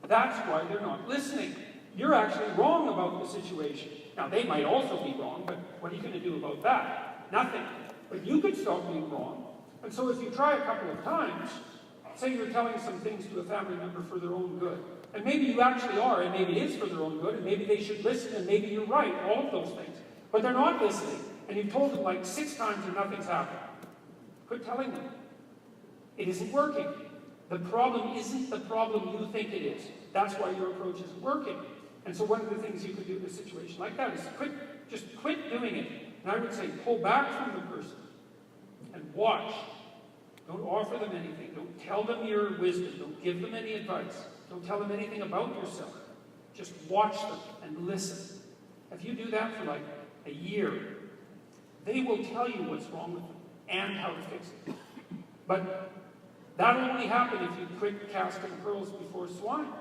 That's why they're not listening. You're actually wrong about the situation. Now, they might also be wrong, but what are you going to do about that? Nothing. But you could stop being wrong. And so if you try a couple of times, say you're telling some things to a family member for their own good, and maybe you actually are, and maybe it is for their own good, and maybe they should listen, and maybe you're right, all of those things. But they're not listening, and you've told them like 6 times and nothing's happened. Quit telling them. It isn't working. The problem isn't the problem you think it is. That's why your approach isn't working. And so one of the things you could do in a situation like that is just quit doing it. And I would say pull back from the person and watch. Don't offer them anything. Don't tell them your wisdom. Don't give them any advice. Don't tell them anything about yourself. Just watch them and listen. If you do that for like a year, they will tell you what's wrong with them and how to fix it. But that'll only happen if you quit casting pearls before swine.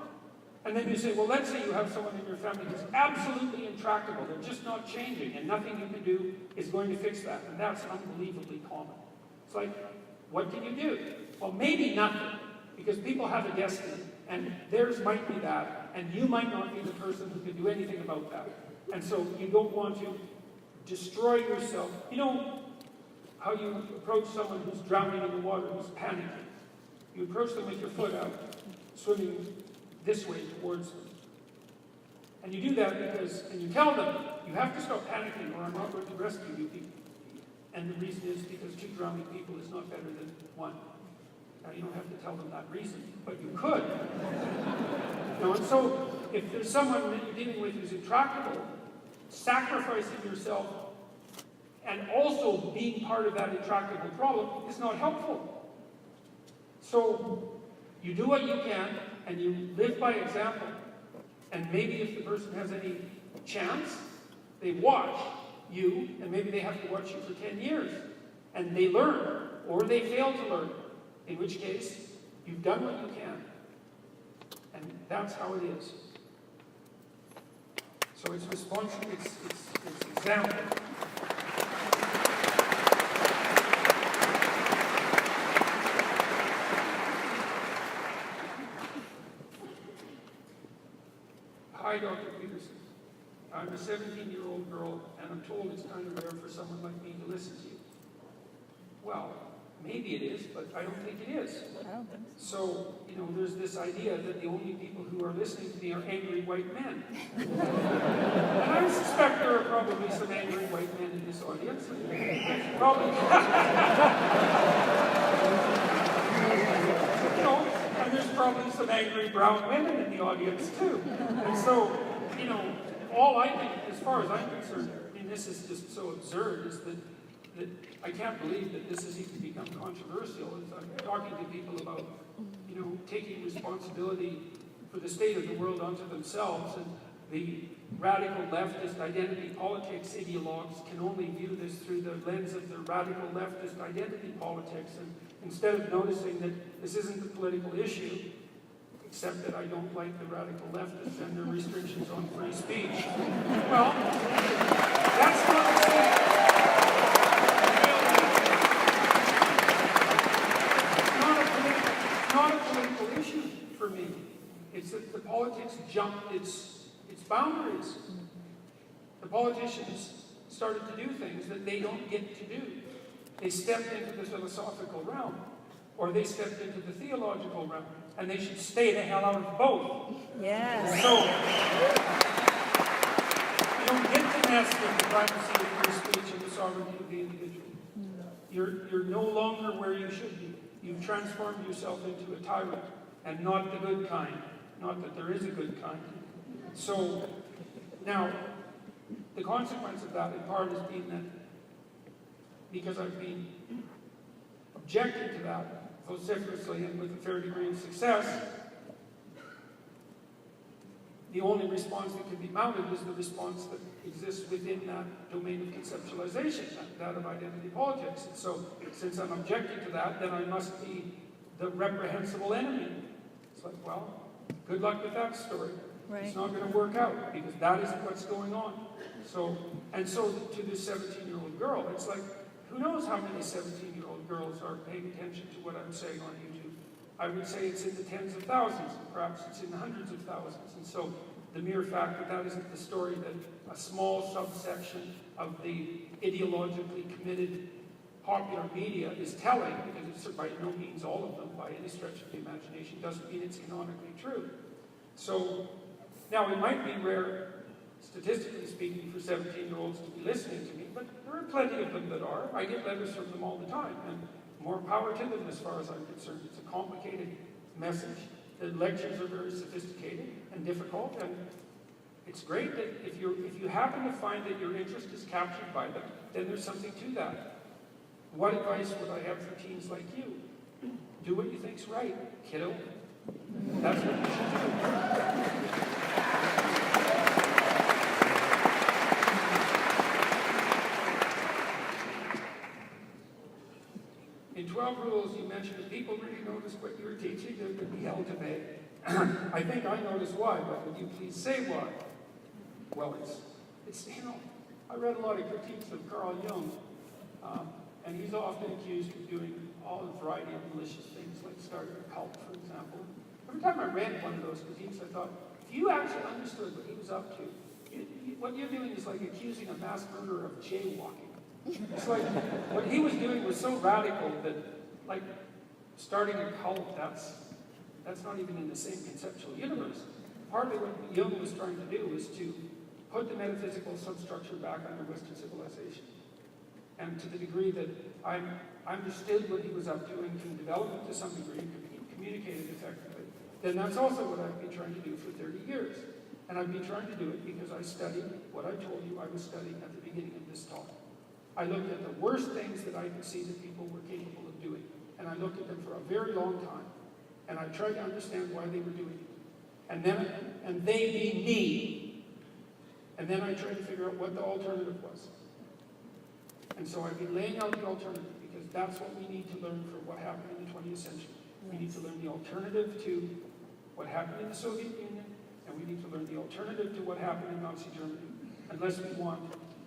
And then you say, well, let's say you have someone in your family who's absolutely intractable. They're just not changing, and nothing you can do is going to fix that. And that's unbelievably common. It's like, what can you do? Well, maybe nothing, because people have a destiny, and theirs might be that, and you might not be the person who can do anything about that. And so you don't want to destroy yourself. You know how you approach someone who's drowning in the water, who's panicking? You approach them with your foot out, swimming this way towards them. And you do that because, and you tell them, you have to stop panicking or I'm not going to rescue you people. And the reason is because 2 drowning people is not better than 1. Now, you don't have to tell them that reason, but you could. And so, if there's someone that you're dealing with who's intractable, sacrificing yourself and also being part of that intractable problem is not helpful. So, you do what you can, and you live by example. And maybe if the person has any chance, they watch you, and maybe they have to watch you for 10 years. And they learn, or they fail to learn. In which case, you've done what you can. And that's how it is. So it's responsible, it's example. Hi, Dr. Peterson. I'm a 17-year-old girl, and I'm told it's kind of rare for someone like me to listen to you. Well, maybe it is, but I don't think it is. I don't think So, there's this idea that the only people who are listening to me are angry white men. And I suspect there are probably some angry white men in this audience. Probably. And there's probably some angry brown women in the audience too. And so, all I think, as far as I'm concerned, this is just so absurd, is that I can't believe that this has even become controversial. I'm talking to people about, taking responsibility for the state of the world onto themselves, and the radical leftist identity politics ideologues can only view this through the lens of the radical leftist identity politics, and instead of noticing that this isn't a political issue, except that I don't like the radical leftists and their restrictions on free speech. Well, that's not the same. It's not a political issue for me. its boundaries. The politicians started to do things that they don't get to do. They stepped into the philosophical realm, or they stepped into the theological realm, and they should stay the hell out of both. Yes. So, you don't get to mess with the privacy of free speech and the sovereignty of the individual. You're no longer where you should be. You've transformed yourself into a tyrant, and not the good kind. Not that there is a good kind. So, now, the consequence of that, in part, has been that because I've been objecting to that vociferously and with a fair degree of success, the only response that can be mounted is the response that exists within that domain of conceptualization, that of identity politics. And so, since I'm objecting to that, then I must be the reprehensible enemy. It's like, well, good luck with that story. Right. It's not going to work out, because that isn't what's going on. So to this 17-year-old girl, it's like, who knows how many 17-year-old girls are paying attention to what I'm saying on YouTube. I would say it's in the tens of thousands, and perhaps it's in the hundreds of thousands. And so the mere fact that that isn't the story that a small subsection of the ideologically committed popular media is telling, because it's by no means all of them, by any stretch of the imagination, doesn't mean it's canonically true. So, now it might be rare, statistically speaking, for 17-year-olds to be listening to me, but there are plenty of them that are. I get letters from them all the time, and more power to them as far as I'm concerned. It's a complicated message. The lectures are very sophisticated and difficult, and it's great that if you happen to find that your interest is captured by them, then there's something to that. What advice would I have for teens like you? Do what you think's right, kiddo. That's what you should do. In 12 Rules, you mentioned that people really noticed what you were teaching, they're going to be held to pay. I think I noticed why, but would you please say why? Well, it's I read a lot of critiques of Carl Jung, and he's often accused of doing all a variety of malicious things, like starting a cult, for example. Every time I read one of those critiques, I thought, if you actually understood what he was up to, what you're doing is like accusing a mass murderer of jaywalking. It's like, what he was doing was so radical that, like, starting a cult, that's not even in the same conceptual universe. Partly what Jung was trying to do was to put the metaphysical substructure back under Western civilization. And to the degree that I understood what he was up to and can develop it to some degree and can communicate it effectively, then that's also what I've been trying to do for 30 years. And I've been trying to do it because I studied what I told you I was studying at the beginning of this talk. I looked at the worst things that I could see that people were capable of doing. And I looked at them for a very long time. And I tried to understand why they were doing it. And they being me. And then I tried to figure out what the alternative was. And so I've been laying out the alternative, because that's what we need to learn for what happened in the 20th century. We need to learn the alternative to what happened in the Soviet Union, and we need to learn the alternative to what happened in Nazi Germany, unless we want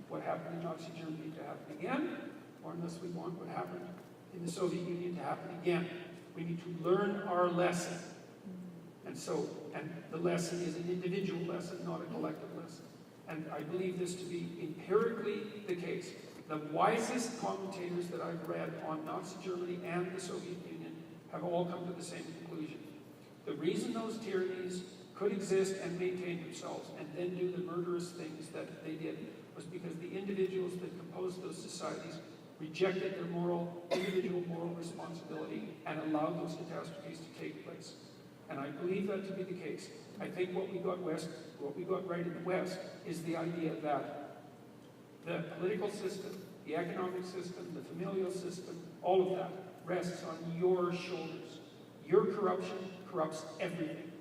what happened in Nazi Germany to happen again, or unless we want what happened in the Soviet Union to happen again. We need to learn our lesson. And the lesson is an individual lesson, not a collective lesson. And I believe this to be empirically the case. The wisest commentators that I've read on Nazi Germany and the Soviet Union have all come to the same conclusion. The reason those tyrannies could exist and maintain themselves and then do the murderous things that they did was because the individuals that composed those societies rejected their individual moral responsibility and allowed those catastrophes to take place. And I believe that to be the case. I think what we got right in the West is the idea that the political system, the economic system, the familial system, all of that rests on your shoulders. Your corruption corrupts everything.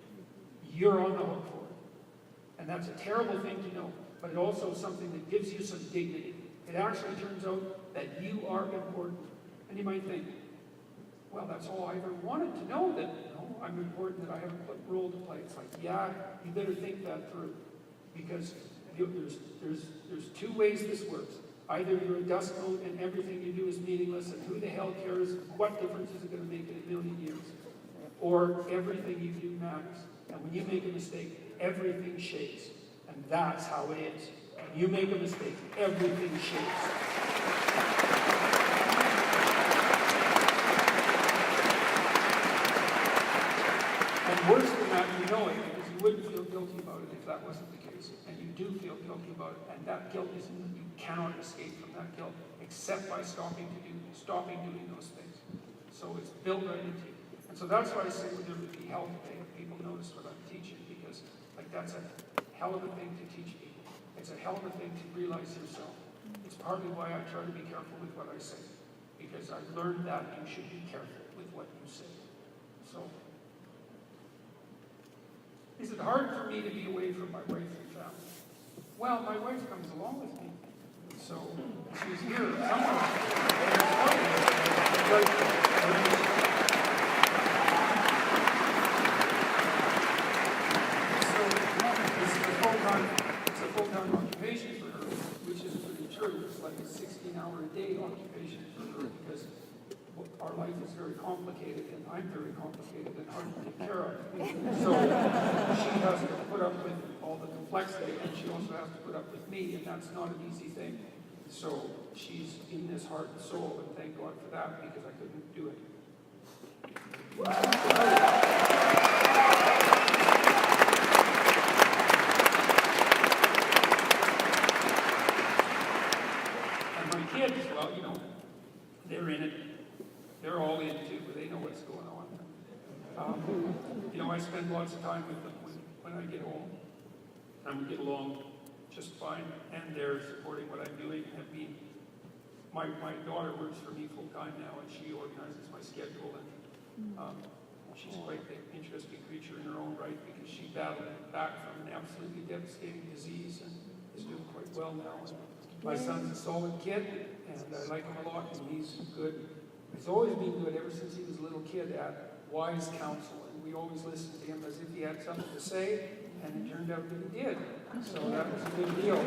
You're on the hook for it. And that's a terrible thing to know, but it also is something that gives you some dignity. It actually turns out that you are important. And you might think, well, that's all I ever wanted to know, that I'm important, that I have a role to play. It's like, yeah, you better think that through, because there's two ways this works. Either you're a dust mote and everything you do is meaningless, and who the hell cares? What difference is it going to make in a million years? Or everything you do matters. And when you make a mistake, everything shakes. And that's how it is. When you make a mistake, everything shakes. And worse than that, you know it, because you wouldn't feel guilty about it if that wasn't the case. And you do feel guilty about it, and that guilt isn't, you cannot escape from that guilt, except by stopping doing those things. So it's built right into you. And so that's why I say there would be help if people notice what I'm teaching, because like that's a hell of a thing to teach people. It's a hell of a thing to realize yourself. It's partly why I try to be careful with what I say, because I've learned that you should be careful with what you say. So, is it hard for me to be away from my wife and family? Well, my wife comes along with me, so she's here somewhere. So it's a full-time occupation for her, which is pretty true. It's like a 16-hour-a-day occupation for her, because our life is very complicated, and I'm very complicated and hard to take care of. So she has to put up with all the complexity, and she also has to put up with me, and that's not an easy thing. So she's in this heart and soul, and thank God for that, because I couldn't do it. And my kids, well, you know, they're in it. They're all in too, but they know what's going on. You know, I spend lots of time with them when I get home, and we get along just fine, and they're supporting what I'm doing. I mean, my daughter works for me full time now, and she organizes my schedule, and she's quite an interesting creature in her own right, because she battled back from an absolutely devastating disease and is doing quite well now. And my son's a solid kid, and I like him a lot, and he's good. He's always been good ever since he was a little kid at wise counsel, and we always listened to him as if he had something to say, and it turned out that he did. So that was a big deal.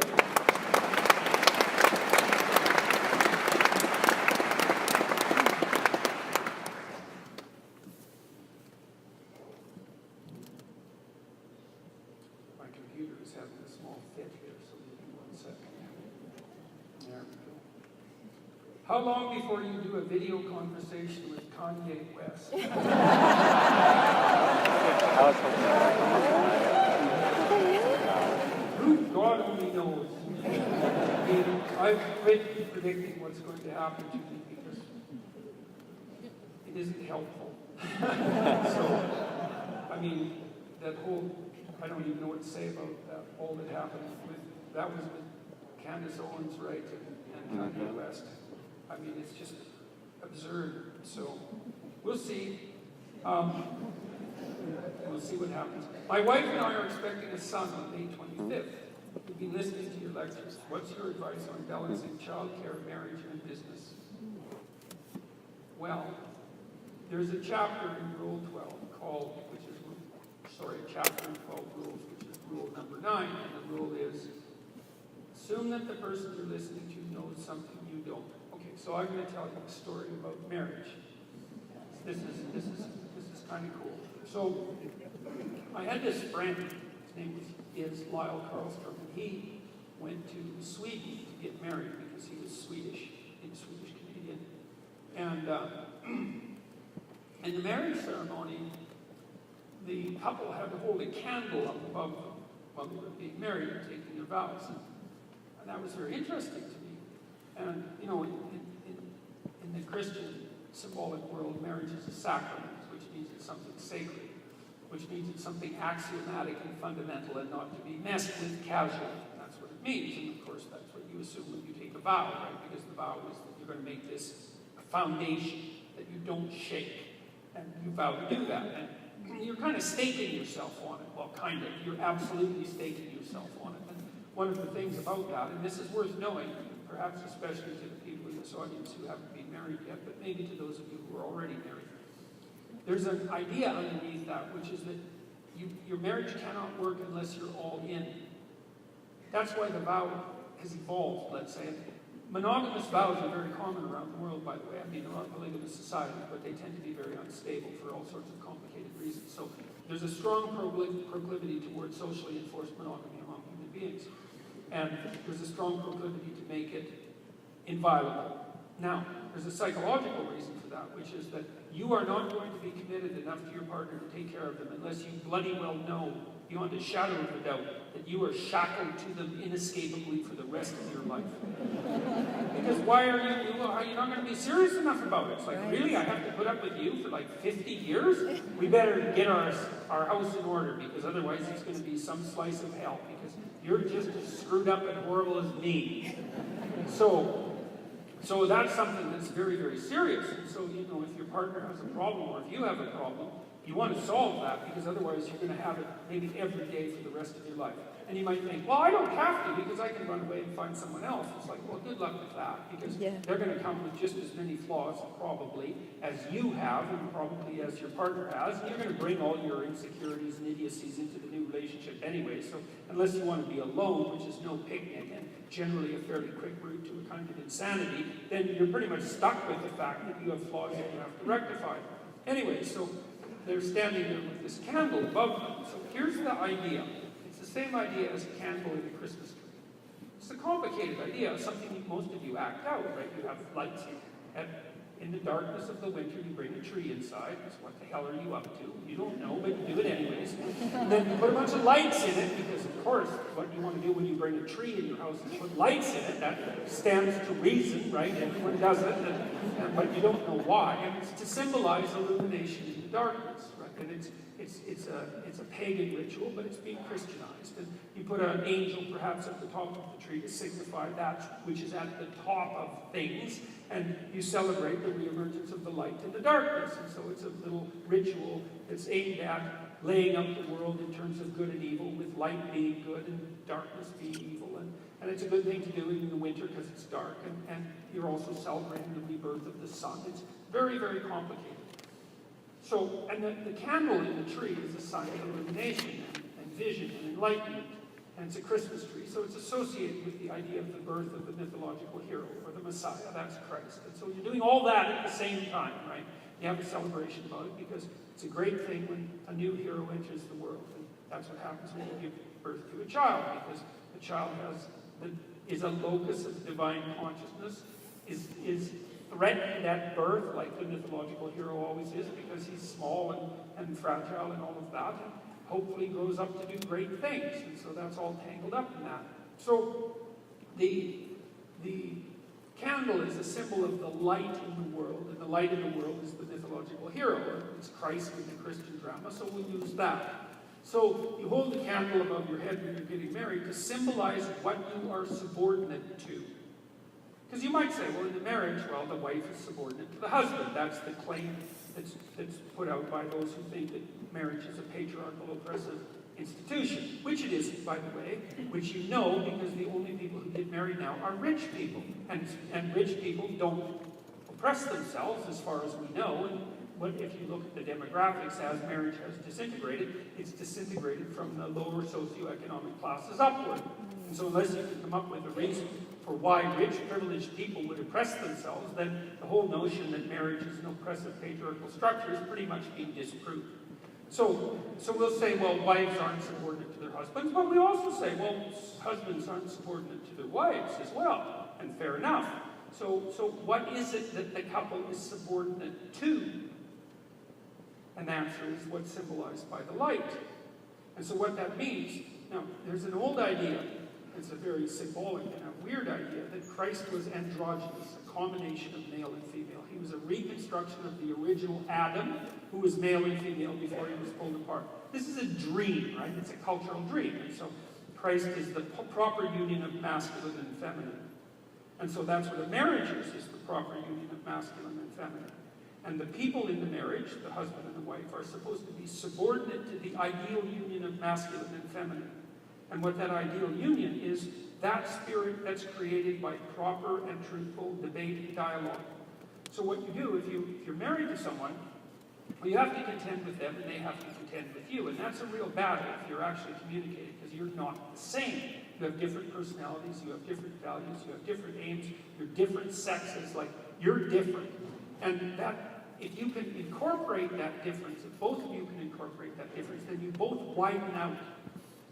My computer is having a small fit here, so give me 1 second. There we go. How long before you do a video conversation with Kanye West? God only knows. I've been predicting what's going to happen to me, because it isn't helpful. So, I mean, that whole, I don't even know what to say about that, all that happened that was with Candace Owens, right, and Kanye West. I mean, it's just absurd. So, we'll see. We'll see what happens. My wife and I are expecting a son on May 25th. We've been listening to your lectures. What's your advice on balancing childcare, marriage, and business? Well, there's a chapter in Rule 12 called, chapter in 12 rules, which is rule number 9, and the rule is, assume that the person you're listening to knows something you don't. Okay, so I'm going to tell you a story about marriage. This is kind of cool. So, I had this friend, his name is Lyle Carlstrom, and he went to Sweden to get married because he was Swedish, Swedish Canadian. And in the marriage ceremony, the couple had to hold a candle up above them while they were being married and taking their vows. And that was very interesting to me. And, you know, in the Christian symbolic world, marriage is a sacrament, which means it's something sacred, which means it's something axiomatic and fundamental and not to be messed with casually. That's what it means. And of course, that's what you assume when you take a vow, right? Because the vow is that you're going to make this a foundation that you don't shake. And you vow to do that. And you're kind of staking yourself on it. Well, kind of. You're absolutely staking yourself on it. And one of the things about that, and this is worth knowing, perhaps especially to the people in this audience who haven't been married yet, but maybe to those of you who are already married, there's an idea underneath that, which is that your marriage cannot work unless you're all in. That's why the vow has evolved, let's say. Monogamous vows are very common around the world, by the way. I mean, there are polygamous societies, but they tend to be very unstable for all sorts of complicated reasons. So there's a strong proclivity towards socially enforced monogamy among human beings. And there's a strong proclivity to make it inviolable. Now, there's a psychological reason for that, which is that you are not going to be committed enough to your partner to take care of them unless you bloody well know, beyond a shadow of a doubt, that you are shackled to them inescapably for the rest of your life. Because why are you not going to be serious enough about it? It's like, really? I have to put up with you for like 50 years? We better get our house in order, because otherwise it's going to be some slice of hell, because you're just as screwed up and horrible as me. So that's something that's very, very serious. And so, if your partner has a problem, or if you have a problem, you want to solve that, because otherwise you're going to have it maybe every day for the rest of your life. And you might think, well, I don't have to, because I can run away and find someone else. It's like, well, good luck with that, because they're going to come with just as many flaws, probably, as you have, and probably as your partner has. And you're going to bring all your insecurities and idiocies into the new relationship anyway. So unless you want to be alone, which is no picnic, and generally a fairly quick route to a kind of insanity, then you're pretty much stuck with the fact that you have flaws that you have to rectify. Anyway, so they're standing there with this candle above them. So here's the idea. It's the same idea as a candle in a Christmas tree. It's a complicated idea, something that most of you act out, right? You have lights in the darkness of the winter, you bring a tree inside. It's what the hell are you up to? You don't know, but you do it anyways. And then you put a bunch of lights in it, because of course, what you want to do when you bring a tree in your house is put lights in it. That stands to reason, right? Everyone does it, but you don't know why. And it's to symbolize illumination in the darkness, right? And it's a pagan ritual, but it's being Christianized. And you put an angel perhaps at the top of the tree to signify that which is at the top of things, and you celebrate the reemergence of the light in the darkness. And so it's a little ritual that's aimed at laying out the world in terms of good and evil, with light being good and darkness being evil. And it's a good thing to do in the winter because it's dark, and you're also celebrating the rebirth of the sun. It's very, very complicated. So, and the candle in the tree is a sign of illumination and vision and enlightenment. And it's a Christmas tree, so it's associated with the idea of the birth of the mythological hero, or the Messiah. That's Christ. And so you're doing all that at the same time, right? You have a celebration about it, because it's a great thing when a new hero enters the world. And that's what happens when you give birth to a child, because the child is a locus of divine consciousness, is threatened at birth, like the mythological hero always is, because he's small and fragile and all of that, and hopefully grows up to do great things. And so that's all tangled up in that. So the candle is a symbol of the light in the world, and the light in the world is the mythological hero. It's Christ in the Christian drama, so we'll use that. So you hold the candle above your head when you're getting married to symbolize what you are subordinate to. Because you might say, well, in the marriage, well, the wife is subordinate to the husband. That's the claim that's put out by those who think that marriage is a patriarchal, oppressive institution, which it isn't, by the way, which you know, because the only people who get married now are rich people. And rich people don't oppress themselves, as far as we know. And if you look at the demographics, as marriage has disintegrated, it's disintegrated from the lower socioeconomic classes upward. And so unless you can come up with a reason for why rich, privileged people would oppress themselves, then the whole notion that marriage is an oppressive patriarchal structure is pretty much being disproved. So we'll say, well, wives aren't subordinate to their husbands, but we also say, well, husbands aren't subordinate to their wives as well, and fair enough. So what is it that the couple is subordinate to? And the answer is what's symbolized by the light. And so what that means, now, there's an old idea, it's a very symbolic and a weird idea, that Christ was androgynous, a combination of male and female. He was a reconstruction of the original Adam, who was male and female before he was pulled apart. This is a dream, right? It's a cultural dream. And so Christ is the proper union of masculine and feminine. And so that's what a marriage is the proper union of masculine and feminine. And the people in the marriage, the husband and the wife, are supposed to be subordinate to the ideal union of masculine and feminine. And what that ideal union is, that spirit that's created by proper and truthful debate and dialogue. So what you do, if you're married to someone, well, you have to contend with them and they have to contend with you. And that's a real battle if you're actually communicating, because you're not the same. You have different personalities, you have different values, you have different aims, you're different sexes, like, you're different. And that if you can incorporate that difference, if both of you can incorporate that difference, then you both widen out.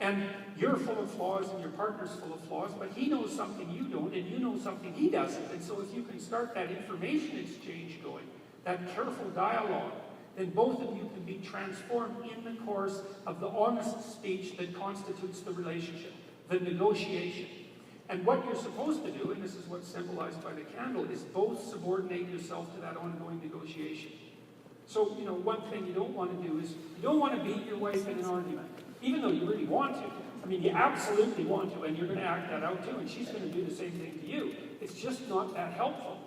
And you're full of flaws and your partner's full of flaws, but he knows something you don't and you know something he doesn't. And so if you can start that information exchange going, that careful dialogue, then both of you can be transformed in the course of the honest speech that constitutes the relationship, the negotiation. And what you're supposed to do, and this is what's symbolized by the candle, is both subordinate yourself to that ongoing negotiation. So, one thing you don't want to do is, you don't want to beat your wife in an argument, even though you really want to. I mean, you absolutely want to, and you're going to act that out too, and she's going to do the same thing to you. It's just not that helpful,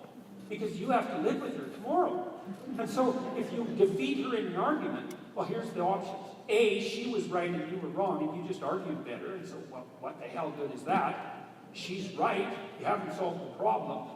because you have to live with her tomorrow. And so, if you defeat her in an argument, well, here's the options. A, she was right and you were wrong, and you just argued better, and so, well, what the hell good is that? She's right, you haven't solved the problem.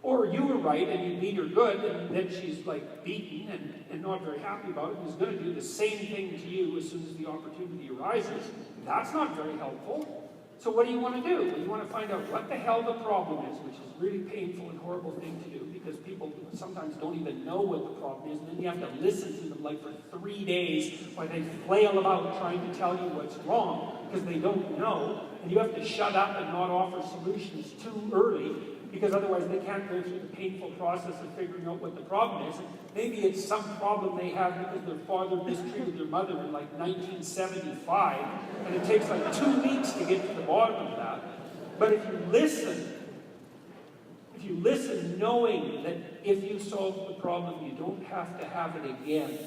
Or you were right and you beat her good, and then she's like beaten and not very happy about it, and is going to do the same thing to you as soon as the opportunity arises. That's not very helpful. So what do you want to do? Well, you want to find out what the hell the problem is, which is a really painful and horrible thing to do, because people sometimes don't even know what the problem is, and then you have to listen to them like for 3 days while they flail about trying to tell you what's wrong, because they don't know, and you have to shut up and not offer solutions too early, because otherwise they can't go through the painful process of figuring out what the problem is. And maybe it's some problem they have because their father mistreated their mother in like 1975, and it takes like 2 weeks to get to the bottom of that. But if you listen knowing that if you solve the problem, you don't have to have it again,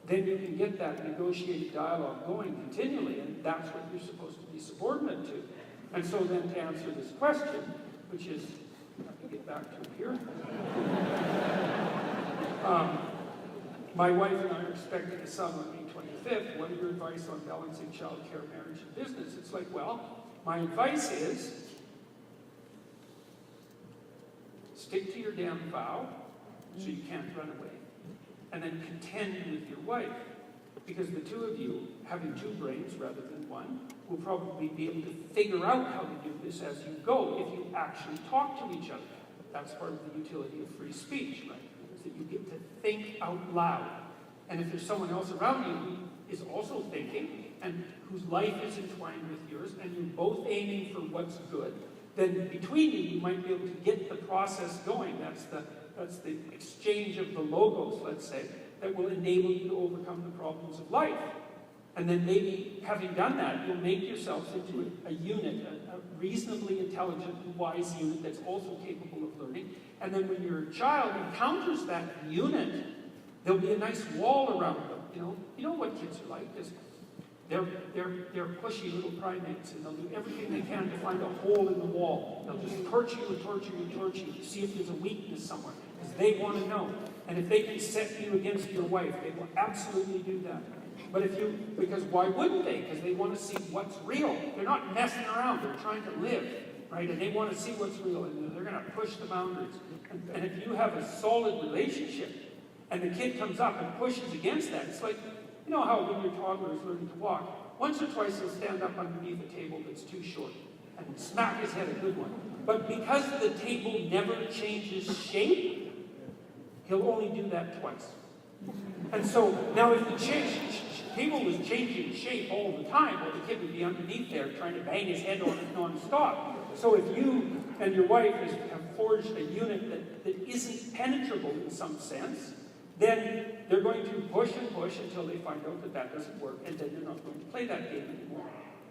then you can get that negotiated dialogue going continually, and that's what you're supposed to be subordinate to. And so then to answer this question, which is, let me get back to it here. My wife and I are expecting a son on May 25th. What are your advice on balancing childcare, marriage, and business? It's like, well, my advice is, stick to your damn vow so you can't run away. And then contend with your wife. Because the two of you, having two brains rather than one, will probably be able to figure out how to do this as you go if you actually talk to each other. That's part of the utility of free speech, right? Is that you get to think out loud. And if there's someone else around you who is also thinking and whose life is entwined with yours, and you're both aiming for what's good, then between you might be able to get the process going. That's the exchange of the logos, let's say, that will enable you to overcome the problems of life. And then maybe, having done that, you'll make yourselves into a unit, a reasonably intelligent and wise unit that's also capable of learning. And then when your child encounters that unit, there'll be a nice wall around them. You know what kids are like. They're pushy little primates, and they'll do everything they can to find a hole in the wall. They'll just torture you and torture you and torture you to see if there's a weakness somewhere, because they want to know. And if they can set you against your wife, they will absolutely do that. But because why wouldn't they? Because they want to see what's real. They're not messing around. They're trying to live, right? And they want to see what's real, and they're going to push the boundaries. And if you have a solid relationship, and the kid comes up and pushes against that, it's like, you know how when your toddler is learning to walk, once or twice he'll stand up underneath a table that's too short and smack his head a good one. But because the table never changes shape, he'll only do that twice. And so now if the table was changing shape all the time, well, the kid would be underneath there trying to bang his head on it non-stop. So if you and your wife have forged a unit that isn't penetrable in some sense, then they're going to push and push until they find out that doesn't work, and then they're not going to play that game anymore.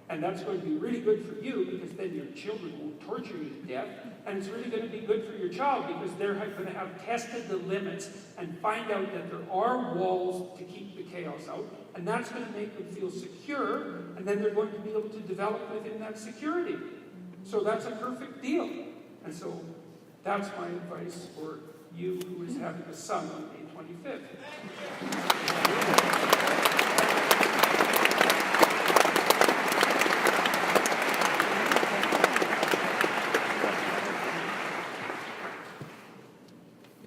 And that's going to be really good for you, because then your children won't torture you to death, and it's really going to be good for your child, because they're going to have tested the limits and find out that there are walls to keep the chaos out, and that's going to make them feel secure, and then they're going to be able to develop within that security. So that's a perfect deal. And so that's my advice for you who is having a son on May 25th.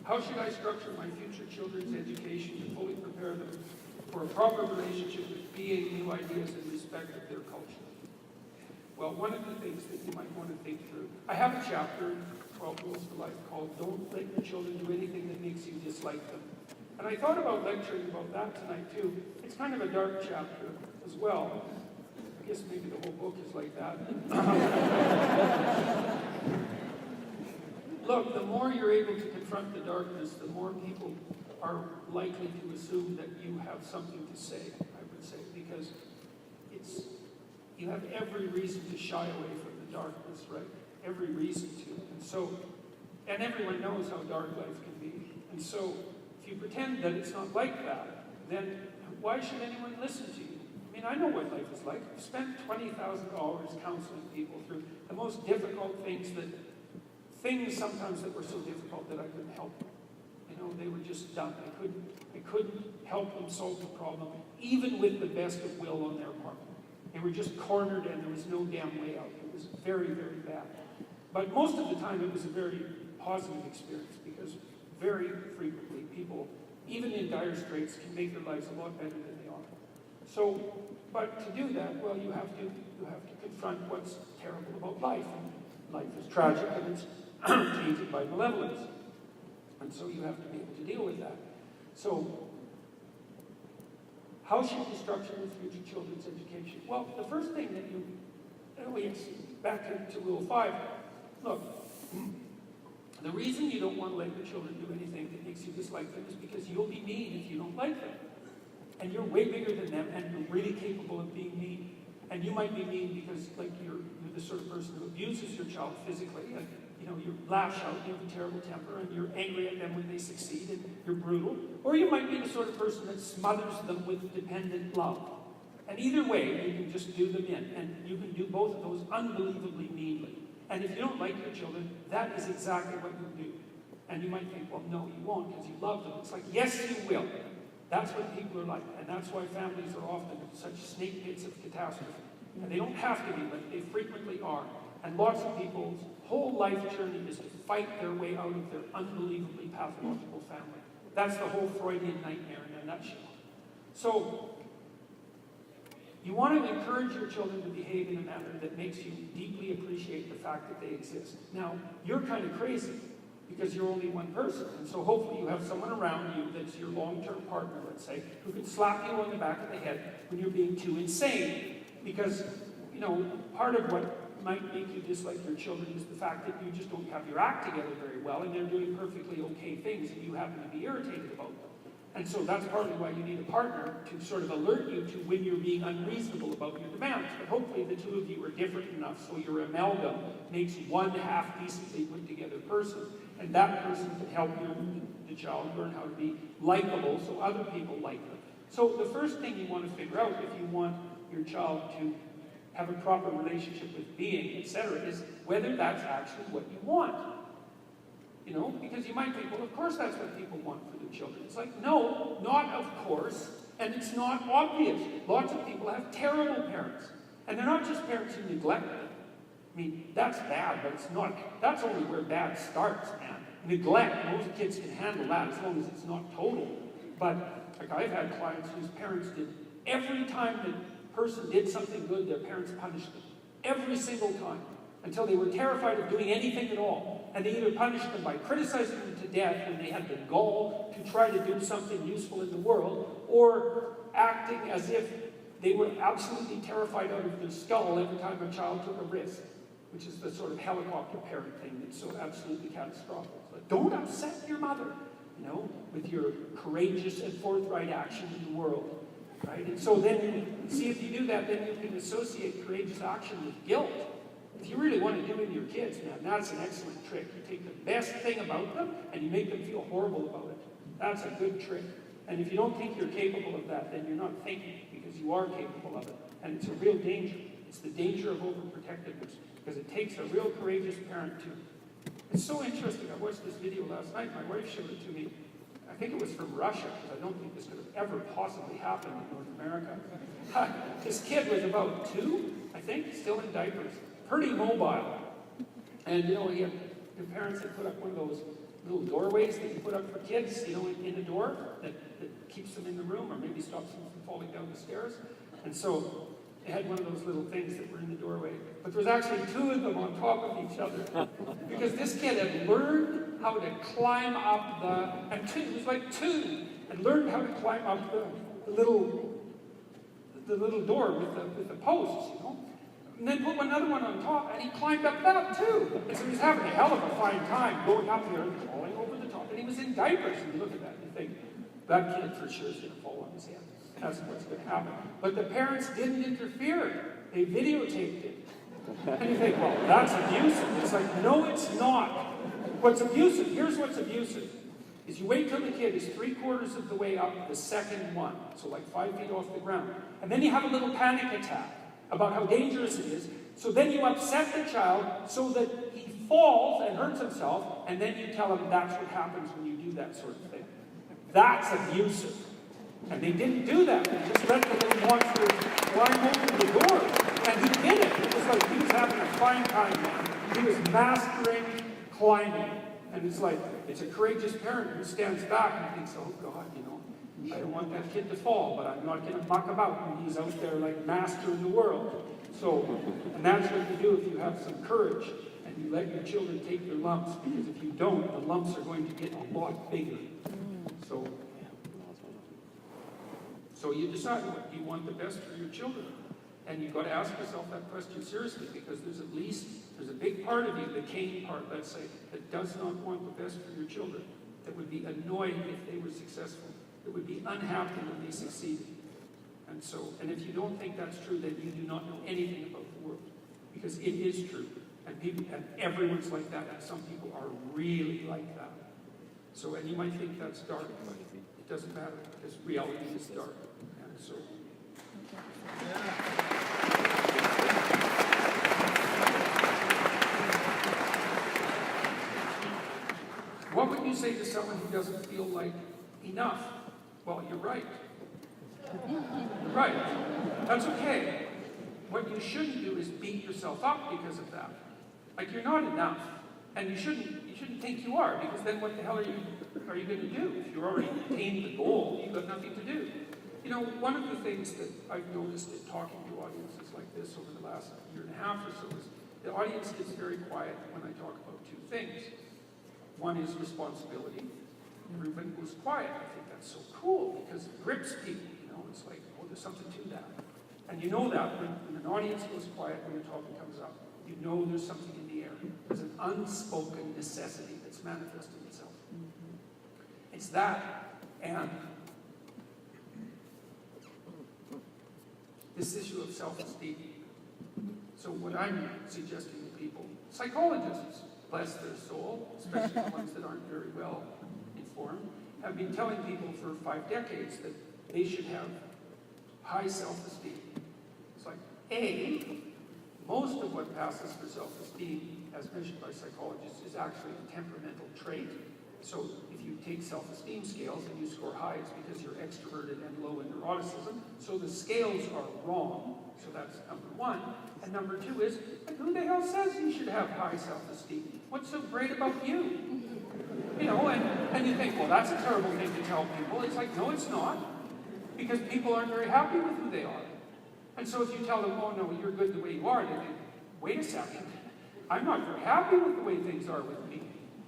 How should I structure my future children's education to fully prepare them for a proper relationship with BA new ideas in respect of their culture? Well, one of the things that you might want to think through, I have a chapter, 12 Rules for Life, called Don't Let Your Children Do Anything That Makes You Dislike Them. And I thought about lecturing about that tonight too. It's kind of a dark chapter as well. I guess maybe the whole book is like that. Look, the more you're able to confront the darkness, the more people are likely to assume that you have something to say, I would say, because you have every reason to shy away from the darkness, right? Every reason to. And everyone knows how dark life can be. And so, if you pretend that it's not like that, then why should anyone listen to you? I mean, I know what life is like. I've spent $20,000 counseling people through the most difficult things sometimes that were so difficult that I couldn't help them. You know, they were just done. I couldn't help them solve the problem, even with the best of will on their part. They were just cornered and there was no damn way out. It was very, very bad. But most of the time it was a very positive experience because very frequently people, even in dire straits, can make their lives a lot better than they are. So, but to do that, well, you have to confront what's terrible about life. And life is tragic and it's tainted by malevolence. And so you have to be able to deal with that. So, how should destruction of future children's education? Well, the first thing that it's back to Rule 5. Look, the reason you don't want to let your children do anything that makes you dislike them is because you'll be mean if you don't like them. And you're way bigger than them and you're really capable of being mean. And you might be mean because like you're the sort of person who abuses your child physically. Like, you know, you lash out, you have a terrible temper, and you're angry at them when they succeed, and you're brutal. Or you might be the sort of person that smothers them with dependent love. And either way, you can just do them in. And you can do both of those unbelievably meanly. And if you don't like your children, that is exactly what you do. And you might think, well, no, you won't because you love them. It's like, yes, you will. That's what people are like. And that's why families are often such snake pits of catastrophe. And they don't have to be, but they frequently are. And lots of people's whole life journey is to fight their way out of their unbelievably pathological family. That's the whole Freudian nightmare in a nutshell. So, you want to encourage your children to behave in a manner that makes you deeply appreciate the fact that they exist. Now, you're kind of crazy because you're only one person. And so hopefully you have someone around you that's your long-term partner, let's say, who can slap you on the back of the head when you're being too insane. Because, you know, part of what might make you dislike your children is the fact that you just don't have your act together very well and they're doing perfectly okay things and you happen to be irritated about them. And so that's partly why you need a partner to sort of alert you to when you're being unreasonable about your demands. But hopefully the two of you are different enough so your amalgam makes one half-decently put-together person. And that person can help the child learn how to be likable so other people like them. So the first thing you want to figure out if you want your child to have a proper relationship with being, etc., is whether that's actually what you want. You know, because you might think, well, of course that's what people want for their children. It's like, no, not of course, and it's not obvious. Lots of people have terrible parents. And they're not just parents who neglect them. I mean, that's bad, but it's not, that's only where bad starts, man. Neglect, most kids can handle that as long as it's not total. But, like, I've had clients whose parents did, every time the person did something good, their parents punished them. Every single time. Until they were terrified of doing anything at all. And they either punished them by criticizing them to death when they had the gall to try to do something useful in the world, or acting as if they were absolutely terrified out of their skull every time a child took a risk, which is the sort of helicopter parent thing that's so absolutely catastrophic. Like, don't upset your mother, you know, with your courageous and forthright action in the world. Right? And so then, see if you do that, then you can associate courageous action with guilt. If you really want to do it in your kids, man, that's an excellent trick. You take the best thing about them and you make them feel horrible about it. That's a good trick. And if you don't think you're capable of that, then you're not thinking, because you are capable of it. And it's a real danger. It's the danger of overprotectiveness, because it takes a real courageous parent to... It's so interesting. I watched this video last night. My wife showed it to me. I think it was from Russia, because I don't think this could have ever possibly happened in North America. This kid was about 2, I think, still in diapers. Pretty mobile. And, you know, your parents had put up one of those little doorways that you put up for kids, you know, in the door that keeps them in the room or maybe stops them from falling down the stairs. And so they had one of those little things that were in the doorway. But but there's actually two of them on top of each other. Because this kid had learned how to climb up it was like two, and learned how to climb up the little door with the posts, you know. And then put another one on top, and he climbed up that too. And so he was having a hell of a fine time going up here and falling over the top. And he was in diapers. And you look at that and you think, that kid for sure is going to fall on his head. That's what's going to happen. But the parents didn't interfere. They videotaped it. And you think, well, that's abusive. It's like, no, it's not. What's abusive, here's what's abusive, is you wait till the kid is 3/4 of the way up the second one, so like 5 feet off the ground. And then you have a little panic attack about how dangerous it is. So then you upset the child so that he falls and hurts himself, and then you tell him that's what happens when you do that sort of thing. That's abusive. And they didn't do that. They just let the little monster climb open the door. And he did it. It was like he was having a fine time, man. He was mastering climbing. And it's like, it's a courageous parent who stands back and thinks, oh God, you know, I don't want that kid to fall, but I'm not going to muck about when he's out there like mastering the world. So, and that's what you do if you have some courage and you let your children take their lumps, because if you don't, the lumps are going to get a lot bigger. So you decide what you want the best for your children. And you've got to ask yourself that question seriously, because there's a big part of you, the Cain part, let's say, that does not want the best for your children, that would be annoyed if they were successful, that would be unhappy when they succeeded. And if you don't think that's true, then you do not know anything about the world, because it is true. And everyone's like that, and some people are really like that. So, and you might think that's dark, but it doesn't matter, because reality is dark. And so, what would you say to someone who doesn't feel like enough? Well, you're right. You're right. That's okay. What you shouldn't do is beat yourself up because of that. Like, you're not enough. And you shouldn't think you are, because then what the hell are you going to do? If you're already attained the goal, you've got nothing to do. You know, one of the things that I've noticed in talking to audiences like this over the last year and a half or so is the audience gets very quiet when I talk about two things. One is responsibility. Everybody goes quiet. I think that's so cool, because it grips people, you know. It's like, oh, there's something to that. And you know that when an audience goes quiet when a topic comes up, you know there's something in the air. There's an unspoken necessity that's manifesting itself. It's that, and this issue of self-esteem. So what I'm suggesting to people, psychologists, bless their soul, especially the ones that aren't very well informed, have been telling people for 5 decades that they should have high self-esteem. It's like, most of what passes for self-esteem, as measured by psychologists, is actually a temperamental trait. So if you take self-esteem scales and you score high, it's because you're extroverted and low in neuroticism. So the scales are wrong. So that's number one. And number two is, like, who the hell says you should have high self-esteem? What's so great about you? You know, and you think, well, that's a terrible thing to tell people. It's like, no, it's not. Because people aren't very happy with who they are. And so if you tell them, oh, no, you're good the way you are, they think, wait a second. I'm not very happy with the way things are with me.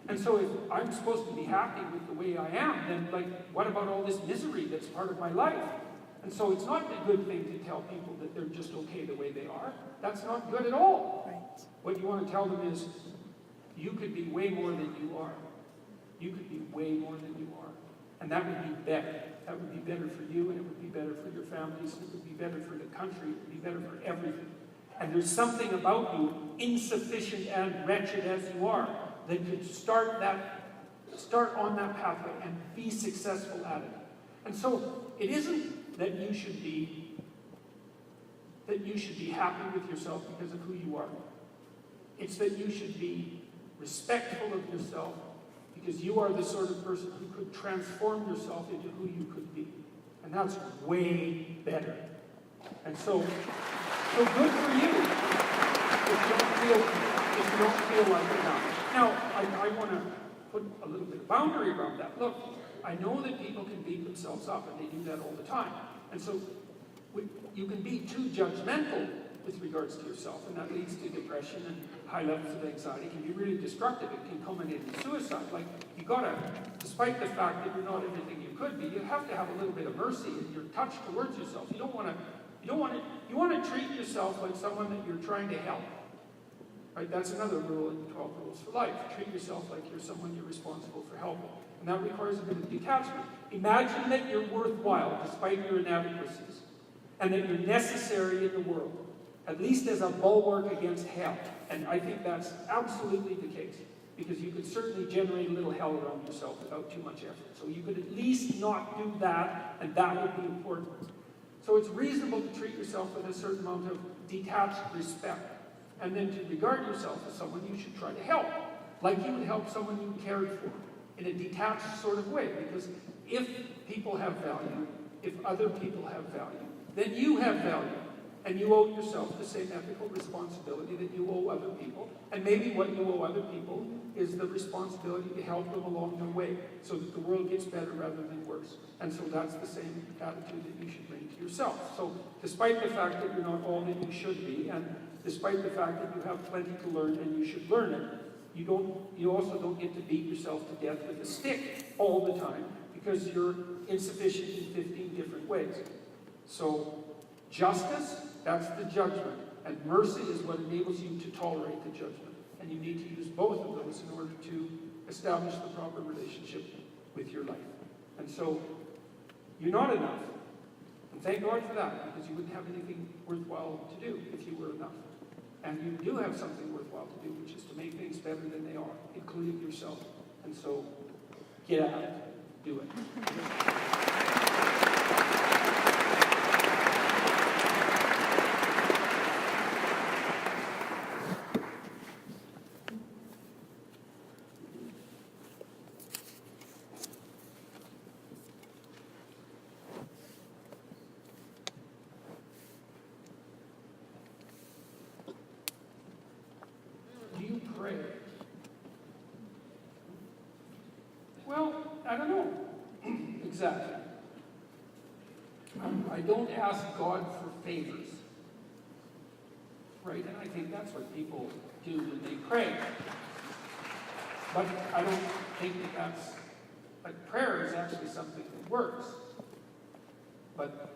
And so if I'm supposed to be happy with the way I am, then, like, what about all this misery that's part of my life? And so it's not a good thing to tell people that they're just okay the way they are. That's not good at all. Right. What you want to tell them is, you could be way more than you are. You could be way more than you are. And that would be better. That would be better for you, and it would be better for your families, and it would be better for the country, it would be better for everything. And there's something about you, insufficient and wretched as you are, that could start on that pathway and be successful at it. And so it isn't that you should be happy with yourself because of who you are. It's that you should be respectful of yourself, because you are the sort of person who could transform yourself into who you could be. And that's way better. And so good for you if you don't feel like enough. Now, I want to put a little bit of boundary around that. Look, I know that people can beat themselves up, and they do that all the time. And so you can be too judgmental with regards to yourself, and that leads to depression and high levels of anxiety. It can be really destructive. It can culminate in suicide. Like, you gotta, despite the fact that you're not everything you could be, you have to have a little bit of mercy in your touch towards yourself. You want to treat yourself like someone that you're trying to help. Right? That's another rule in the 12 Rules for Life. Treat yourself like you're someone you're responsible for helping. And that requires a bit of detachment. Imagine that you're worthwhile despite your inadequacies, and that you're necessary in the world, at least as a bulwark against hell. And I think that's absolutely the case, because you could certainly generate a little hell around yourself without too much effort. So you could at least not do that, and that would be important. So it's reasonable to treat yourself with a certain amount of detached respect, and then to regard yourself as someone you should try to help, like you would help someone you cared for, in a detached sort of way. Because if people have value, if other people have value, then you have value. And you owe yourself the same ethical responsibility that you owe other people. And maybe what you owe other people is the responsibility to help them along their way, so that the world gets better rather than worse. And so that's the same attitude that you should bring to yourself. So despite the fact that you're not all that you should be, and despite the fact that you have plenty to learn and you should learn it, you also don't get to beat yourself to death with a stick all the time, because you're insufficient in 15 different ways. So justice, that's the judgment. And mercy is what enables you to tolerate the judgment. And you need to use both of those in order to establish the proper relationship with your life. And so, you're not enough. And thank God for that, because you wouldn't have anything worthwhile to do if you were enough. And you do have something worthwhile to do, which is to make things better than they are, including yourself. And so, get at it. Do it. Pray. Well, I don't know exactly. I don't ask God for favors, right? And I think that's what people do when they pray. But I don't think that that's, like, prayer is actually something that works. But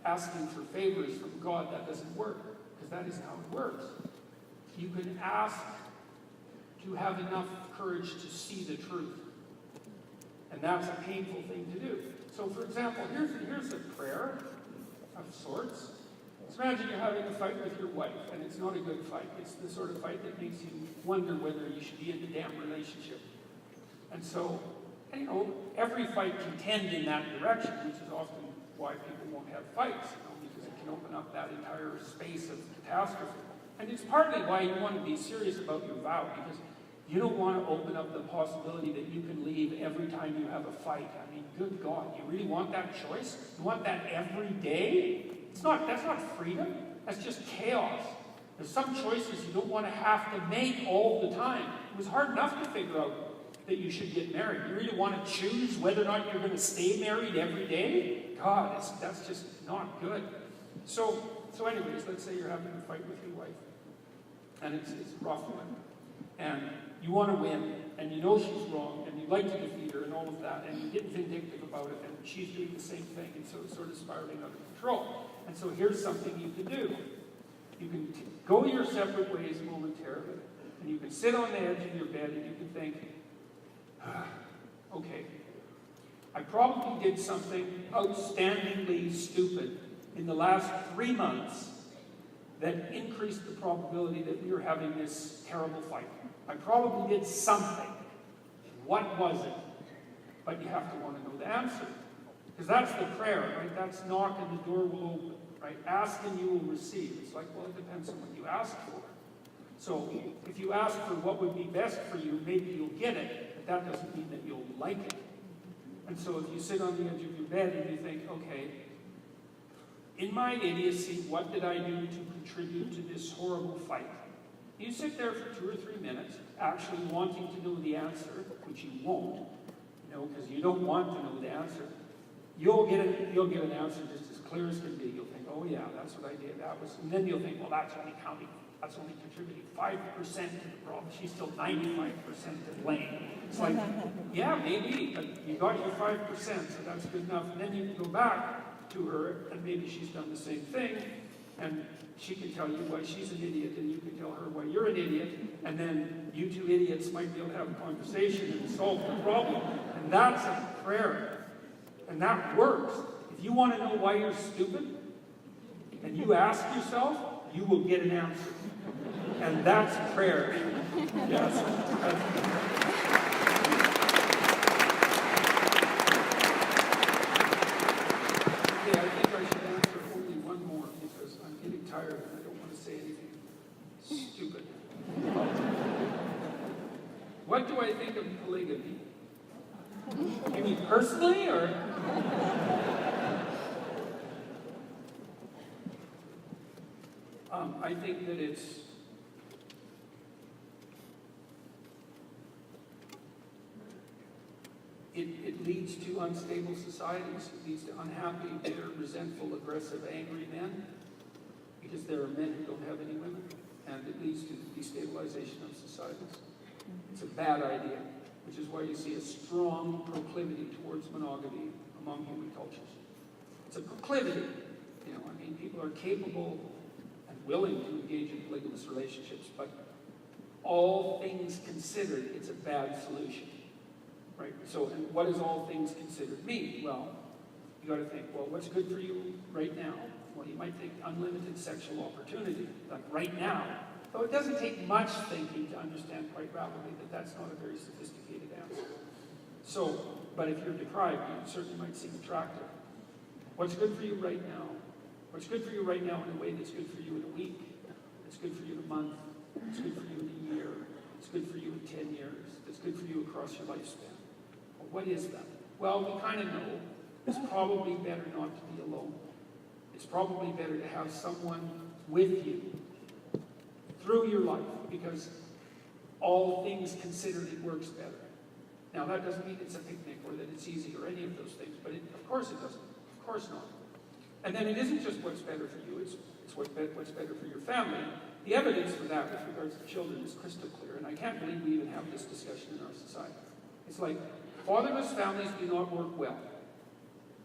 asking for favors from God, that doesn't work, because that isn't how it works. You can ask to have enough courage to see the truth. And that's a painful thing to do. So, for example, here's a prayer of sorts. Let's imagine you're having a fight with your wife, and it's not a good fight. It's the sort of fight that makes you wonder whether you should be in the damn relationship. And so, every fight can tend in that direction, which is often why people won't have fights, because it can open up that entire space of catastrophe. And it's partly why you want to be serious about your vow, because you don't want to open up the possibility that you can leave every time you have a fight. I mean, good God, you really want that choice? You want that every day? That's not freedom. That's just chaos. There's some choices you don't want to have to make all the time. It was hard enough to figure out that you should get married. You really want to choose whether or not you're going to stay married every day? God, that's just not good. So anyways, let's say you're having a fight with your wife, and it's a rough one, and you want to win, and you know she's wrong, and you'd like to defeat her and all of that, and you get vindictive about it, and she's doing the same thing, and so it's sort of spiraling out of control. And so here's something you can do. You can go your separate ways momentarily, and you can sit on the edge of your bed, and you can think, okay, I probably did something outstandingly stupid in the last 3 months that increased the probability that we were having this terrible fight. I probably did something. What was it? But you have to want to know the answer. Because that's the prayer, right? That's knock and the door will open, right? Ask and you will receive. It's like, well, it depends on what you ask for. So if you ask for what would be best for you, maybe you'll get it, but that doesn't mean that you'll like it. And so if you sit on the edge of your bed and you think, okay, in my idiocy, what did I do to contribute to this horrible fight? You sit there for 2 or 3 minutes, actually wanting to know the answer, which you won't, because you don't want to know the answer. You'll get an answer just as clear as can be. You'll think, oh yeah, that's what I did. That was, and then you'll think, well, that's only contributing 5% to the problem. She's still 95% to blame. It's like, yeah, maybe, but you got your 5%, so that's good enough. And then you can go back to her, and maybe she's done the same thing, and she can tell you why she's an idiot, and you can tell her why you're an idiot, and then you two idiots might be able to have a conversation and solve the problem. And that's a prayer. And that works. If you want to know why you're stupid, and you ask yourself, you will get an answer. And that's prayer. Yes. Okay, I think I should answer only one more because I'm getting tired and I don't want to say anything stupid. What do I think of polygamy? You mean personally, or? I think that it leads to unstable societies. It leads to unhappy, bitter, resentful, aggressive, angry men, because there are men who don't have any women, and it leads to the destabilization of societies. It's a bad idea, which is why you see a strong proclivity towards monogamy among human cultures. It's a proclivity. People are capable and willing to engage in polygamous relationships, but all things considered, it's a bad solution. Right? So, and what does all things considered mean? Well, you got to think, well, what's good for you right now? Well, you might think unlimited sexual opportunity, like right now. Though it doesn't take much thinking to understand quite rapidly that that's not a very sophisticated answer. So, but if you're deprived, you certainly might seem attractive. What's good for you right now? What's good for you right now in a way that's good for you in a week? It's good for you in a month. It's good for you in a year. It's good for you in 10 years. It's good for you across your lifespan. Well, what is that? Well, we kind of know it's probably better not to be alone. It's probably better to have someone with you through your life, because all things considered, it works better. Now, that doesn't mean it's a picnic or that it's easy or any of those things, but of course it doesn't. Of course not. And then it isn't just what's better for you, it's what's better for your family. The evidence for that with regards to children is crystal clear, and I can't believe we even have this discussion in our society. It's like, fatherless families do not work well.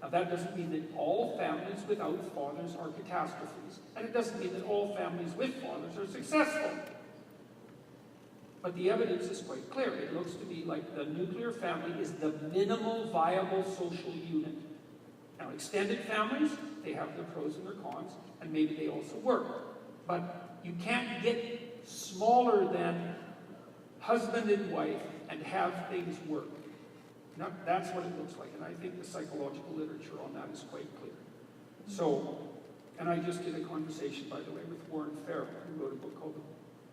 Now, that doesn't mean that all families without fathers are catastrophes, and it doesn't mean that all families with fathers are successful. But the evidence is quite clear. It looks to me like the nuclear family is the minimal viable social unit. Now, extended families, they have their pros and their cons, and maybe they also work. But you can't get smaller than husband and wife and have things work. Now, that's what it looks like, and I think the psychological literature on that is quite clear. So, and I just did a conversation, by the way, with Warren Farrell, who wrote a book called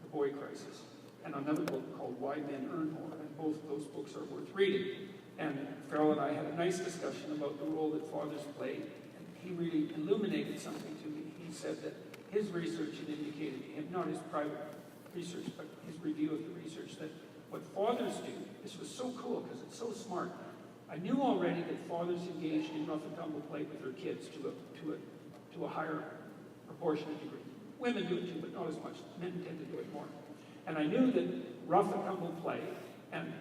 The Boy Crisis, and another book called Why Men Earn More, and both of those books are worth reading. And Farrell and I had a nice discussion about the role that fathers play, and he really illuminated something to me. He said that his research had indicated to him, not his private research, but his review of the research, that what fathers do, this was so cool because it's so smart. I knew already that fathers engaged in rough and tumble play with their kids to a higher proportionate degree. Women do it too, but not as much. Men tend to do it more. And I knew that rough and tumble play and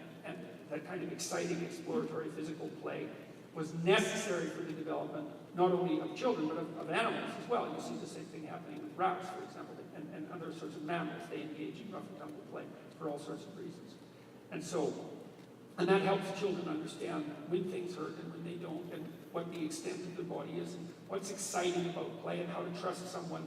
that kind of exciting exploratory physical play was necessary for the development not only of children but of animals as well. You see the same thing happening with rats, for example, and other sorts of mammals. They engage in rough and tumble play for all sorts of reasons. And that helps children understand when things hurt and when they don't, and what the extent of their body is, and what's exciting about play, and how to trust someone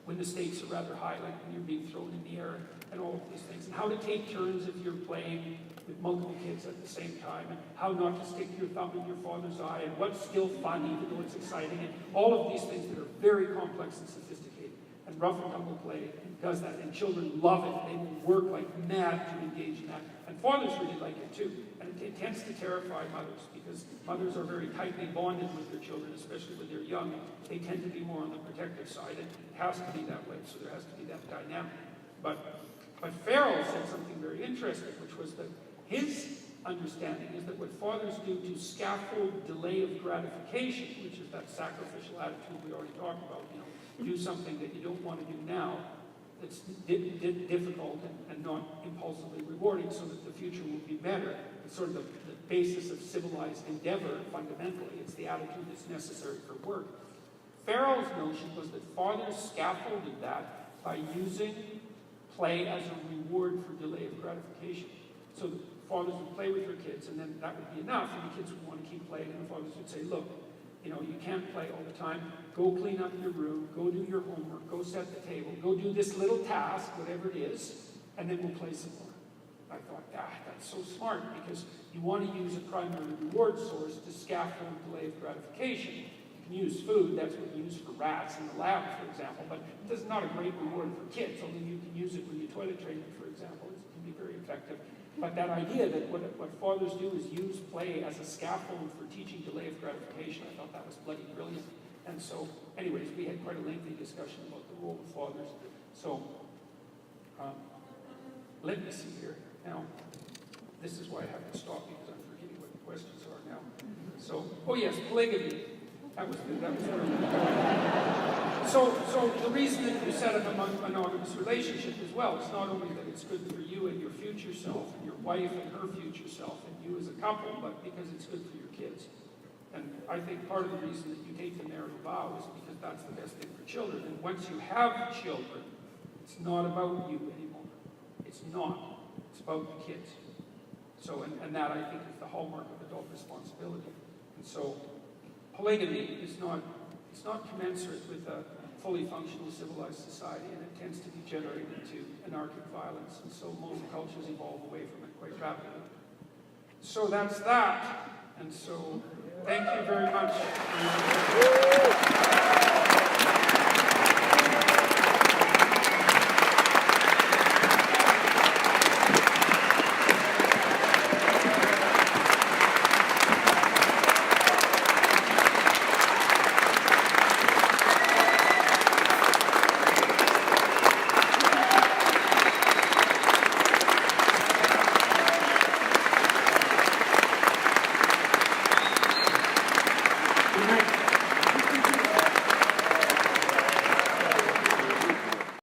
when the stakes are rather high, like when you're being thrown in the air, and all of these things, and how to take turns if you're playing with multiple kids at the same time, and how not to stick your thumb in your father's eye, and what's still fun even though it's exciting, and all of these things that are very complex and sophisticated. And rough and tumble play does that, and children love it. They will work like mad to engage in that. And fathers really like it too. And it tends to terrify mothers, because mothers are very tightly bonded with their children, especially when they're young. They tend to be more on the protective side, and it has to be that way, so there has to be that dynamic. But Farrell said something very interesting, which was that his understanding is that what fathers do to scaffold delay of gratification, which is that sacrificial attitude we already talked about, do something that you don't want to do now, that's difficult and not impulsively rewarding, so that the future will be better. It's sort of the basis of civilized endeavor, fundamentally. It's the attitude that's necessary for work. Farrell's notion was that fathers scaffolded that by using play as a reward for delay of gratification. So the fathers would play with their kids, and then that would be enough, and the kids would want to keep playing, and the fathers would say, look, you can't play all the time. Go clean up your room, go do your homework, go set the table, go do this little task, whatever it is, and then we'll play some more. I thought, that's so smart, because you want to use a primary reward source to scaffold delay of gratification. You can use food, that's what you use for rats in the lab, for example, but it's not a great reward for kids, although you can use it when you toilet train them, for example. It can be very effective. But that idea that what fathers do is use play as a scaffold for teaching delay of gratification, I thought that was bloody brilliant. And so, anyways, we had quite a lengthy discussion about the role of fathers. So, let me see here. Now, this is why I have to stop, because I'm forgetting what the questions are now. So, oh yes, polygamy. That was where So the reason that you set up a monogamous relationship as well, it's not only that it's good for you and your future self, and your wife and her future self, and you as a couple, but because it's good for your kids. And I think part of the reason that you take the marital vow is because that's the best thing for children. And once you have children, it's not about you anymore. It's not. It's about the kids. So, and that I think is the hallmark of adult responsibility. And so, polygamy is not, it's not commensurate with a fully functional civilized society, and it tends to degenerate into anarchic violence, and so most cultures evolve away from it quite rapidly. So that's that, and so thank you very much.